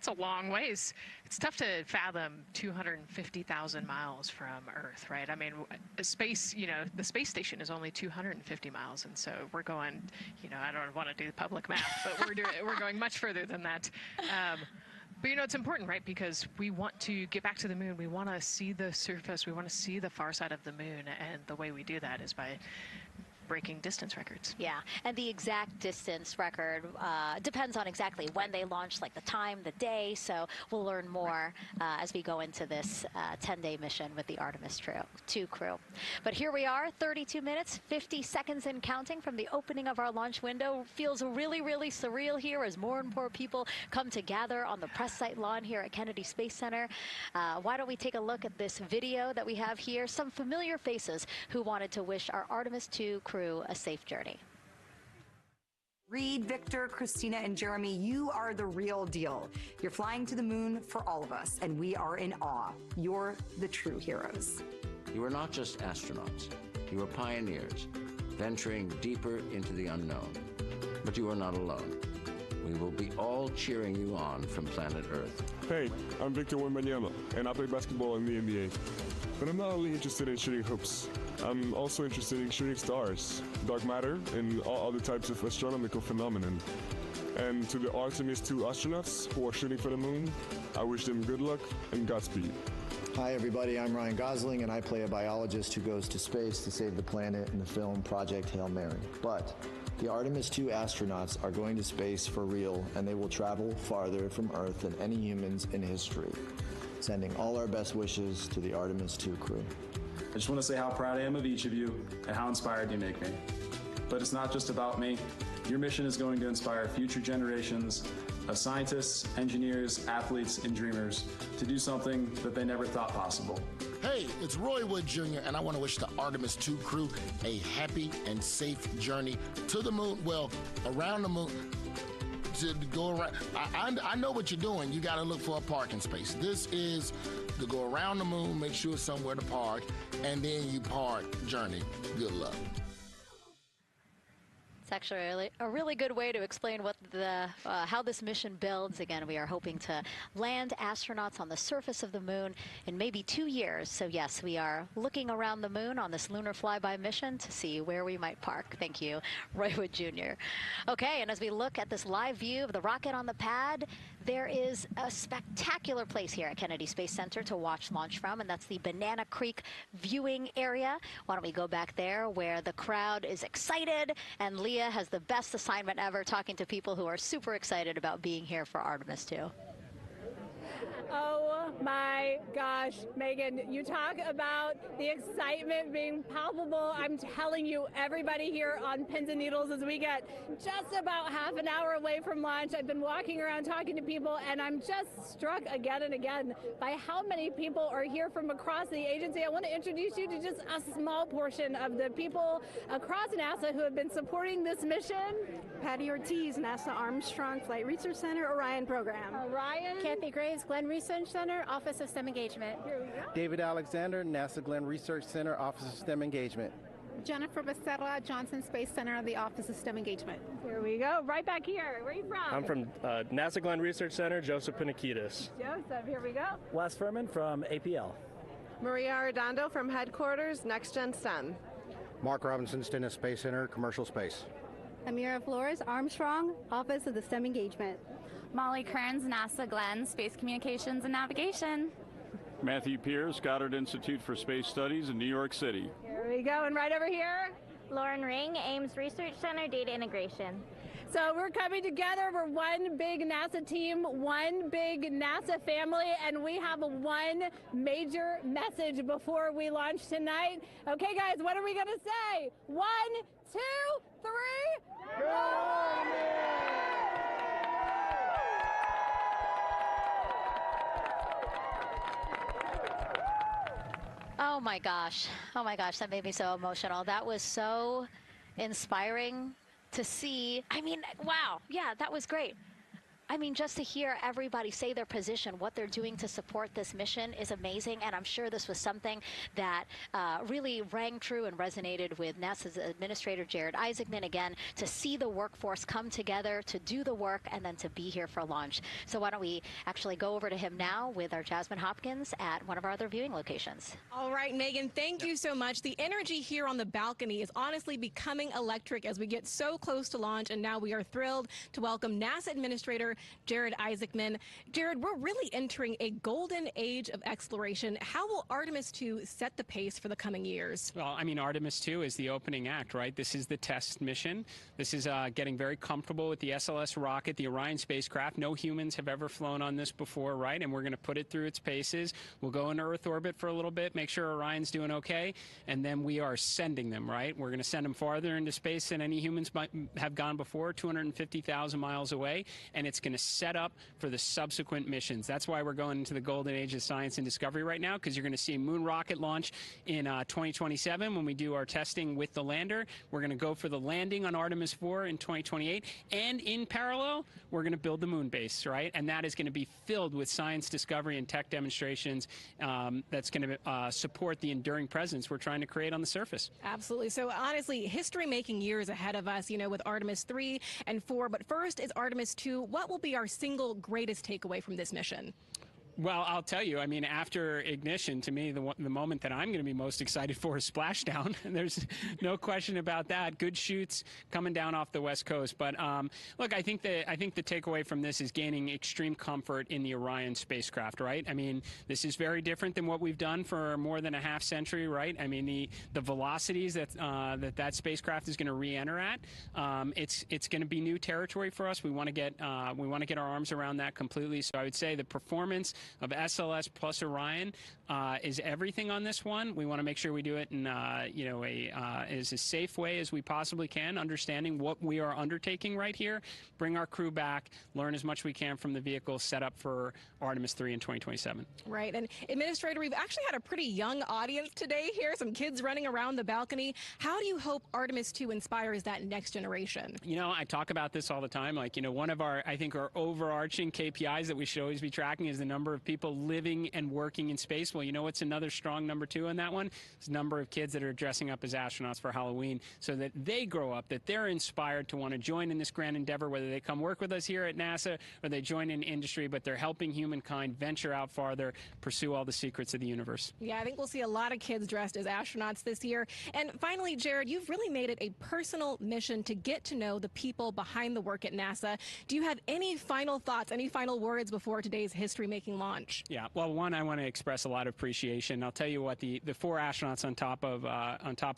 a long ways. It's tough to fathom 250,000 miles from Earth, right? I mean, space, the space station is only 250 miles, and so we're going, I don't want to do the public math, but we're going much further than that. But it's important, right? Because we want to get back to the moon. We want to see the surface. We want to see the far side of the moon. And the way we do that is by breaking distance records. Yeah, and the exact distance record depends on exactly when they launch, like the time, the day. So we'll learn more as we go into this 10-day mission with the Artemis 2 crew. But here we are, 32 minutes, 50 seconds and counting from the opening of our launch window. Feels really, really surreal here as more and more people come to gather on the press site lawn here at Kennedy Space Center. Why don't we take a look at this video that we have here? Some familiar faces who wanted to wish our Artemis 2 crew a safe journey. Reed, Victor, Christina, and Jeremy, you are the real deal. You're flying to the moon for all of us, and we are in awe. You're the true heroes. You are not just astronauts. You are pioneers, venturing deeper into the unknown. But you are not alone. We will be all cheering you on from planet Earth. Hey, I'm Victor Wembanyama, and I play basketball in the NBA. But I'm not only interested in shooting hoops. I'm also interested in shooting stars, dark matter, and all other types of astronomical phenomenon. And to the Artemis 2 astronauts who are shooting for the moon, I wish them good luck and Godspeed. Hi everybody, I'm Ryan Gosling and I play a biologist who goes to space to save the planet in the film Project Hail Mary. But the Artemis 2 astronauts are going to space for real and they will travel farther from Earth than any humans in history. Sending all our best wishes to the Artemis 2 crew. I just want to say how proud I am of each of you and how inspired you make me. But it's not just about me. Your mission is going to inspire future generations of scientists, engineers, athletes, and dreamers to do something that they never thought possible. Hey, it's Roy Wood Jr., and I want to wish the Artemis 2 crew a happy and safe journey to the moon, well, around the moon, to go around. I know what you're doing. You got to look for a parking space. This is to go around the moon, make sure it's somewhere to park, and then you park journey. Good luck. It's actually a really good way to explain what how this mission builds. Again, we are hoping to land astronauts on the surface of the moon in maybe 2 years. So yes, we are looking around the moon on this lunar flyby mission to see where we might park. Thank you, Roy Wood Jr. Okay, and as we look at this live view of the rocket on the pad, there is a spectacular place here at Kennedy Space Center to watch launch from, and that's the Banana Creek viewing area. Why don't we go back there where the crowd is excited, and Leah has the best assignment ever, talking to people who are super excited about being here for Artemis 2. Oh my gosh, Megan, you talk about the excitement being palpable. I'm telling you, everybody here on pins and needles as we get just about half an hour away from launch. I've been walking around talking to people, and I'm just struck again and again by how many people are here from across the agency. I want to introduce you to just a small portion of the people across NASA who have been supporting this mission. Patty Ortiz, NASA Armstrong Flight Research Center, Orion Program. Orion. Kathy Graves, Glenn Research Center, Office of STEM Engagement. David Alexander, NASA Glenn Research Center, Office of STEM Engagement. Jennifer Becerra, Johnson Space Center, the Office of STEM Engagement. Here we go, right back here. Where are you from? I'm from NASA Glenn Research Center, Joseph Pinakitis. Joseph, here we go. Wes Furman from APL. Maria Arredondo from Headquarters, Next Gen STEM. Mark Robinson, Stennis Space Center, Commercial Space. Amira Flores, Armstrong, Office of the STEM Engagement. Molly Kearns, NASA Glenn, Space Communications and Navigation. Matthew Pierce, Goddard Institute for Space Studies in New York City. Here we go, and right over here. Lauren Ring, Ames Research Center, Data Integration. So we're coming together. We're one big NASA team, one big NASA family, and we have one major message before we launch tonight. Okay, guys, what are we going to say? 1, 2, 3. Oh my gosh, that made me so emotional. That was so inspiring to see. I mean, wow, yeah, that was great. I mean, just to hear everybody say their position, what they're doing to support this mission is amazing, and I'm sure this was something that really rang true and resonated with NASA's Administrator Jared Isaacman, again, to see the workforce come together to do the work and then to be here for launch. So why don't we actually go over to him now with our Jasmine Hopkins at one of our other viewing locations. All right, Megan, thank you so much. The energy here on the balcony is honestly becoming electric as we get so close to launch, and now we are thrilled to welcome NASA Administrator Jared Isaacman. Jared, we're really entering a golden age of exploration. How will Artemis 2 set the pace for the coming years? Well, I mean, Artemis 2 is the opening act, right? This is the test mission. This is getting very comfortable with the SLS rocket, the Orion spacecraft. No humans have ever flown on this before, right? And we're going to put it through its paces. We'll go into Earth orbit for a little bit, make sure Orion's doing okay, and then we are sending them, right? We're going to send them farther into space than any humans might have gone before, 250,000 miles away, and it's going to set up for the subsequent missions. That's why we're going into the golden age of science and discovery right now, because you're going to see a moon rocket launch in 2027 when we do our testing with the lander. We're going to go for the landing on Artemis 4 in 2028. And in parallel, we're going to build the moon base, right? And that is going to be filled with science discovery and tech demonstrations that's going to support the enduring presence we're trying to create on the surface. Absolutely. So honestly, history-making years ahead of us, you know, with Artemis 3 and 4. But first is Artemis 2. What will be our single greatest takeaway from this mission? Well, I'll tell you, I mean, after ignition, to me, the moment that I'm going to be most excited for is splashdown. And there's no question about that. Good shoots coming down off the West Coast. But look, I think the takeaway from this is gaining extreme comfort in the Orion spacecraft, right? I mean, this is very different than what we've done for more than a half century, right? I mean, the velocities that spacecraft is going to re-enter at, it's going to be new territory for us. We want to get our arms around that completely. So I would say the performance of SLS plus Orion is everything on this one. We want to make sure we do it in as a safe way as we possibly can, understanding what we are undertaking right here, bring our crew back, learn as much as we can from the vehicle, set up for Artemis 3 in 2027. Right. And Administrator, we've actually had a pretty young audience today here, some kids running around the balcony. How do you hope Artemis 2 inspires that next generation? You know, I talk about this all the time. Like, you know, one of our overarching KPIs that we should always be tracking is the number of people living and working in space. Well, you know what's another strong number 2 on that one? It's the number of kids that are dressing up as astronauts for Halloween, so that they grow up, that they're inspired to want to join in this grand endeavor, whether they come work with us here at NASA or they join in industry, but they're helping humankind venture out farther, pursue all the secrets of the universe. Yeah, I think we'll see a lot of kids dressed as astronauts this year. And finally, Jared, you've really made it a personal mission to get to know the people behind the work at NASA. Do you have any final thoughts, any final words before today's history-making launch? Yeah, well, one, I want to express a lot of appreciation. I'll tell you what, the 4 astronauts on top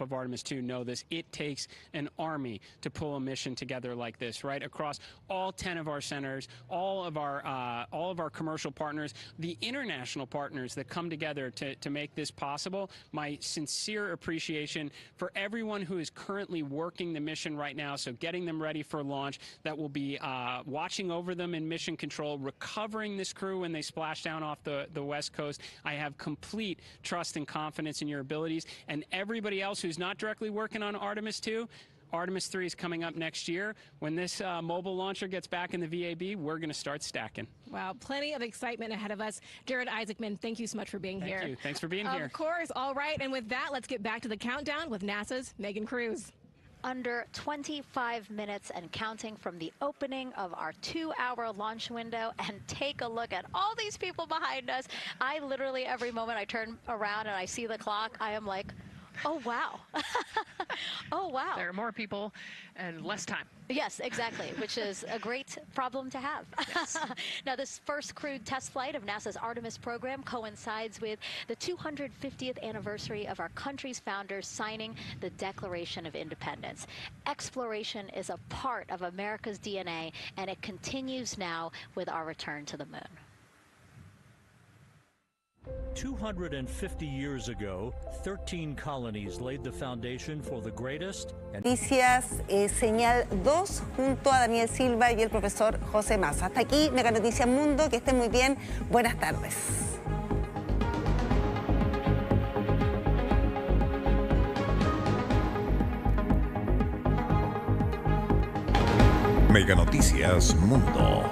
of Artemis 2 know this. It takes an army to pull a mission together like this, right? Across all 10 of our centers, all of our commercial partners, the international partners that come together to make this possible. My sincere appreciation for everyone who is currently working the mission right now, so getting them ready for launch, that will be watching over them in mission control, recovering this crew when they splash down off the West Coast. I have complete trust and confidence in your abilities. And everybody else who's not directly working on Artemis 2, Artemis 3 is coming up next year. When this mobile launcher gets back in the VAB, we're going to start stacking. Wow, plenty of excitement ahead of us. Jared Isaacman, thank you so much for being here. Thank you. Thanks for being here. Of course. All right. And with that, let's get back to the countdown with NASA's Megan Cruz. Under 25 minutes and counting from the opening of our 2-hour launch window, and take a look at all these people behind us. I literally, every moment I turn around and I see the clock, I am like, oh, wow. Oh, wow. There are more people and less time. Yes, exactly, which is a great problem to have. Yes. Now, this first crewed test flight of NASA's Artemis program coincides with the 250th anniversary of our country's founders signing the Declaration of Independence. Exploration is a part of America's DNA, and it continues now with our return to the moon. 250 years ago, 13 colonies laid the foundation for the greatest. Noticias Señal 2 junto a Daniel Silva y el profesor José Massa. Hasta aquí Mega Noticias Mundo, que estén muy bien. Buenas tardes. Mega Noticias Mundo.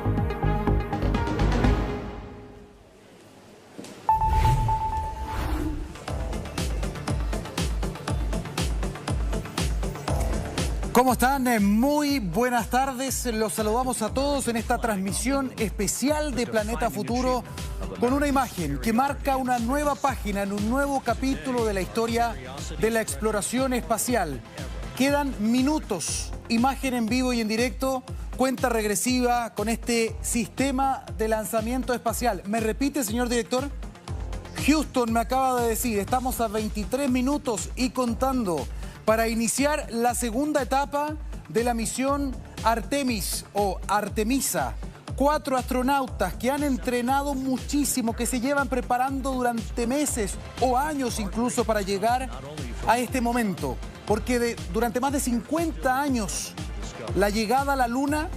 ¿Cómo están? Muy buenas tardes. Los saludamos a todos en esta transmisión especial de Planeta Futuro con una imagen que marca una nueva página en un nuevo capítulo de la historia de la exploración espacial. Quedan minutos, imagen en vivo y en directo, cuenta regresiva con este sistema de lanzamiento espacial. ¿Me repite, señor director? Houston me acaba de decir, estamos a 23 minutos y contando para iniciar la segunda etapa de la misión Artemis o Artemisa. 4 astronautas que han entrenado muchísimo, que se llevan preparando durante meses o años incluso para llegar a este momento. Porque durante más de 50 años La llegada a la Luna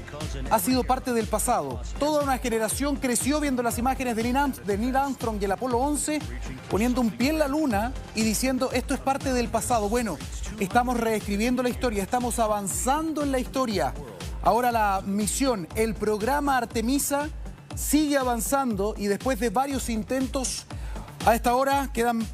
ha sido parte del pasado. Toda una generación creció viendo las imágenes de Neil Armstrong y el Apolo 11, poniendo un pie en la Luna y diciendo esto es parte del pasado. Bueno, estamos reescribiendo la historia, estamos avanzando en la historia. Ahora la misión, el programa Artemisa, sigue avanzando y después de varios intentos, a esta hora quedan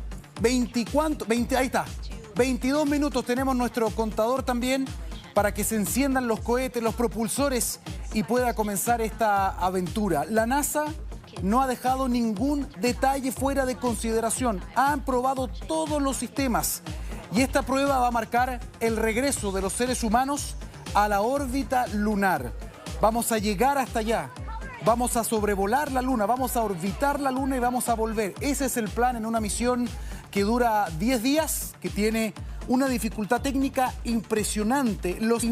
22 minutos. Tenemos nuestro contador también para que se enciendan los cohetes, los propulsores y pueda comenzar esta aventura. La NASA no ha dejado ningún detalle fuera de consideración. Han probado todos los sistemas y esta prueba va a marcar el regreso de los seres humanos a la órbita lunar. Vamos a llegar hasta allá. Vamos a sobrevolar la Luna, vamos a orbitar la Luna y vamos a volver. Ese es el plan en una misión que dura 10 días, que tiene una dificultad técnica impresionante. Los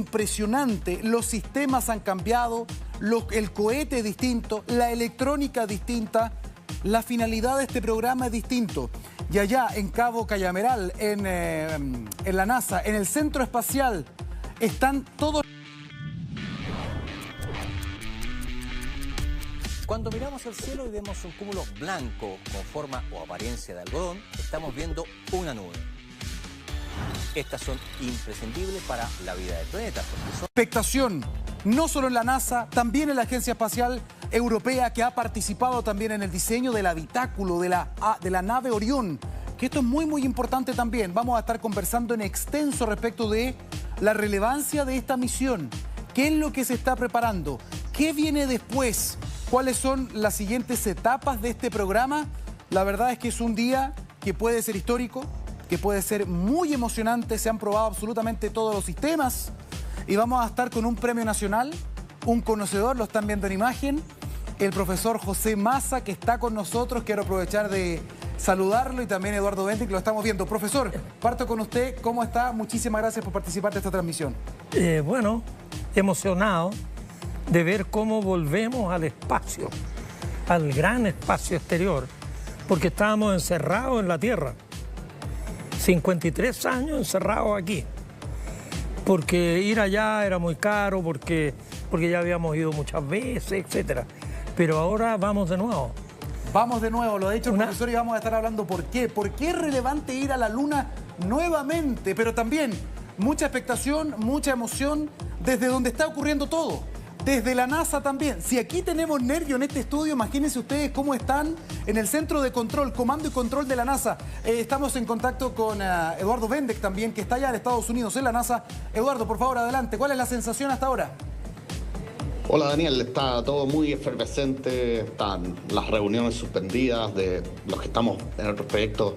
sistemas han cambiado, el cohete es distinto, la electrónica es distinta, la finalidad de este programa es distinto. Y allá en Cabo Cañaveral, en la NASA, en el centro espacial, están todos... Cuando miramos al cielo y vemos un cúmulo blanco con forma o apariencia de algodón, estamos viendo una nube. Estas son imprescindibles para la vida del planeta. Expectación, no solo en la NASA, también en la Agencia Espacial Europea, que ha participado también en el diseño del habitáculo de la nave Orión, que esto es muy, muy importante también. Vamos a estar conversando en extenso respecto de la relevancia de esta misión. ¿Qué es lo que se está preparando? ¿Qué viene después? ¿Cuáles son las siguientes etapas de este programa? La verdad es que es un día que puede ser histórico, que puede ser muy emocionante. Se han probado absolutamente todos los sistemas y vamos a estar con un premio nacional, un conocedor, lo están viendo en imagen, el profesor José Massa, que está con nosotros. Quiero aprovechar de saludarlo y también Eduardo Bendic, que lo estamos viendo. Profesor, parto con usted. ¿Cómo está? Muchísimas gracias por participar de esta transmisión. Bueno, emocionado de ver cómo volvemos al espacio, al gran espacio exterior, porque estábamos encerrados en la Tierra. 53 años encerrados aquí, porque ir allá era muy caro, porque ya habíamos ido muchas veces, etcétera. Pero ahora vamos de nuevo. Vamos de nuevo, lo ha dicho el profesor y vamos a estar hablando por qué. ¿Por qué es relevante ir a la Luna nuevamente? Pero también mucha expectación, mucha emoción desde donde está ocurriendo todo. Desde la NASA también. Si aquí tenemos nervio en este estudio, imagínense ustedes cómo están en el centro de control, comando y control de la NASA. Estamos en contacto con Eduardo Bendic también, que está allá en Estados Unidos, en la NASA. Eduardo, por favor, adelante. ¿Cuál es la sensación hasta ahora? Hola Daniel, está todo muy efervescente, están las reuniones suspendidas de los que estamos en otros proyectos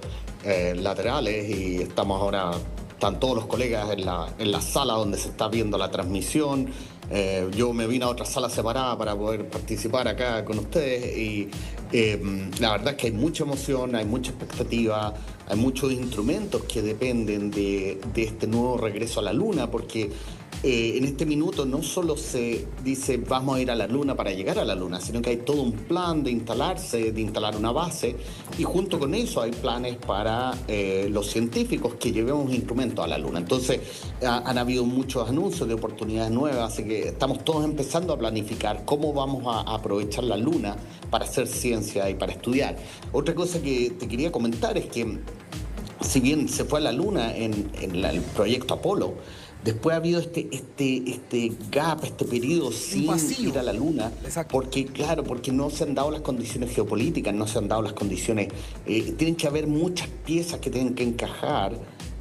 laterales y estamos ahora, están todos los colegas en la sala donde se está viendo la transmisión. Yo me vine a otra sala separada para poder participar acá con ustedes y la verdad es que hay mucha emoción, hay mucha expectativa, hay muchos instrumentos que dependen de este nuevo regreso a la Luna, porque en este minuto no solo se dice vamos a ir a la Luna para llegar a la Luna, sino que hay todo un plan de instalar una base y junto con eso hay planes para los científicos que llevemos instrumentos a la Luna. Entonces han habido muchos anuncios de oportunidades nuevas, así que estamos todos empezando a planificar cómo vamos a aprovechar la Luna para hacer ciencia y para estudiar. Otra cosa que te quería comentar es que si bien se fue a la Luna en el proyecto Apolo, después ha habido este gap, este periodo sin ir a la Luna, porque no se han dado las condiciones geopolíticas, no se han dado las condiciones, tienen que haber muchas piezas que tienen que encajar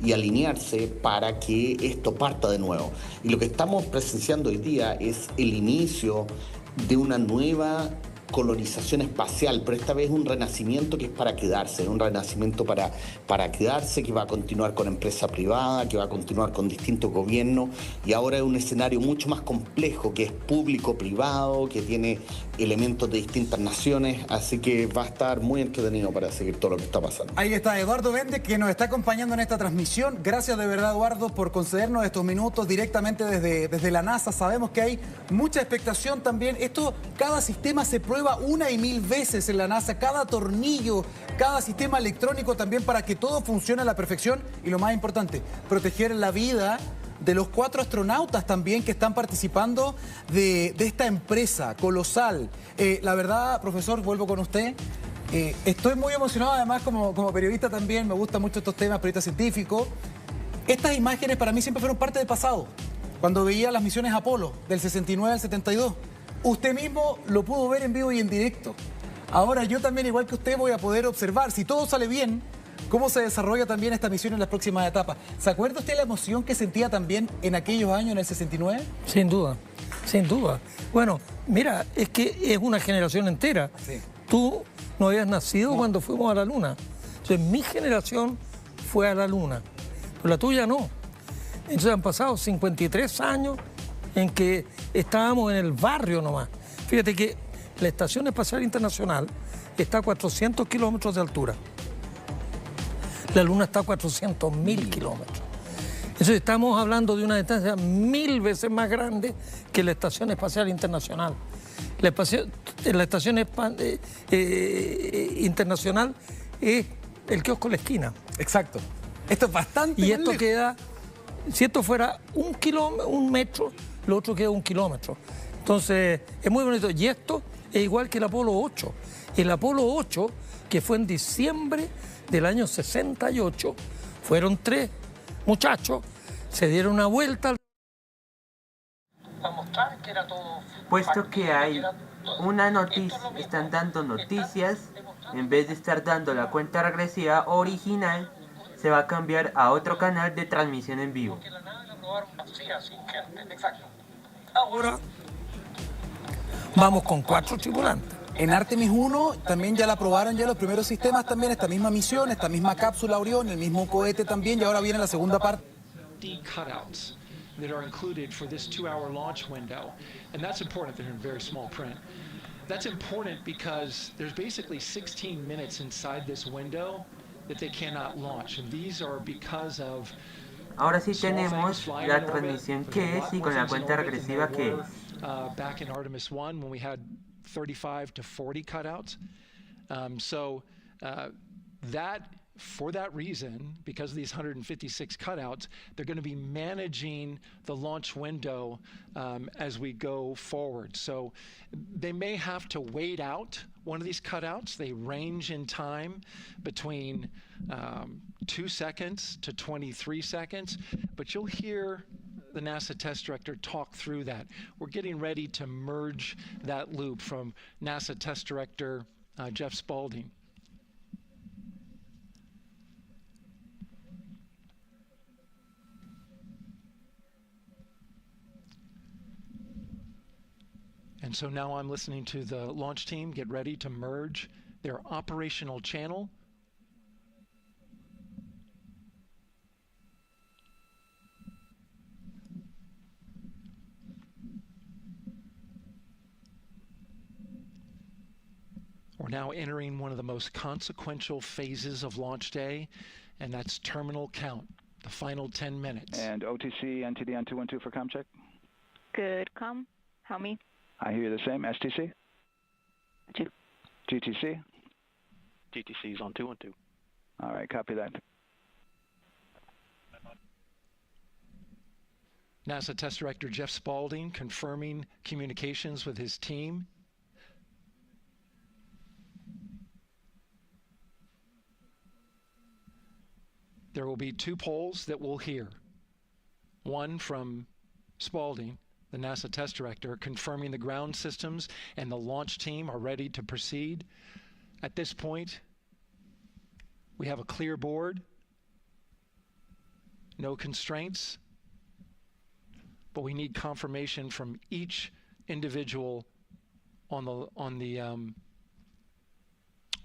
y alinearse para que esto parta de nuevo. Y lo que estamos presenciando hoy día es el inicio de una nueva colonización espacial, pero esta vez un renacimiento que es para quedarse, un renacimiento para quedarse, que va a continuar con empresa privada, que va a continuar con distintos gobiernos, y ahora es un escenario mucho más complejo, que es público-privado, que tiene elementos de distintas naciones, así que va a estar muy entretenido para seguir todo lo que está pasando. Ahí está Eduardo Bendic, que nos está acompañando en esta transmisión. Gracias de verdad, Eduardo, por concedernos estos minutos directamente desde la NASA. Sabemos que hay mucha expectación también. Cada sistema se prueba una y mil veces en la NASA, cada tornillo, cada sistema electrónico también, para que todo funcione a la perfección y lo más importante, proteger la vida de los 4 astronautas también que están participando de esta empresa colosal. La verdad, profesor, vuelvo con usted. Estoy muy emocionado, además, como periodista también, me gustan mucho estos temas, periodista científico. Estas imágenes para mí siempre fueron parte del pasado, cuando veía las misiones Apolo, del 69 al 72. Usted mismo lo pudo ver en vivo y en directo. Ahora yo también, igual que usted, voy a poder observar, si todo sale bien, cómo se desarrolla también esta misión en las próximas etapas. ¿Se acuerda usted la emoción que sentía también en aquellos años, en el 69? Sin duda, sin duda. Bueno, mira, es que es una generación entera. Sí. Tú no habías nacido cuando fuimos a la Luna. Entonces, mi generación fue a la Luna, pero la tuya no. Entonces han pasado 53 años en que estábamos en el barrio nomás. Fíjate que la Estación Espacial Internacional está a 400 kilómetros de altura. La Luna está a 400.000 kilómetros. Entonces estamos hablando de una distancia 1000 veces más grande que la Estación Espacial Internacional. La Estación Internacional es el kiosco en la esquina. Exacto. Esto es bastante Y esto queda, si esto fuera un metro, lo otro queda 1 kilómetro. Entonces, es muy bonito. Y esto es igual que el Apolo 8. El Apolo 8, que fue en diciembre del año 68, fueron 3 muchachos, se dieron una vuelta para mostrar que era todo. Puesto que hay una noticia, están dando noticias, en vez de estar dando la cuenta regresiva original, se va a cambiar a otro canal de transmisión en vivo. Ahora vamos con 4 tripulantes. En Artemis 1 también ya la probaron ya los primeros sistemas también, esta misma misión, esta misma cápsula Orión, el mismo cohete también, y ahora viene la segunda parte. Cutouts that are included for this 2-hour launch window, and that's important. They're in very small print. That's important because there's basically 16 minutes inside this window that they cannot launch, and these are because of. Ahora sí tenemos la transmisión que es y con la cuenta regresiva que es. Back in Artemis 1 when we had 35 to 40 cutouts. For that reason, because of these 156 cutouts, they're going to be managing the launch window as we go forward. So they may have to wait out one of these cutouts. They range in time between 2 seconds to 23 seconds, but you'll hear the NASA test director talk through that. We're getting ready to merge that loop from NASA test director Jeff Spaulding. And so now I'm listening to the launch team get ready to merge their operational channel. We're now entering one of the most consequential phases of launch day, and that's terminal count, the final 10 minutes. And OTC, NTD on 212 for comm check. Good comm. How me? I hear you the same. STC? 2. GTC? GTC is on 212. All right, copy that. NASA Test Director Jeff Spaulding confirming communications with his team. There will be 2 polls that we'll hear. One from Spaulding, the NASA Test Director, confirming the ground systems and the launch team are ready to proceed. At this point, we have a clear board, no constraints, but we need confirmation from each individual on the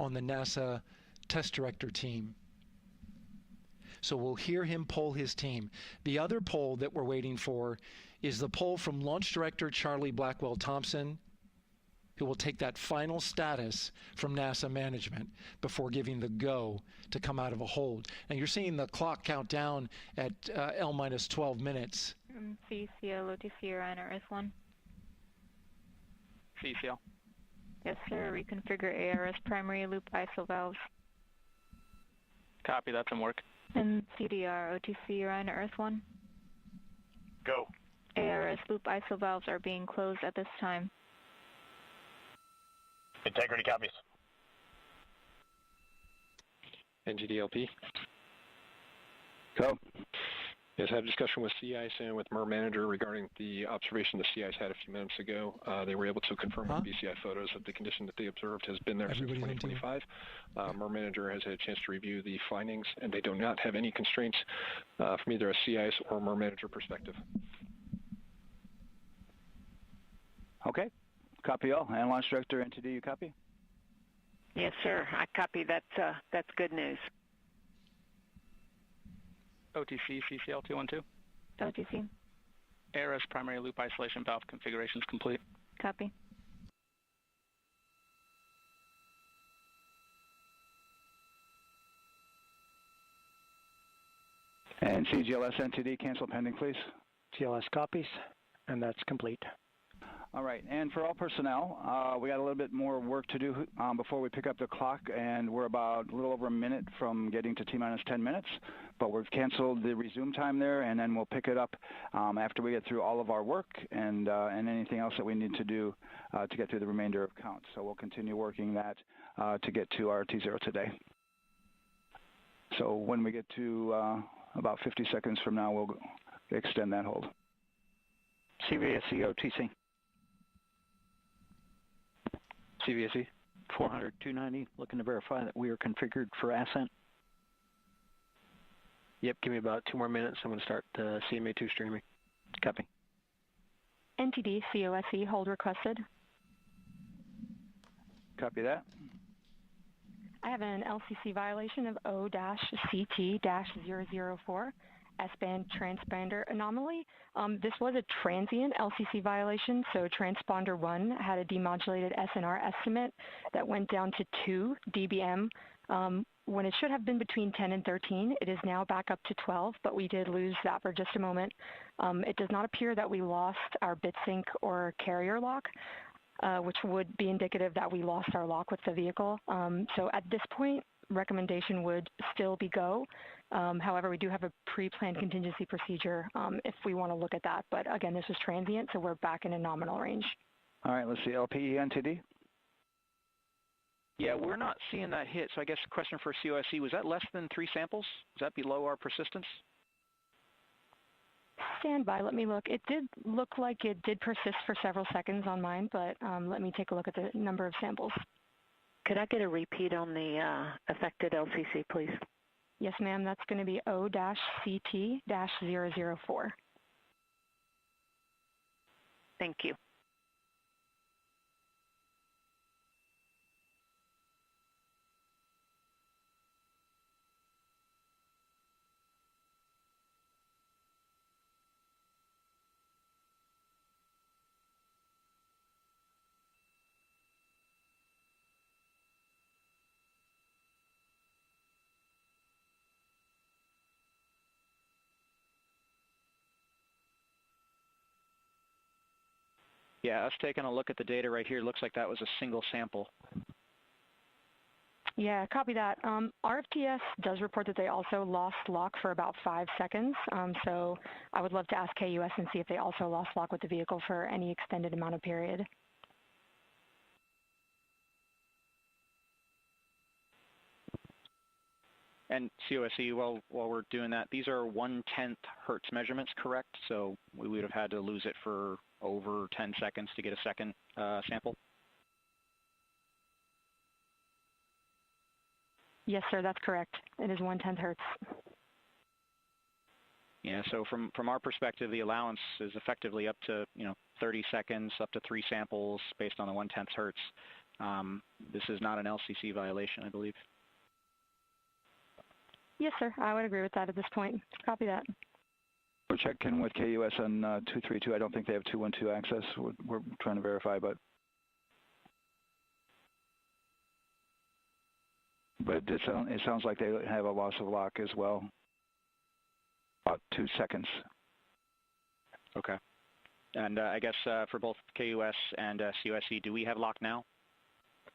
NASA Test Director team. So we'll hear him poll his team. The other poll that we're waiting for is the poll from Launch Director Charlie Blackwell Thompson, who will take that final status from NASA management before giving the go to come out of a hold. And you're seeing the clock count down at L minus 12 minutes. CCL, OTC, Orion, RS1. CCL. Yes, sir. Reconfigure ARS primary loop ISO valves. Copy, that's in work. And CDR, OTC, Orion, RS1. Go. ARS loop ISO valves are being closed at this time. Integrity copies. NGDLP. Go. Yes, I had a discussion with Sea Ice and with MER Manager regarding the observation the Sea Ice had a few minutes ago. They were able to confirm with BCI photos that the condition that they observed has been there since 2025. MER Manager has had a chance to review the findings, and they do not have any constraints from either a Sea Ice or MER Manager perspective. Okay. Copy all. And Launch Director, NTD, you copy? Yes, sir. I copy. That's good news. OTC CCL 212. OTC. ARS primary loop isolation valve configuration is complete. Copy. And CGLS NTD, cancel pending, please. GLS copies, and that's complete. All right, and for all personnel, we got a little bit more work to do before we pick up the clock, and we're about a little over a minute from getting to T-minus 10 minutes, but we've canceled the resume time there, and then we'll pick it up after we get through all of our work and anything else that we need to do to get through the remainder of counts. So we'll continue working that to get to our T0 today. So when we get to about 50 seconds from now, we'll extend that hold. CVSE OTC. CVSE. 400-290, looking to verify that we are configured for ascent. Yep, give me about 2 more minutes. I'm going to start CMA2 streaming. Copy. NTD COSE hold requested. Copy that. I have an LCC violation of O-CT-004, S-band transponder anomaly. This was a transient LCC violation, so transponder 1 had a demodulated SNR estimate that went down to 2 dBm when it should have been between 10 and 13. It is now back up to 12, but we did lose that for just a moment. It does not appear that we lost our bit sync or carrier lock, which would be indicative that we lost our lock with the vehicle. So at this point, recommendation would still be go. However, we do have a pre-planned contingency procedure if we want to look at that. But again, this is transient, so we're back in a nominal range. All right, let's see, LPE NTD. Yeah, we're not seeing that hit. So I guess the question for COSE, was that less than 3 samples? Was that below our persistence? Stand by, let me look. It did look like it did persist for several seconds on mine, but let me take a look at the number of samples. Could I get a repeat on the affected LCC, please? Yes, ma'am. That's going to be O-CT-004. Thank you. Yeah, us taking a look at the data right here, looks like that was a single sample. Yeah, copy that. RFTS does report that they also lost lock for about 5 seconds. So I would love to ask KUS and see if they also lost lock with the vehicle for any extended amount of period. And COSE, while we're doing that, these are 1/10 hertz measurements, correct? So we would have had to lose it for over 10 seconds to get a second sample? Yes, sir, that's correct. It is 1/10 hertz. Yeah, so from our perspective, the allowance is effectively up to 30 seconds, up to 3 samples based on the 1/10 hertz. This is not an LCC violation, I believe. Yes, sir. I would agree with that at this point. Copy that. We're checking with KUS on 232. I don't think they have 212 access. We're trying to verify, but it sounds like they have a loss of lock as well. About 2 seconds. Okay. And I guess for both KUS and COSE, do we have lock now?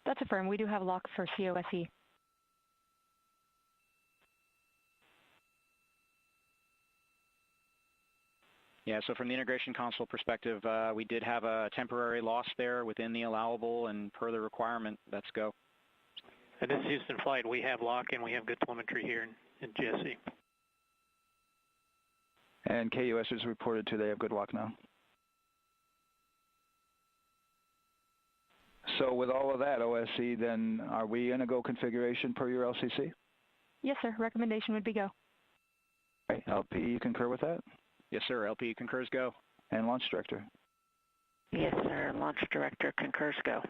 That's affirmed. We do have lock for COSE. Yeah, so from the integration console perspective, we did have a temporary loss there within the allowable, and per the requirement, let's go. And this is Houston Flight. We have lock and we have good telemetry here in GSC. And KUS is reported to they have good lock now. So with all of that, OSC, then are we in a go configuration per your LCC? Yes, sir. Recommendation would be go. Okay. LPE, you concur with that? Yes, sir. LPE concurs go. And Launch Director? Yes, sir. Launch Director concurs go.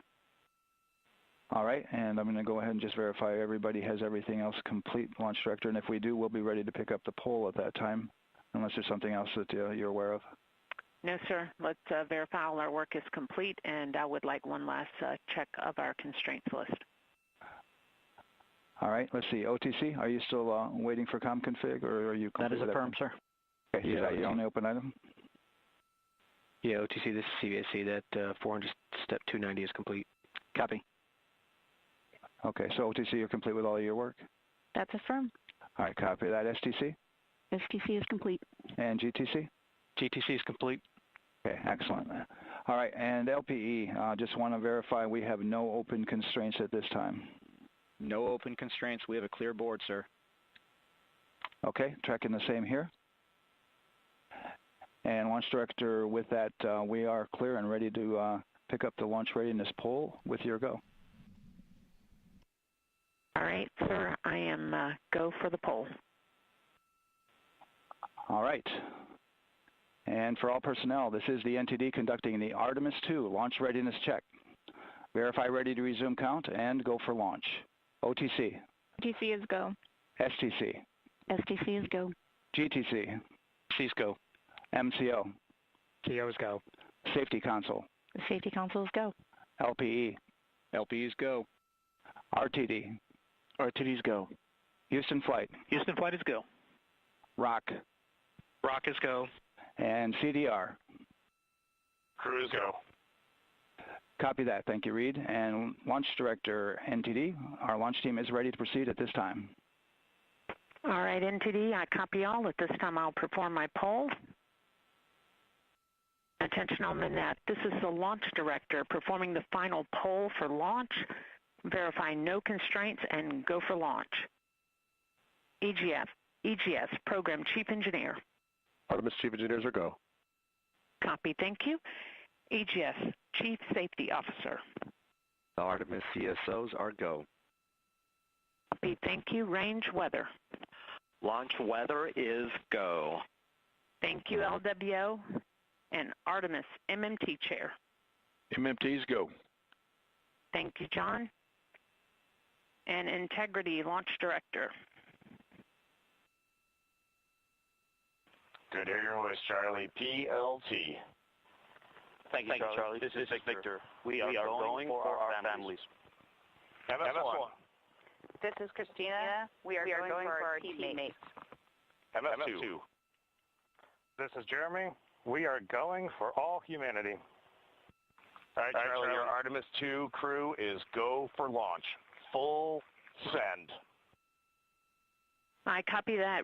All right, and I'm going to go ahead and just verify everybody has everything else complete, Launch Director, and if we do, we'll be ready to pick up the poll at that time, unless there's something else that you're aware of. No, sir. Let's verify all our work is complete, and I would like one last check of our constraints list. All right, let's see. OTC, are you still waiting for ComConfig, or are you complete? That is affirmed, sir. Okay, is that your only open item? Yeah, OTC, this is CVSC. That 400 step 290 is complete. Copy. Okay, so OTC, you're complete with all of your work? That's affirmed. All right, copy that. STC? STC is complete. And GTC? GTC is complete. Okay, excellent. All right, and LPE, just want to verify we have no open constraints at this time. No open constraints. We have a clear board, sir. Okay, tracking the same here. And Launch Director, with that, we are clear and ready to pick up the launch readiness poll with your go. All right, sir. I am go for the poll. All right. And for all personnel, this is the NTD conducting the Artemis II launch readiness check. Verify ready to resume count and go for launch. OTC. OTC is go. STC. STC is go. GTC. C's go. MCO. CO is go. Safety Console. The Safety Console is go. LPE. LPE's go. RTD. RTD's go. Houston Flight. Houston Flight is go. ROC. ROC is go. And CDR. Crew is go. Copy that. Thank you, Reed. And Launch Director, NTD, our launch team is ready to proceed at this time. All right, NTD, I copy all. At this time, I'll perform my poll. Attention on the net. This is the Launch Director performing the final poll for launch, verifying no constraints, and go for launch. EGS, Program Chief Engineer. Artemis Chief Engineers are go. Copy, thank you. EGS, Chief Safety Officer. Artemis CSOs are go. Copy, thank you. Range Weather. Launch weather is go. Thank you, LWO. And Artemis MMT Chair. MMTs go. Thank you, John. And Integrity Launch Director. Good Air West Charlie, PLT. Thank you, Charlie. This is Victor. We are going for our families. MS1. This is Christina. We are going for our teammates. MS2. This is Jeremy. We are going for all humanity. All right, Charlie, your Artemis II crew is go for launch. Full send. I copy that.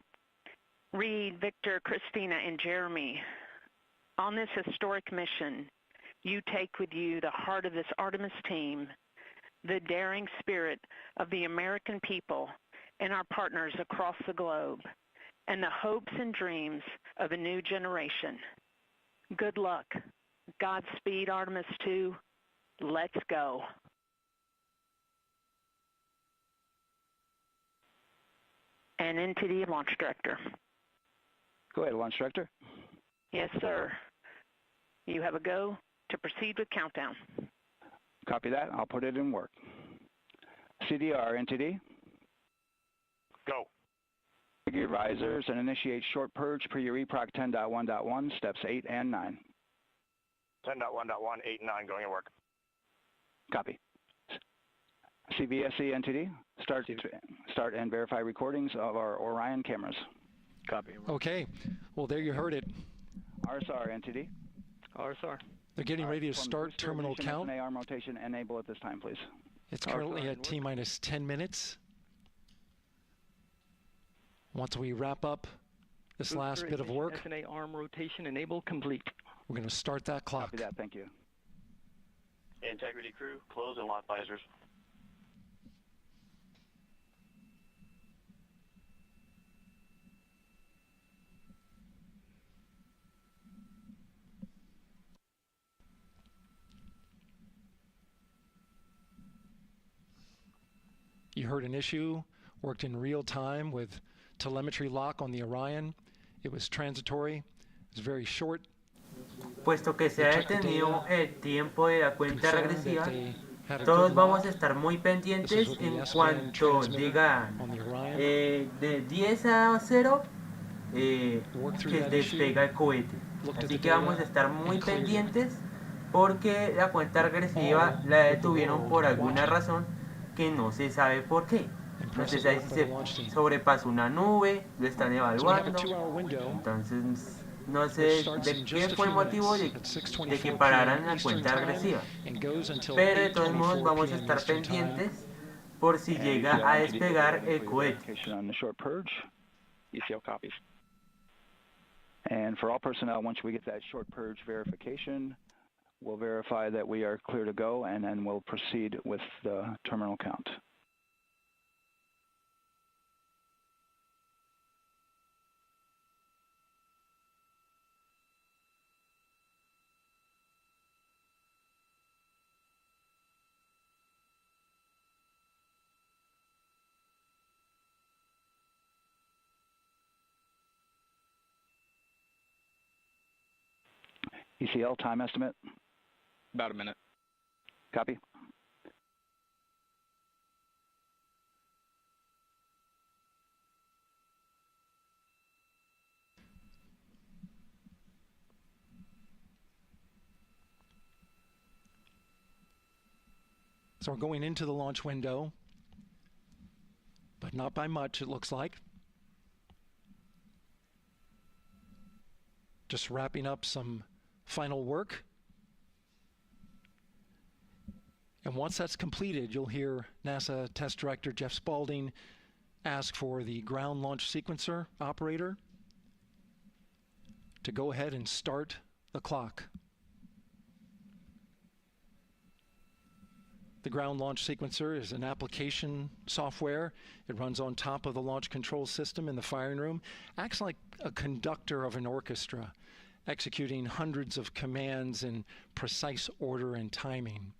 Reed, Victor, Christina, and Jeremy. On this historic mission, you take with you the heart of this Artemis team, the daring spirit of the American people and our partners across the globe, and the hopes and dreams of a new generation. Good luck. Godspeed, Artemis II. Let's go. And NTD Launch Director. Go ahead, Launch Director. Yes, sir. You have a go to proceed with countdown. Copy that. I'll put it in work. CDR, NTD. Go. Gear risers and initiate short purge per your EPROC 10.1.1, steps 8 and 9. 10.1.1, 8 and 9 going to work. Copy. CVSC, NTD. Start and verify recordings of our Orion cameras. Copy. Okay. Well, there you heard it. RSR, NTD. RSR. They're getting ready to start terminal count. Arm rotation enable at this time, please. It's currently at T-minus 10 minutes. Once we wrap up this last bit of work. SNA arm rotation enable complete. We're going to start that clock. Copy that. Thank you. Integrity crew, close and lock visors. You heard an issue, worked in real time with telemetry lock on the Orion. It was transitory, it was very short. Puesto que se ha detenido el tiempo de la cuenta regresiva, todos vamos a estar muy pendientes en cuanto diga de 10 a 0 que despega el cohete. Así que vamos a estar muy pendientes porque la cuenta regresiva la detuvieron por alguna razón que no se sabe por qué. No se sabe si se sobrepasó una nube, lo están evaluando. Entonces no sé de qué fue el motivo de que pararan la cuenta regresiva. Pero de todos modos vamos a estar pendientes por si llega a despegar el cohete. And for all personnel, once we get that short purge verification, we'll verify that we are clear to go, and then we'll proceed with the terminal count. ECL time estimate? About a minute. Copy. So we're going into the launch window, but not by much, it looks like. Just wrapping up some final work. And once that's completed, you'll hear NASA Test Director Jeff Spaulding ask for the ground launch sequencer operator to go ahead and start the clock. The ground launch sequencer is an application software. It runs on top of the launch control system in the firing room, acts like a conductor of an orchestra, executing hundreds of commands in precise order and timing.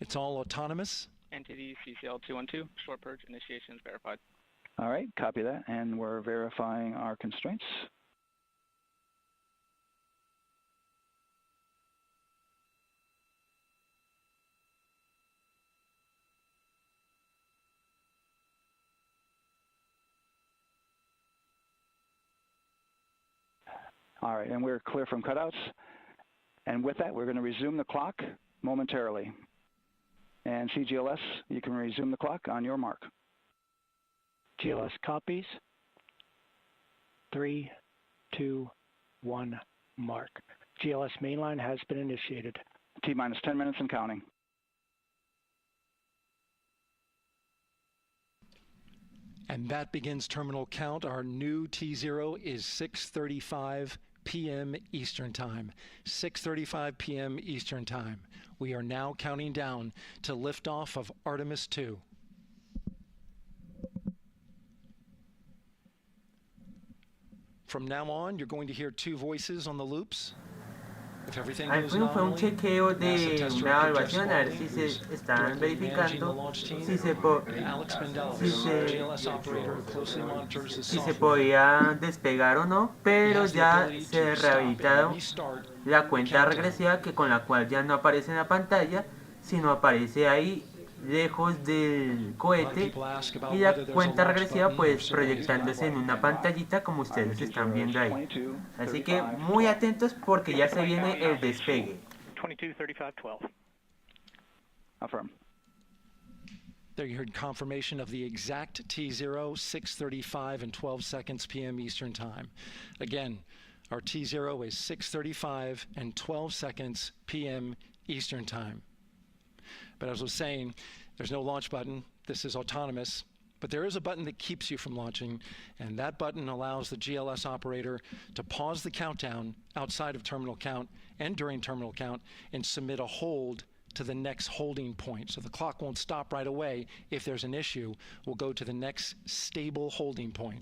It's all autonomous. Entity CCL 212, short purge initiations verified. All right, copy that, and we're verifying our constraints. All right, and we're clear from cutouts. And with that, we're going to resume the clock momentarily. And CGLS, you can resume the clock on your mark. GLS copies. 3, 2, 1, mark. GLS mainline has been initiated. T-minus 10 minutes and counting. And that begins terminal count. Our new T0 is 6:35 p.m. Eastern Time. 6:35 p.m. Eastern Time. We are now counting down to liftoff of Artemis 2. From now on, you're going to hear two voices on the loops. Al fin fue un chequeo de una evaluación a ver si se están verificando si se podía despegar o no, pero ya se ha rehabilitado la cuenta regresiva con la cual ya no aparece en la pantalla, sino aparece ahí lejos del cohete y la cuenta regresiva pues proyectándose en una pantallita como ustedes están viendo ahí. Así que muy atentos porque ya se viene el despegue. 22:35:12. Affirm. There you heard confirmation of the exact T0, 6:35 and 12 seconds p.m. Eastern Time. Again, our T0 is 6:35 and 12 seconds p.m. Eastern Time. But as I was saying, there's no launch button. This is autonomous, But there is a button that keeps you from launching, and that button allows the GLS operator to pause the countdown outside of terminal count and during terminal count and submit a hold to the next holding point. So the clock won't stop right away. If there's an issue, we'll go to the next stable holding point.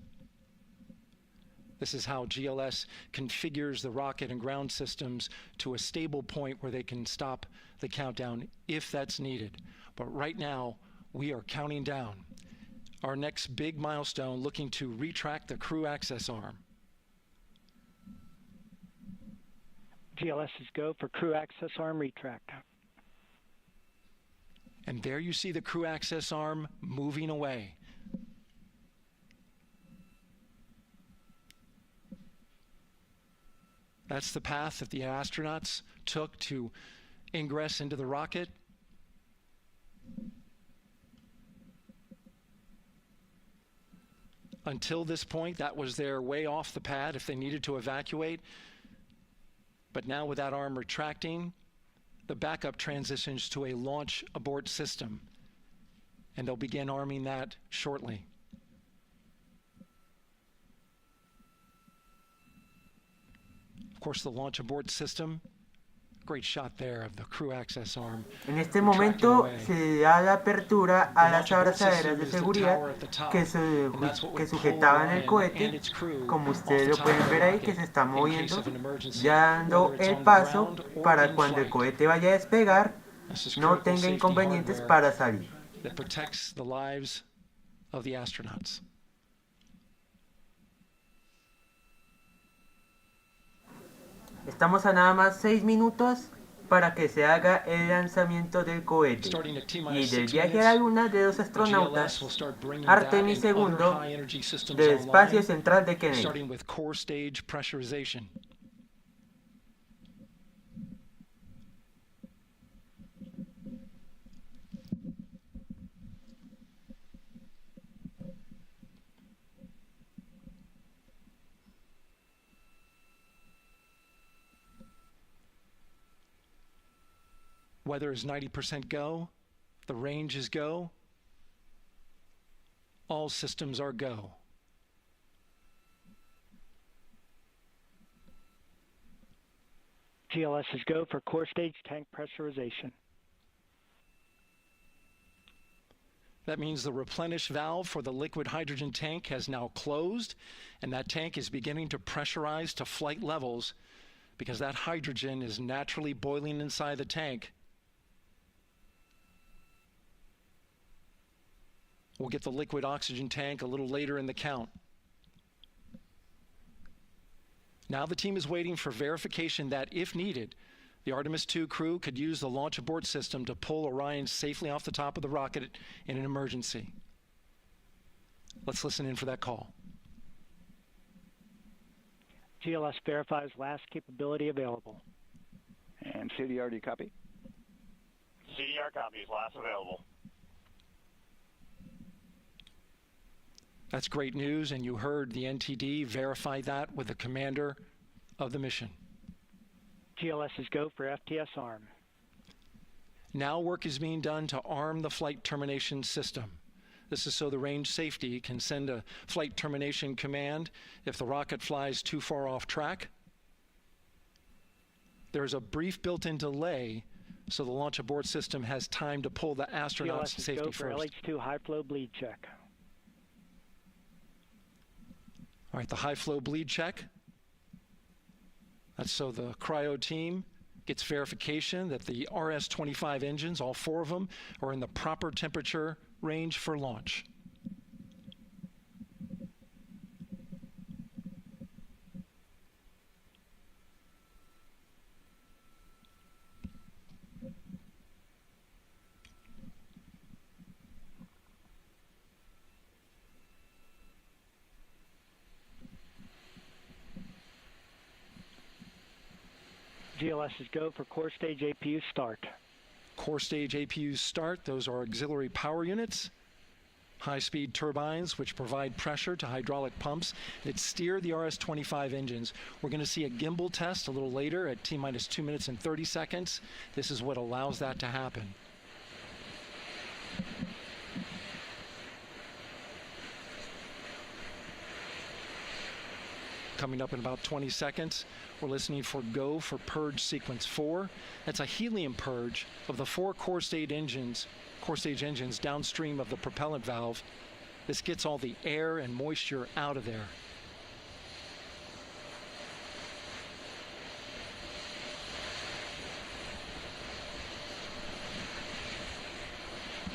This is how GLS configures the rocket and ground systems to a stable point where they can stop the countdown if that's needed. But right now, we are counting down. Our next big milestone, looking to retract the crew access arm. GLS is go for crew access arm retract. And there you see the crew access arm moving away. That's the path that the astronauts took to ingress into the rocket. Until this point, that was their way off the pad if they needed to evacuate. But now with that arm retracting, the backup transitions to a launch abort system, and they'll begin arming that shortly. Of course, the launch abort system, great shot there of the crew access arm. En este momento se da la apertura a las abrazaderas de seguridad que sujetaban el cohete, como ustedes lo pueden ver ahí, que se está moviendo, dando el paso para cuando el cohete vaya a despegar, no tenga inconvenientes para salir. That protects the lives of the astronauts. Estamos a nada más 6 minutos para que se haga el lanzamiento del cohete y del viaje a la Luna de los astronautas Artemis II del espacio central de Kennedy. Weather is 90% go, the range is go, all systems are go. GLS is go for core stage tank pressurization. That means the replenish valve for the liquid hydrogen tank has now closed, and that tank is beginning to pressurize to flight levels because that hydrogen is naturally boiling inside the tank. We'll get the liquid oxygen tank a little later in the count. Now the team is waiting for verification that, if needed, the Artemis II crew could use the launch abort system to pull Orion safely off the top of the rocket in an emergency. Let's listen in for that call. GLS verifies last capability available. And CDR, do you copy? CDR copies, last available. That's great news, and you heard the NTD verify that with the commander of the mission. GLS is go for FTS arm. Now work is being done to arm the flight termination system. This is so the range safety can send a flight termination command if the rocket flies too far off track. There's a brief built-in delay so the launch abort system has time to pull the astronauts to safety first. GLS is go for LH2 high flow bleed check. All right, the high flow bleed check. That's so the cryo team gets verification that the RS-25 engines, all 4 of them, are in the proper temperature range for launch. GLS is go for core stage APU start. Core stage APUs start. Those are auxiliary power units, high-speed turbines which provide pressure to hydraulic pumps that steer the RS-25 engines. We're going to see a gimbal test a little later at T-minus 2 minutes and 30 seconds. This is what allows that to happen. coming up in about 20 seconds. We're listening for go for purge sequence 4. That's a helium purge of the 4 core stage engines downstream of the propellant valve. This gets all the air and moisture out of there.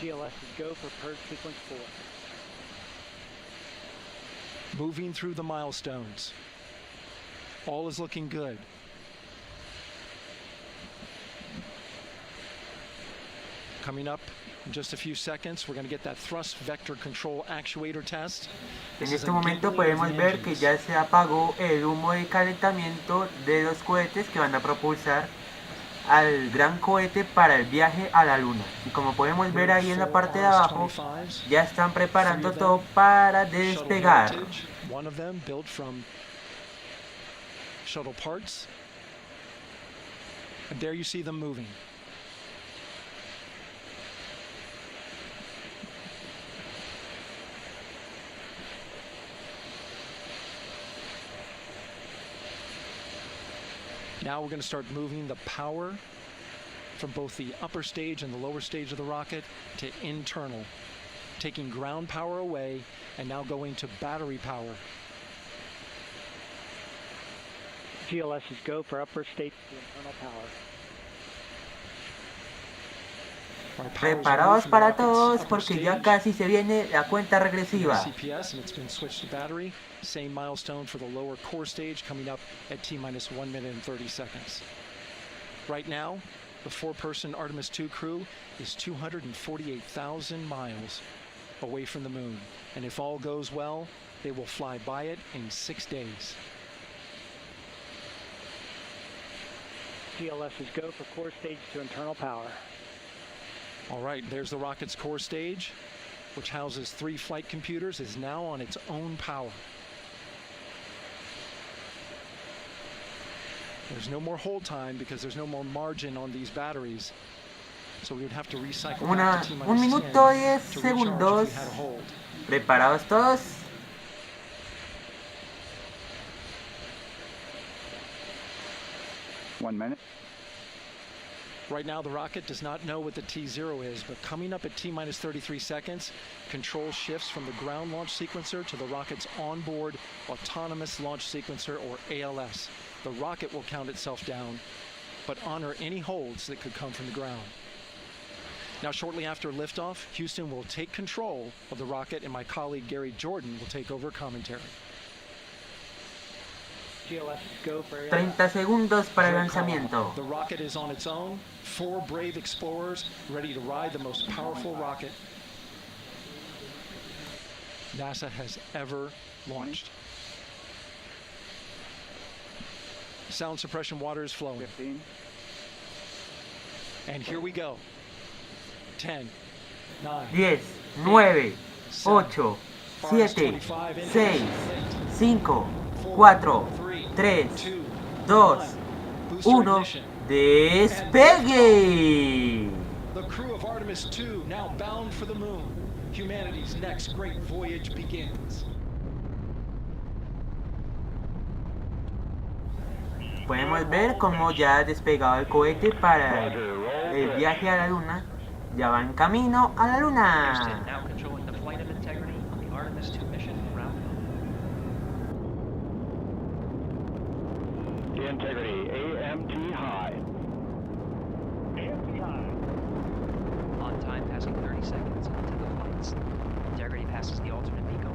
GLS is go for purge sequence 4. Moving through the milestones. All is looking good. Coming up in just a few seconds, we're going to get that thrust vector control actuator test. En este momento podemos ver que ya se apagó el humo de calentamiento de los cohetes que van a propulsar al gran cohete para el viaje a la luna. Y como podemos ver ahí en la parte de abajo, ya están preparando todo para despegar. One of them built from shuttle parts. And there you see them moving. Now we're going to start moving the power from both the upper stage and the lower stage of the rocket to internal, taking ground power away and now going to battery power. GLS is go for upper stage to internal power. Preparados para todos porque ya casi se viene la cuenta regresiva. CPS, and it's been switched to battery. Same milestone for the lower core stage coming up at T-minus 1 minute and 30 seconds. Right now, the 4-person Artemis 2 crew is 248,000 miles away from the moon. And if all goes well, they will fly by it in 6 days. GLS is go for core stage to internal power. All right, there's the rocket's core stage, which houses 3 flight computers, is now on its own power. There's no more hold time because there's no more margin on these batteries. So we would have to recycle back to T-minus 1 minuto 10 segundos. ¿Preparados todos? One minute. Right now, the rocket does not know what the T0 is, but coming up at T-minus 33 seconds, control shifts from the ground launch sequencer to the rocket's onboard autonomous launch sequencer, or ALS. The rocket will count itself down, but honor any holds that could come from the ground. Now, shortly after liftoff, Houston will take control of the rocket, and my colleague Gary Jordan will take over commentary. 30 segundos para el lanzamiento. The rocket is on its own. 4 brave explorers ready to ride the most powerful rocket NASA has ever launched. Sound suppression water is flowing. 15. And here we go. 10, 9, 10, 9, 8, 7, 6, 5, 4, 3, 2, 1, ¡despegue! The crew of Artemis 2 now bound for the moon. Humanity's next great voyage begins. Podemos ver cómo ya ha despegado el cohete para el viaje a la luna. Ya va en camino a la luna. Integrity, AMT high. AMT high. On time, passing 30 seconds into the flights. Integrity passes the alternate beacon.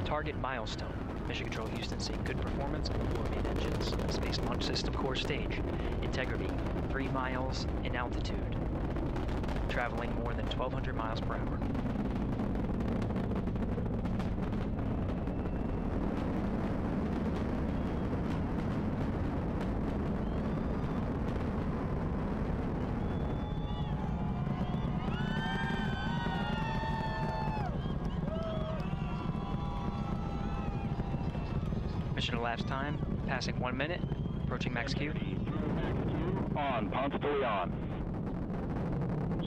Target milestone. Mission Control Houston seeing good performance on the 4 main engines. Space Launch System core stage. Integrity, 3 miles in altitude. Traveling more than 1,200 miles per hour. Mission elapsed time, passing 1 minute, approaching max Q. On, Ponce de Leon.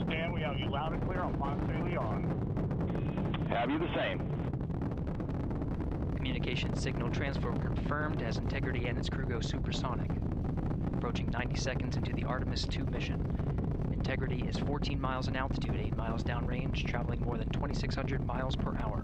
Stan, we have you loud and clear on Ponce de Leon. Have you the same? Communication signal transfer confirmed as Integrity and its crew go supersonic. Approaching 90 seconds into the Artemis 2 mission. Integrity is 14 miles in altitude, 8 miles downrange, traveling more than 2,600 miles per hour.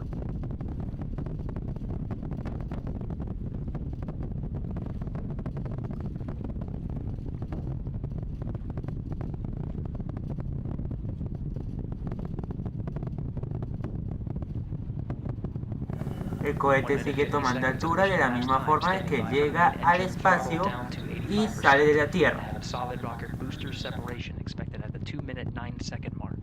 El cohete sigue tomando altura de la misma forma en que llega al espacio y sale de la Tierra. Solid rocket booster separation expected at the 2-minute 9-second mark.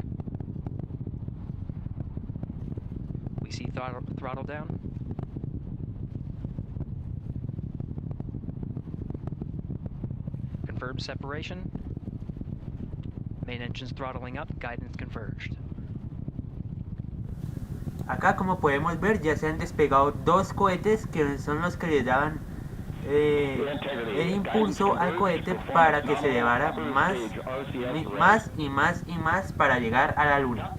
We see throttle down. Confirmed separation. Main engines throttling up, guidance converged. Acá, como podemos ver, ya se han despegado dos cohetes que son los que le daban el impulso al cohete para que se elevara más y más para llegar a la Luna.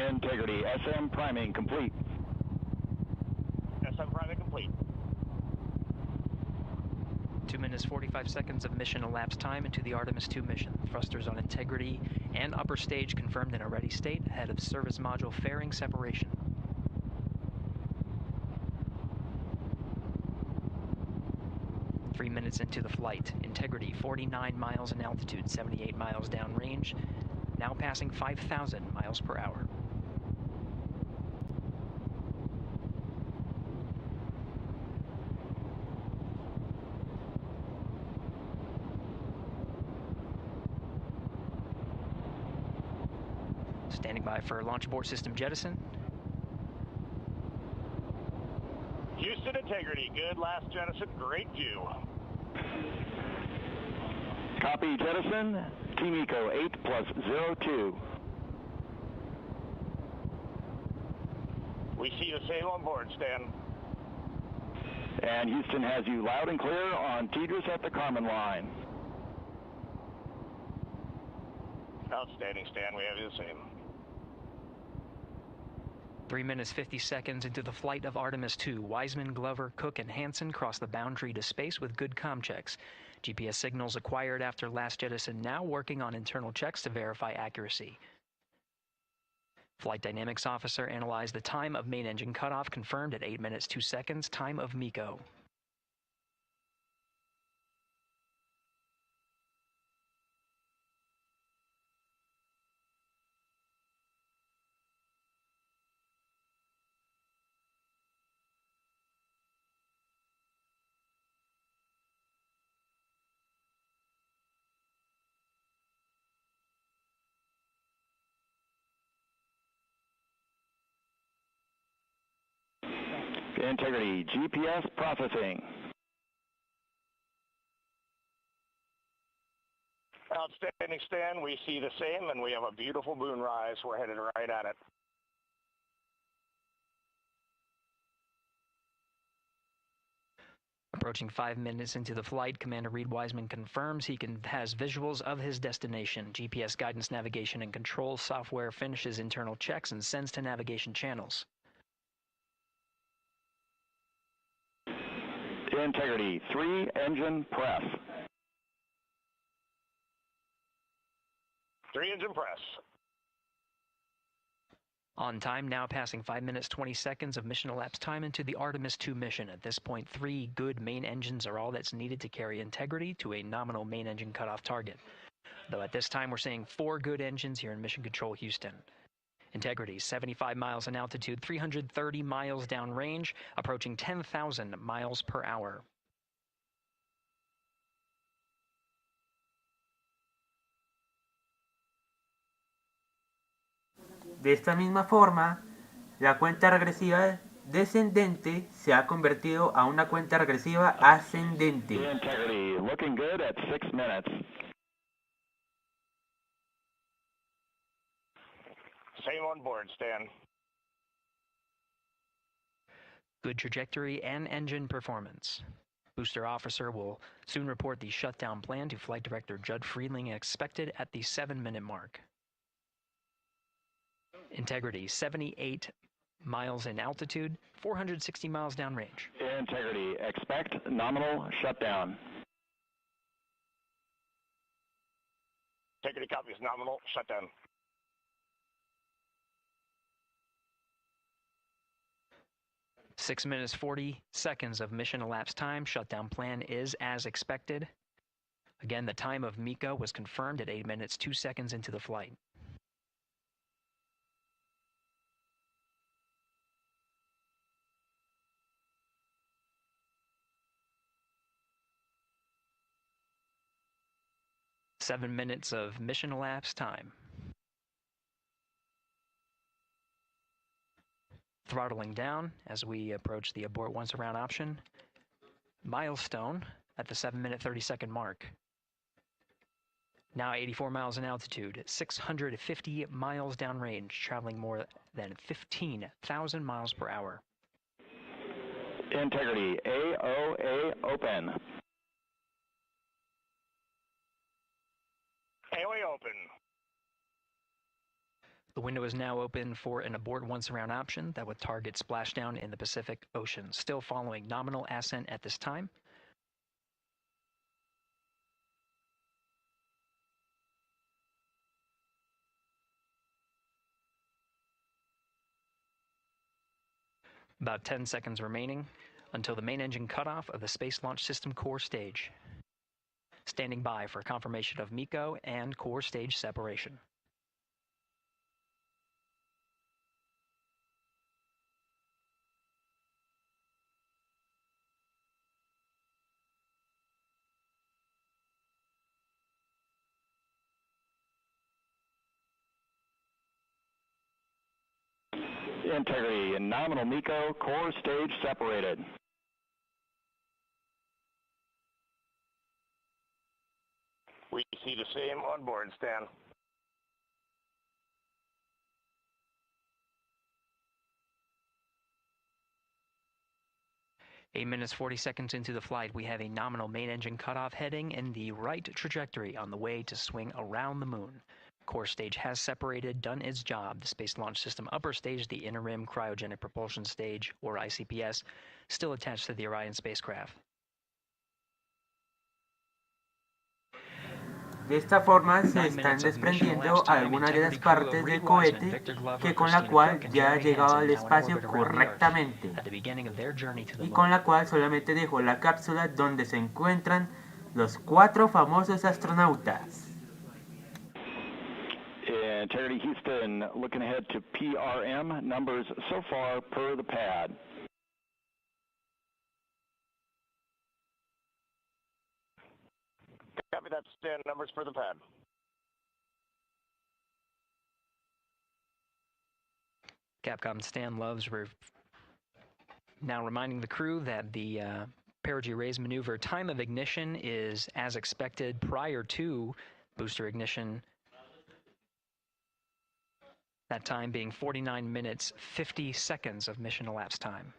Integrity, SM priming complete. SM priming complete. 2 minutes 45 seconds of mission elapsed time into the Artemis 2 mission. Thrusters on Integrity and upper stage confirmed in a ready state ahead of service module fairing separation. Three minutes into the flight. Integrity 49 miles in altitude, 78 miles downrange, now passing 5,000 miles per hour. Standing by for launch abort system jettison. Houston Integrity, good last jettison, great view. Copy jettison, Team Eco 8+02. We see the same on board, Stan. And Houston has you loud and clear on Tidris at the Carmen line. Outstanding, Stan, we have you the same. 3 minutes 50 seconds into the flight of Artemis 2, Wiseman, Glover, Cook, and Hansen cross the boundary to space with good comm checks. GPS signals acquired after last jettison now working on internal checks to verify accuracy. Flight Dynamics Officer analyzed the time of main engine cutoff, confirmed at 8 minutes 2 seconds, time of MECO. Integrity, GPS processing. Outstanding, Stan. We see the same, and we have a beautiful moonrise. We're headed right at it. Approaching 5 minutes into the flight, Commander Reed Wiseman confirms he has visuals of his destination. GPS guidance, navigation, and control software finishes internal checks and sends to navigation channels. Integrity, 3 engine press. 3 engine press. On time, now passing 5 minutes 20 seconds of mission elapsed time into the Artemis 2 mission. At this point, 3 good main engines are all that's needed to carry Integrity to a nominal main engine cutoff target. Though at this time, we're seeing 4 good engines here in Mission Control Houston. Integrity, 75 miles in altitude, 330 miles downrange, approaching 10,000 miles per hour. De esta misma forma, la cuenta regresiva descendente se ha convertido a una cuenta regresiva ascendente. Integrity, looking good at 6 minutes. Same on board, Stan. Good trajectory and engine performance. Booster officer will soon report the shutdown plan to Flight Director Judd Friedling, expected at the 7-minute mark. Integrity, 78 miles in altitude, 460 miles downrange. Integrity, expect nominal shutdown. Integrity copies nominal shutdown. Six minutes, 40 seconds of mission elapsed time. Shutdown plan is as expected. Again, the time of MECO was confirmed at 8 minutes, 2 seconds into the flight. Seven minutes of mission elapsed time. Throttling down as we approach the abort once around option. Milestone at the 7-minute 30-second mark. Now 84 miles in altitude, 650 miles downrange, traveling more than 15,000 miles per hour. Integrity, AOA open. AOA open. The window is now open for an abort once around option that would target splashdown in the Pacific Ocean. Still following nominal ascent at this time. About 10 seconds remaining until the main engine cutoff of the Space Launch System core stage. Standing by for confirmation of MECO and core stage separation. Integrity and nominal MECO, core stage separated. We see the same on board, Stan. Eight minutes, 40 seconds into the flight, we have a nominal main engine cutoff heading in the right trajectory on the way to swing around the moon. Core stage has separated, done its job. The Space Launch System upper stage, the Interim Cryogenic Propulsion Stage, or ICPS, still attached to the Orion spacecraft. De esta forma se están desprendiendo algunas de las partes del cohete que con la cual ya ha llegado al espacio correctamente y con la cual solamente dejó la cápsula donde se encuentran los 4 famosos astronautas. Integrity Houston, looking ahead to PRM numbers so far per the pad. Copy that, Stan. Numbers for the pad. Capcom Stan Loves now reminding the crew that the perigee raise maneuver time of ignition is as expected prior to booster ignition. That time being 49 minutes, 50 seconds of mission elapsed time.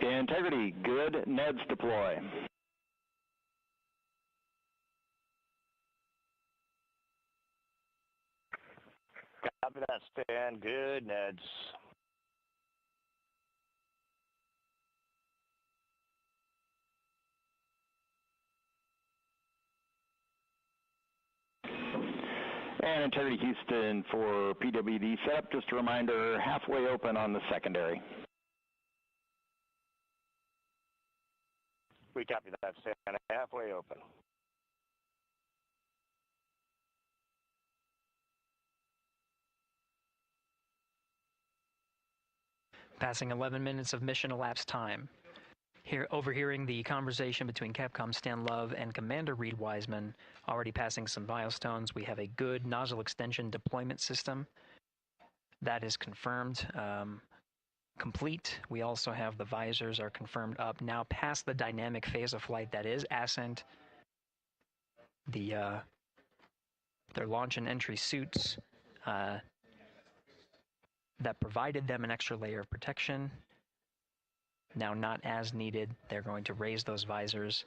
Integrity, good. NEDS deploy. Copy that, Stan. Good, Neds. And Integrity Houston for PWD setup. Just a reminder, halfway open on the secondary. We copy that, Stan. Halfway open. Passing 11 minutes of mission elapsed time. Overhearing the conversation between Capcom Stan Love and Commander Reed Wiseman, already passing some milestones. We have a good nozzle extension deployment system. That is confirmed. Complete. We also have the visors are confirmed up. Now past the dynamic phase of flight, that is ascent. Their launch and entry suits that provided them an extra layer of protection. Now not as needed. They're going to raise those visors.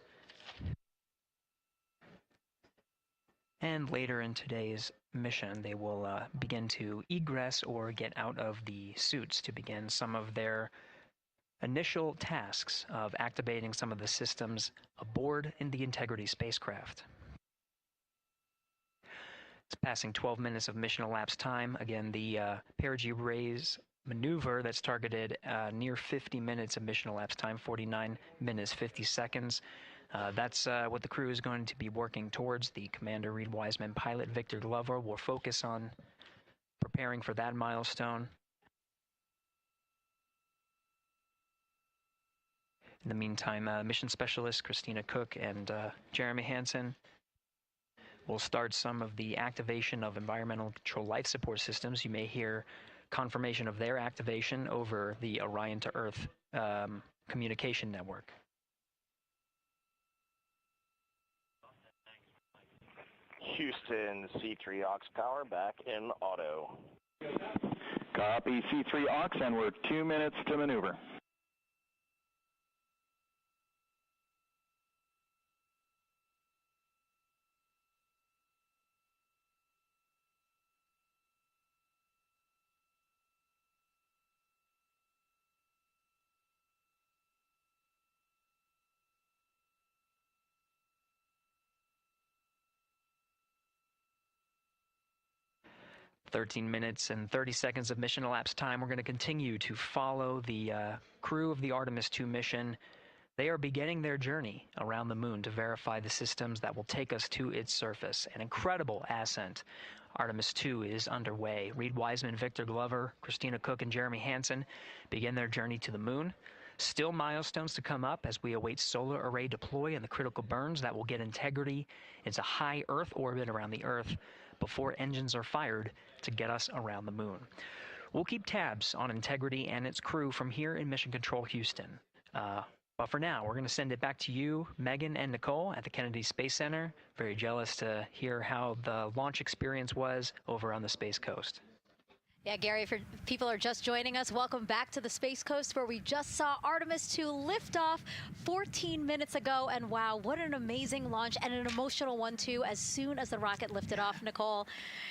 And later in today's mission, they will begin to egress or get out of the suits to begin some of their initial tasks of activating some of the systems aboard in the Integrity spacecraft. It's passing 12 minutes of mission elapsed time. Again, the perigee raise maneuver that's targeted near 50 minutes of mission elapsed time, 49 minutes, 50 seconds. That's what the crew is going to be working towards. The Commander Reed Wiseman, pilot Victor Glover will focus on preparing for that milestone. In the meantime, mission specialist Christina Cook and Jeremy Hansen will start some of the activation of environmental control life support systems. You may hear confirmation of their activation over the Orion to Earth communication network. Houston, C3 aux power back in auto. Copy C3 aux, and we're 2 minutes to maneuver. "13 minutes and 30 seconds of mission elapsed time. We're going to continue to follow the crew of the Artemis 2 mission. They are beginning their journey around the moon to verify the systems that will take us to its surface. An incredible ascent. Artemis 2 is underway. Reed Wiseman, Victor Glover, Christina Cook, and Jeremy Hansen begin their journey to the moon. Still milestones to come up as we await solar array deploy and the critical burns that will get Integrity into high Earth orbit around the Earth before engines are fired to get us around the moon. We'll keep tabs on Integrity and its crew from here in Mission Control Houston. But for now, we're going to send it back to you, Megan and Nicole at the Kennedy Space Center. Very jealous to hear how the launch experience was over on the Space Coast. Yeah, Gary, if people are just joining us, welcome back to the Space Coast, where we just saw Artemis 2 lift off 14 minutes ago. And wow, what an amazing launch, and an emotional one, too, as soon as the rocket lifted off. Nicole,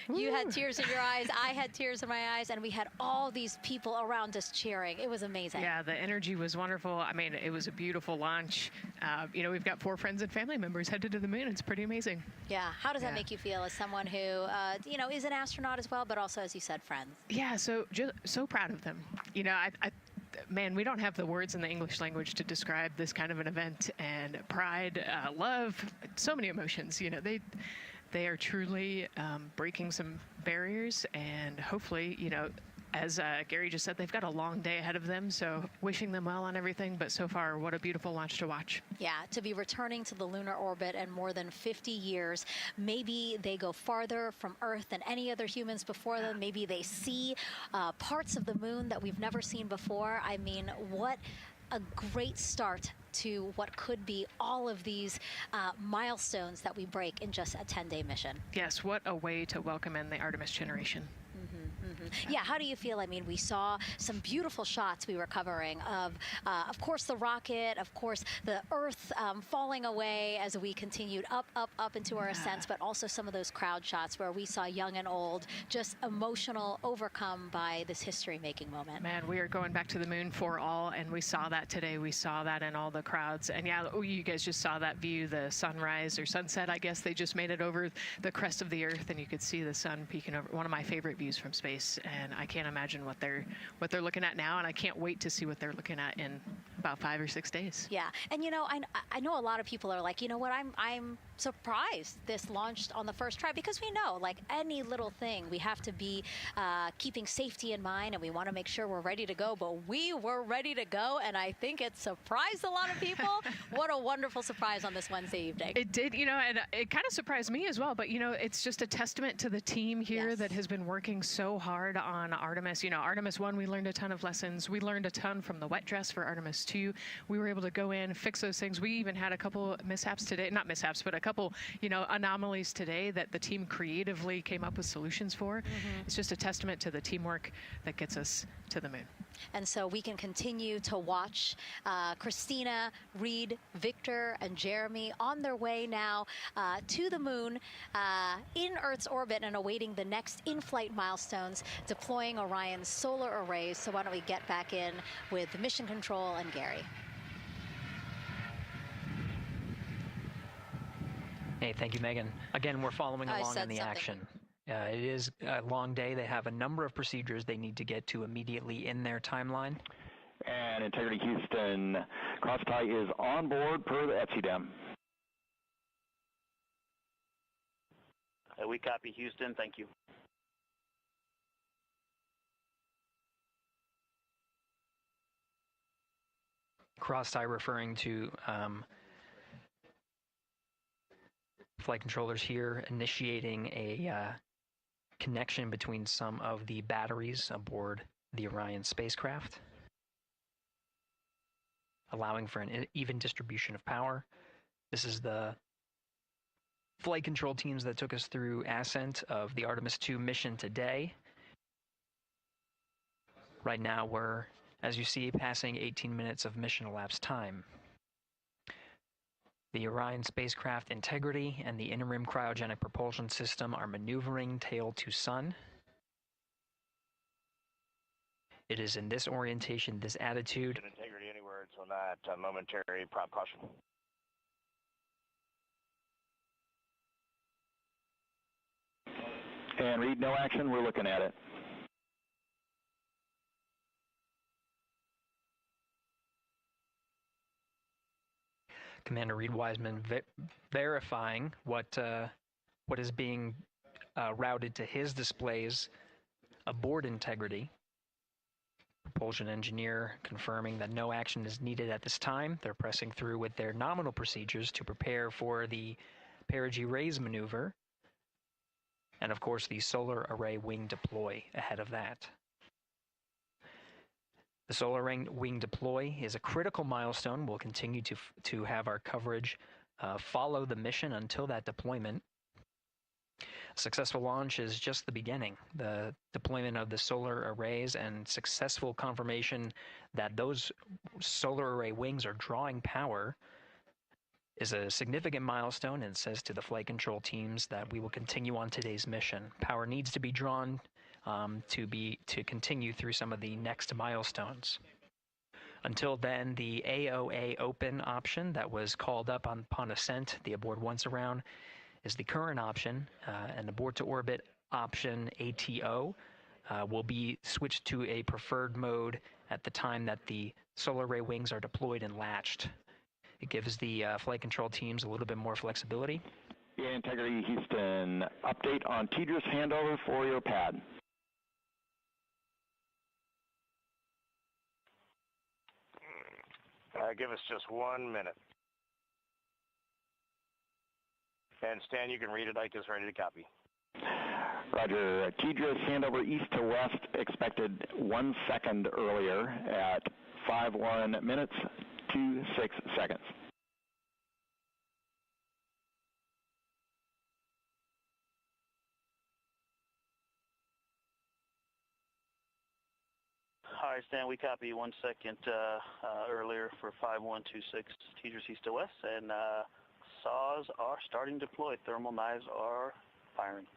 you had tears in your eyes, I had tears in my eyes, and we had all these people around us cheering. It was amazing. Yeah, the energy was wonderful. I mean, it was a beautiful launch. You know, we've got 4 friends and family members headed to the moon. It's pretty amazing. Yeah, how does that make you feel as someone who, you know, is an astronaut as well, but also, as you said, friends? Yeah, so proud of them. You know, man, we don't have the words in the English language to describe this kind of an event, and pride, love, so many emotions. You know, they are truly breaking some barriers, and hopefully, you know, as Gary just said, they've got a long day ahead of them, so wishing them well on everything. But so far, what a beautiful launch to watch. Yeah, to be returning to the lunar orbit in more than 50 years. Maybe they go farther from Earth than any other humans before them. Maybe they see parts of the moon that we've never seen before. I mean, what a great start to what could be all of these milestones that we break in just a 10-day mission. Yes, what a way to welcome in the Artemis generation. Yeah, how do you feel? I mean, we saw some beautiful shots we were covering of course, the rocket, of course, the Earth falling away as we continued up into our ascents, but also some of those crowd shots where we saw young and old, just emotional, overcome by this history-making moment. Man, we are going back to the moon for all, and we saw that today. We saw that in all the crowds. And yeah, you guys just saw that view, the sunrise or sunset, I guess. They just made it over the crest of the Earth, and you could see the sun peeking over. One of my favorite views from space. And I can't imagine what they're looking at now, and I can't wait to see what they're looking at in about 5 or 6 days. Yeah, and you know, I know a lot of people are like, you know what, I'm surprised this launched on the first try, because we know, like any little thing, we have to be keeping safety in mind, and we want to make sure we're ready to go. But we were ready to go, and I think it surprised a lot of people. What a wonderful surprise on this Wednesday evening. It did, you know, and it kind of surprised me as well. But you know, it's just a testament to the team here that has been working so hard on Artemis. You know, Artemis 1, we learned a ton of lessons. We learned a ton from the wet dress for Artemis 2. We were able to go in, fix those things. We even had a couple mishaps today, not mishaps, but a couple, you know, anomalies today that the team creatively came up with solutions for. It's just a testament to the teamwork that gets us to the moon. And so we can continue to watch Christina, Reed, Victor, and Jeremy on their way now to the moon in Earth's orbit and awaiting the next in-flight milestones, deploying Orion's solar arrays. So why don't we get back in with Mission Control and Gary. Hey, thank you, Megan. Again, we're following along in the action. It is a long day. They have a number of procedures they need to get to immediately in their timeline. And Integrity Houston, crosstie is on board per the ETSI-DEM. We copy Houston. Thank you. Crosstie referring to flight controllers here initiating a connection between some of the batteries aboard the Orion spacecraft, allowing for an even distribution of power. This is the flight control teams that took us through ascent of the Artemis 2 mission today. Right now we're, as you see, passing 18 minutes of mission elapsed time. The Orion spacecraft integrity and the interim cryogenic propulsion system are maneuvering tail to sun. It is in this orientation, this attitude. Integrity anywhere, it's on that momentary prop caution. And Reed, no action, we're looking at it. Commander Reed Wiseman verifying what is being routed to his displays aboard Integrity. Propulsion engineer confirming that no action is needed at this time. They're pressing through with their nominal procedures to prepare for the perigee raise maneuver. And of course, the solar array wing deploy ahead of that. The solar wing deploy is a critical milestone. We'll continue to have our coverage follow the mission until that deployment. A successful launch is just the beginning. The deployment of the solar arrays and successful confirmation that those solar array wings are drawing power is a significant milestone and says to the flight control teams that we will continue on today's mission. Power needs to be drawn to continue through some of the next milestones. Until then, the AOA open option that was called up upon ascent, the aboard once around, is the current option, and aboard to orbit option ATO will be switched to a preferred mode at the time that the solar array wings are deployed and latched. It gives the flight control teams a little bit more flexibility. Yeah, Integrity Houston, update on TDRS handover for your pad. Give us just 1 minute. And Stan, you can read it. Ike is ready to copy. Roger. TDRS handover east to west expected 1 second earlier at 5:1 minutes 26 seconds. All right, Stan, we copy 1 second earlier for 5126 TDRS east to west, and saws are starting to deploy. Thermal knives are firing.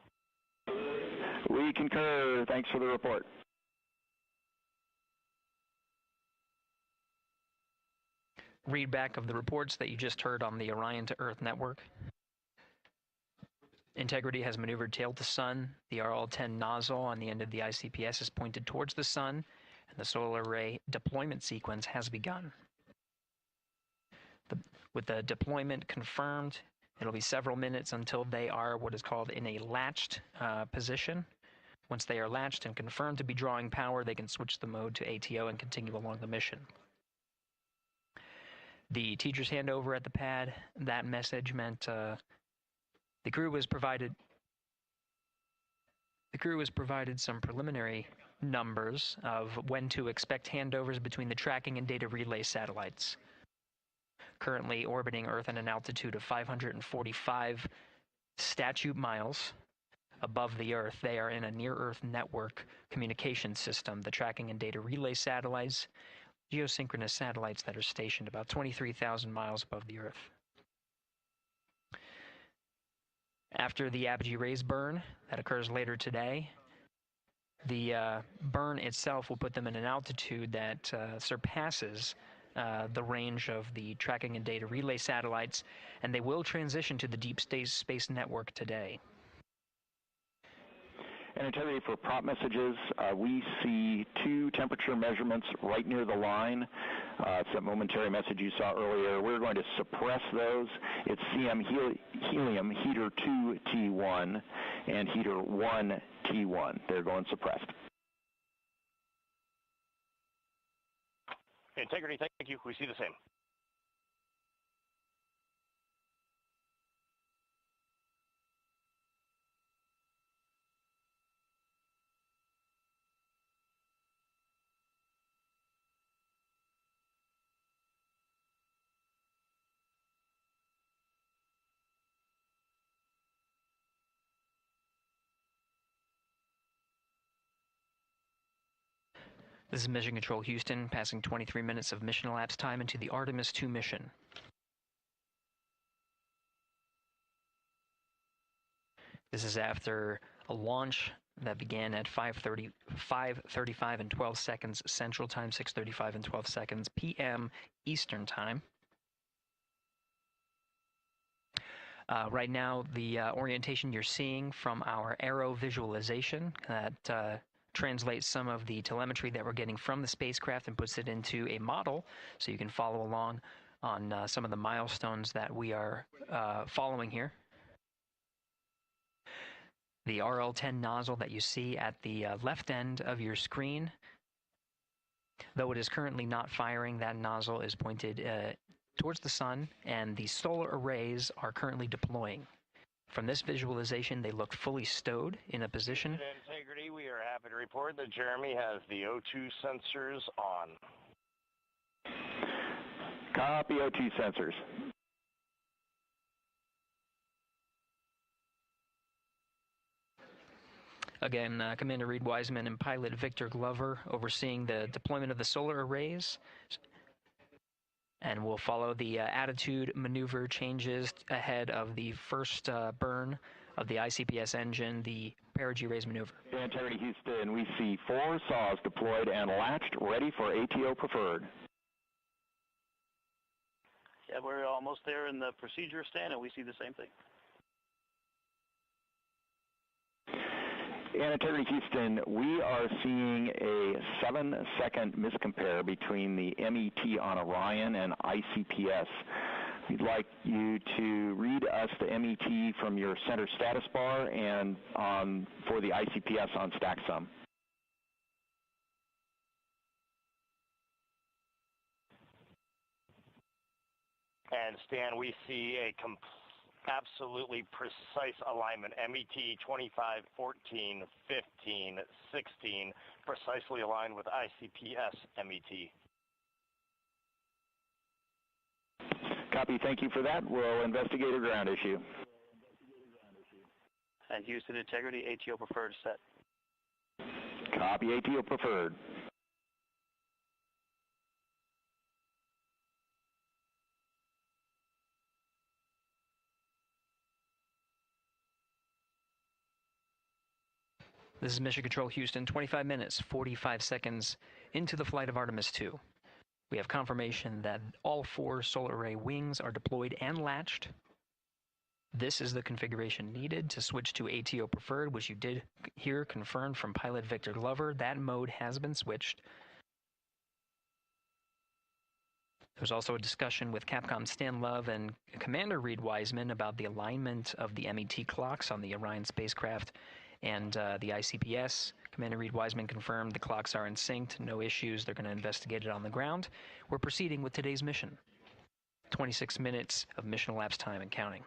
We concur. Thanks for the report. Read back of the reports that you just heard on the Orion to Earth network. Integrity has maneuvered tail to sun. The RL-10 nozzle on the end of the ICPS is pointed towards the sun, and the solar array deployment sequence has begun. With the deployment confirmed, it'll be several minutes until they are what is called in a latched position. Once they are latched and confirmed to be drawing power, they can switch the mode to ATO and continue along the mission. The teacher's handover at the pad, that message meant the crew was provided some preliminary numbers of when to expect handovers between the tracking and data relay satellites. Currently orbiting Earth at an altitude of 545 statute miles above the Earth, they are in a near-Earth network communication system. The tracking and data relay satellites, geosynchronous satellites that are stationed about 23,000 miles above the Earth. After the apogee rays burn, that occurs later today, the burn itself will put them in an altitude that surpasses the range of the tracking and data relay satellites, and they will transition to the deep space network today. And integrity for prop messages, we see 2 temperature measurements right near the line. It's that momentary message you saw earlier. We're going to suppress those. It's CM helium heater 2 T1 and heater 1 T1. They're going suppressed. Integrity, thank you. We see the same. This is Mission Control Houston, passing 23 minutes of mission elapsed time into the Artemis 2 mission. This is after a launch that began at 5:35 and 12 seconds Central Time, 6:35 and 12 seconds p.m. Eastern Time. Right now, the orientation you're seeing from our arrow visualization that translates some of the telemetry that we're getting from the spacecraft and puts it into a model so you can follow along on some of the milestones that we are following here. The RL-10 nozzle that you see at the left end of your screen, though it is currently not firing, that nozzle is pointed towards the sun, and the solar arrays are currently deploying. From this visualization, they look fully stowed in a position. Integrity, we are happy to report that Jeremy has the O2 sensors on. Copy O2 sensors. Again, Commander Reed Wiseman and pilot Victor Glover overseeing the deployment of the solar arrays. And we'll follow the attitude maneuver changes ahead of the first burn of the ICPS engine, the perigee raise maneuver. Integrity Houston, we see 4 saws deployed and latched, ready for ATO preferred. Yeah, we're almost there in the procedure stand, and we see the same thing. And Integrity Houston, we are seeing a 7-second miscompare between the MET on Orion and ICPS. We'd like you to read us the MET from your center status bar and for the ICPS on StackSum. And Stan, we see a absolutely precise alignment. MET 25, 14, 15, 16, precisely aligned with ICPS MET. Copy, thank you for that. We'll investigate a ground issue. And Houston Integrity, ATO preferred set. Copy, ATO preferred. This is Mission Control Houston, 25 minutes, 45 seconds into the flight of Artemis 2. We have confirmation that all 4 solar array wings are deployed and latched. This is the configuration needed to switch to ATO preferred, which you did hear confirmed from pilot Victor Glover. That mode has been switched. There was also a discussion with Capcom Stan Love and Commander Reed Wiseman about the alignment of the MET clocks on the Orion spacecraft and the ICPS. Commander Reed Wiseman confirmed the clocks are in sync, no issues, they're going to investigate it on the ground. We're proceeding with today's mission. 26 minutes of mission elapsed time and counting.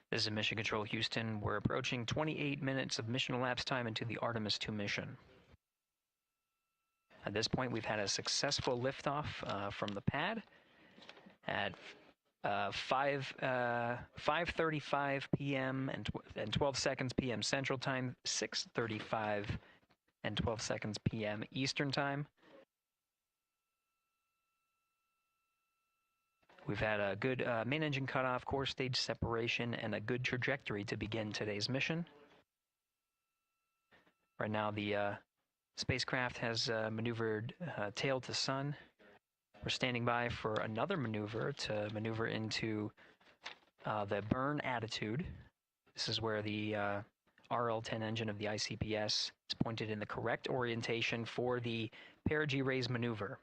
This is Mission Control Houston. We're approaching 28 minutes of mission elapsed time into the Artemis 2 mission. At this point, we've had a successful liftoff from the pad at 5:35 p.m. and 12 seconds p.m. Central Time, 6:35 and 12 seconds p.m. Eastern Time. We've had a good main engine cutoff, core stage separation, and a good trajectory to begin today's mission. Right now, the spacecraft has maneuvered tail to sun. We're standing by for another maneuver to maneuver into the burn attitude. This is where the RL-10 engine of the ICPS is pointed in the correct orientation for the perigee raise maneuver.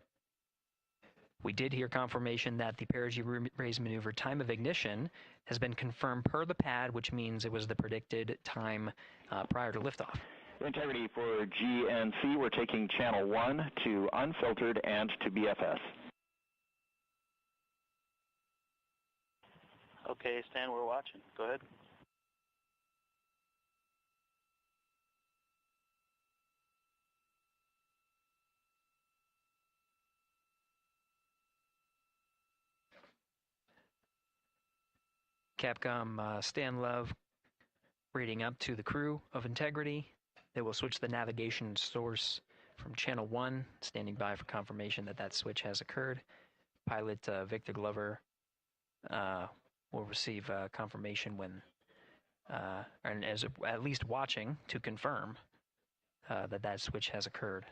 We did hear confirmation that the perigee raise maneuver time of ignition has been confirmed per the pad, which means it was the predicted time prior to liftoff. Integrity for GNC, we're taking channel 1 to unfiltered and to BFS. Okay, Stan, we're watching. Go ahead. Capcom Stan Love reading up to the crew of Integrity. They will switch the navigation source from channel 1, standing by for confirmation that that switch has occurred. Pilot Victor Glover will receive confirmation when, and as at least watching to confirm that that switch has occurred.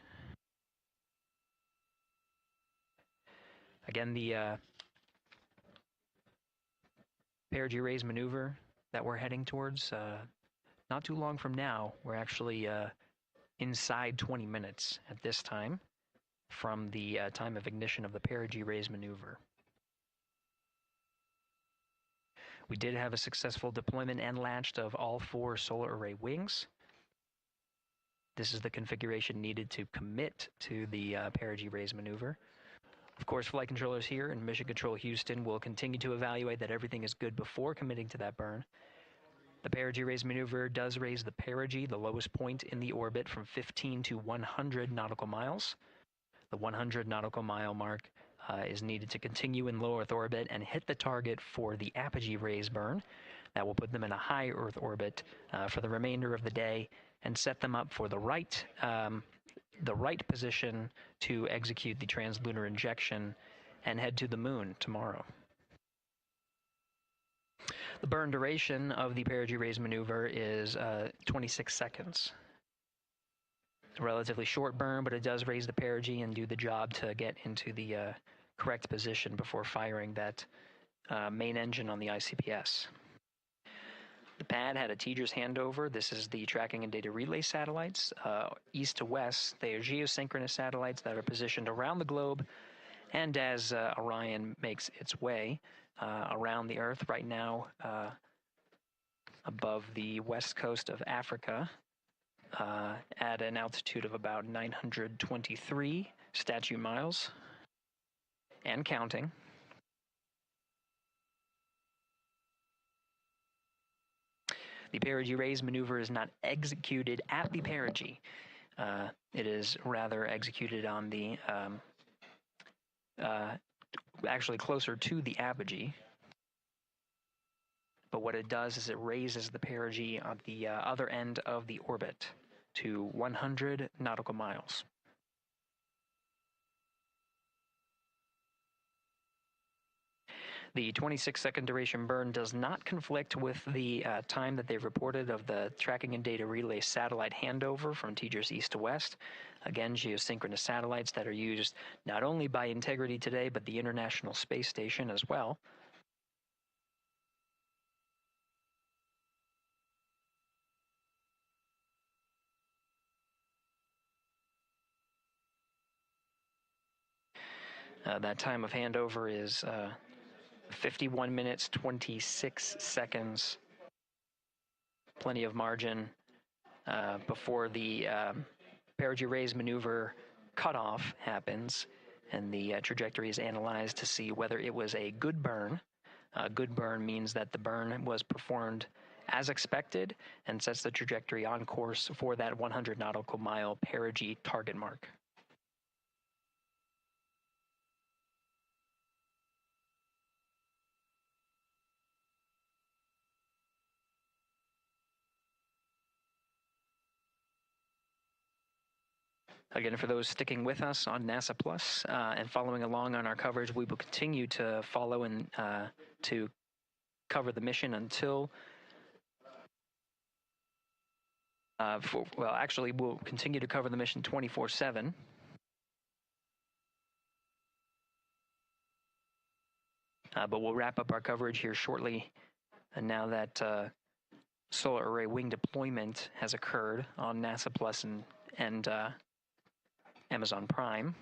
Again, the perigee raise maneuver that we're heading towards, not too long from now, we're actually inside 20 minutes at this time from the time of ignition of the perigee raise maneuver. We did have a successful deployment and latched of all 4 solar array wings. This is the configuration needed to commit to the perigee raise maneuver. Of course, flight controllers here in Mission Control Houston will continue to evaluate that everything is good before committing to that burn. The perigee raise maneuver does raise the perigee, the lowest point in the orbit, from 15 to 100 nautical miles. The 100 nautical mile mark is needed to continue in low Earth orbit and hit the target for the apogee raise burn. That will put them in a high Earth orbit for the remainder of the day and set them up for the right position to execute the translunar injection and head to the moon tomorrow. The burn duration of the perigee raise maneuver is 26 seconds. It's a relatively short burn, but it does raise the perigee and do the job to get into the correct position before firing that main engine on the ICPS. The pad had a TDRS handover. This is the tracking and data relay satellites. East to west, they are geosynchronous satellites that are positioned around the globe. And as Orion makes its way around the Earth right now, above the west coast of Africa, at an altitude of about 923 statute miles, and counting. The perigee-raise maneuver is not executed at the perigee. It is rather executed on the, actually closer to the apogee. But what it does is it raises the perigee on the other end of the orbit to 100 nautical miles. The 26-second duration burn does not conflict with the time that they've reported of the tracking and data relay satellite handover from TDRS east to west. Again, geosynchronous satellites that are used not only by Integrity today, but the International Space Station as well. That time of handover is 51 minutes, 26 seconds. Plenty of margin before the perigee-raise maneuver cutoff happens, and the trajectory is analyzed to see whether it was a good burn. A good burn means that the burn was performed as expected and sets the trajectory on course for that 100 nautical mile perigee target mark. Again, for those sticking with us on NASA Plus and following along on our coverage, we will continue to follow and to cover the mission until, actually, we'll continue to cover the mission 24/7. But we'll wrap up our coverage here shortly. And now that solar array wing deployment has occurred on NASA Plus and Amazon Prime.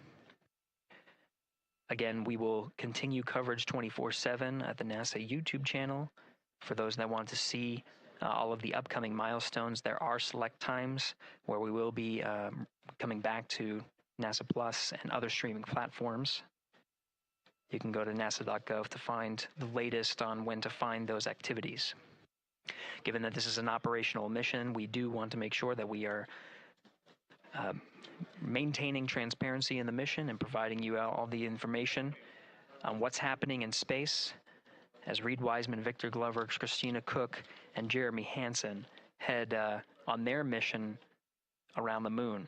Again, we will continue coverage 24/7 at the NASA YouTube channel. For those that want to see all of the upcoming milestones, there are select times where we will be coming back to NASA Plus and other streaming platforms. You can go to nasa.gov to find the latest on when to find those activities. Given that this is an operational mission, we do want to make sure that we are maintaining transparency in the mission and providing you all the information on what's happening in space as Reed Wiseman, Victor Glover, Christina Cook, and Jeremy Hansen head on their mission around the moon.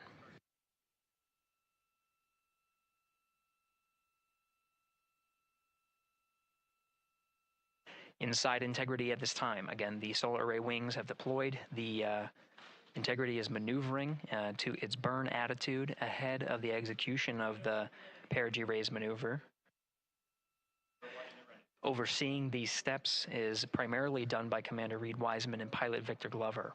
Inside Integrity at this time, again, the solar array wings have deployed. The Integrity is maneuvering to its burn attitude ahead of the execution of the perigee-raise maneuver. Overseeing these steps is primarily done by Commander Reed Wiseman and pilot Victor Glover.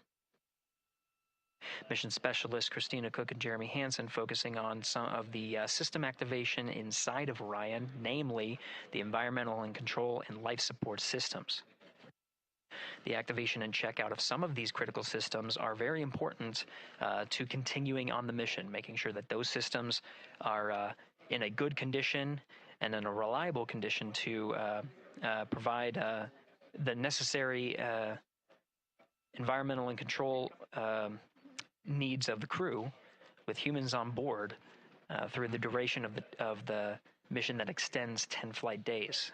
Mission specialists Christina Cook and Jeremy Hansen focusing on some of the system activation inside of Orion, namely the environmental and control and life support systems. The activation and checkout of some of these critical systems are very important to continuing on the mission, making sure that those systems are in a good condition and in a reliable condition to provide the necessary environmental and control needs of the crew with humans on board through the duration of the mission that extends 10 flight days.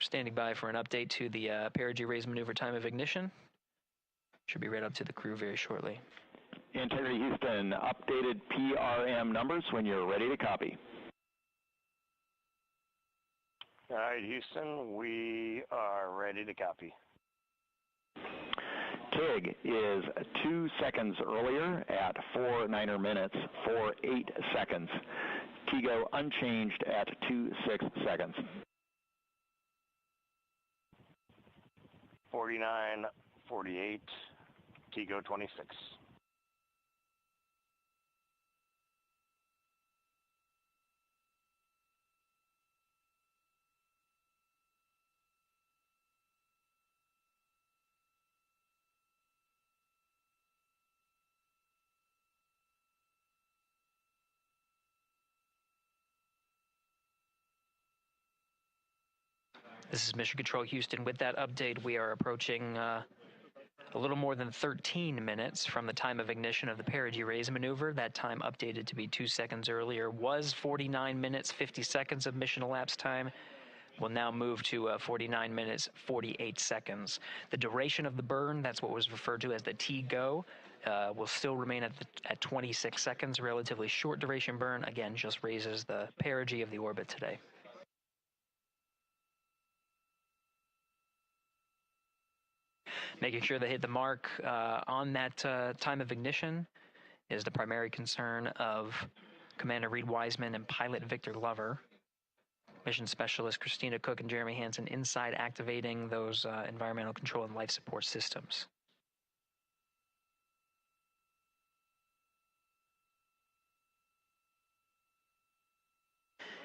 Standing by for an update to the perigee-raise maneuver time of ignition. Should be right up to the crew very shortly. Integrity Houston, updated PRM numbers when you're ready to copy. All right, Houston, we are ready to copy. TIG is 2 seconds earlier at 4 9er minutes, 48 seconds. TGO unchanged at 26 seconds. 49, 48, TGO 26. This is Mission Control Houston. With that update, we are approaching a little more than 13 minutes from the time of ignition of the perigee raise maneuver. That time updated to be 2 seconds earlier was 49 minutes, 50 seconds of mission elapsed time. We'll now move to 49 minutes, 48 seconds. The duration of the burn, that's what was referred to as the TGO, will still remain at 26 seconds. Relatively short duration burn, again, just raises the perigee of the orbit today. Making sure they hit the mark on that time of ignition is the primary concern of Commander Reed Wiseman and pilot Victor Glover. Mission Specialist Christina Cook and Jeremy Hansen inside activating those environmental control and life support systems.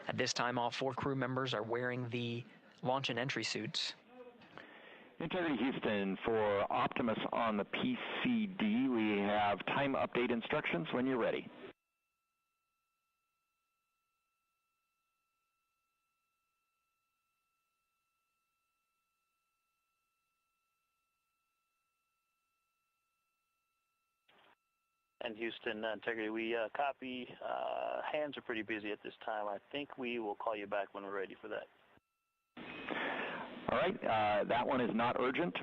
At this time, all 4 crew members are wearing the launch and entry suits. Integrity Houston, for Optimus on the PCD, we have time update instructions when you're ready. And Houston, Integrity, we copy. Hands are pretty busy at this time. I think we will call you back when we're ready for that. All right, that one is not urgent.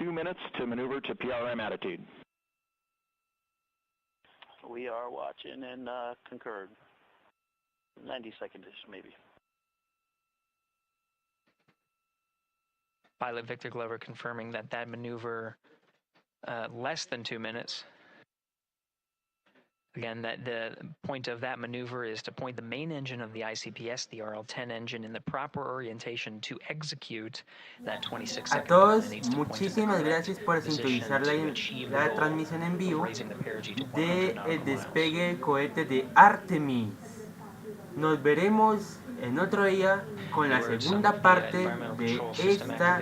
2 minutes to maneuver to PRM attitude. We are watching and concurred. 90 seconds-ish, maybe. Pilot Victor Glover confirming that that maneuver less than 2 minutes. Again, that the point of that maneuver is to point the main engine of the ICPS, the RL-10 engine, in the proper orientation to execute that 26 A todos, muchísimas gracias por sintonizar la transmisión en vivo del despegue del cohete de Artemis. Nos veremos en otro día con la segunda parte de esta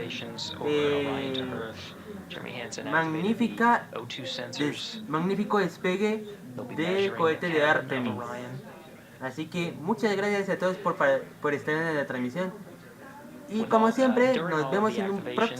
magnífico despegue del cohete de Artemis. Así que muchas gracias a todos por estar en la transmisión. Y como siempre, nos vemos en un próximo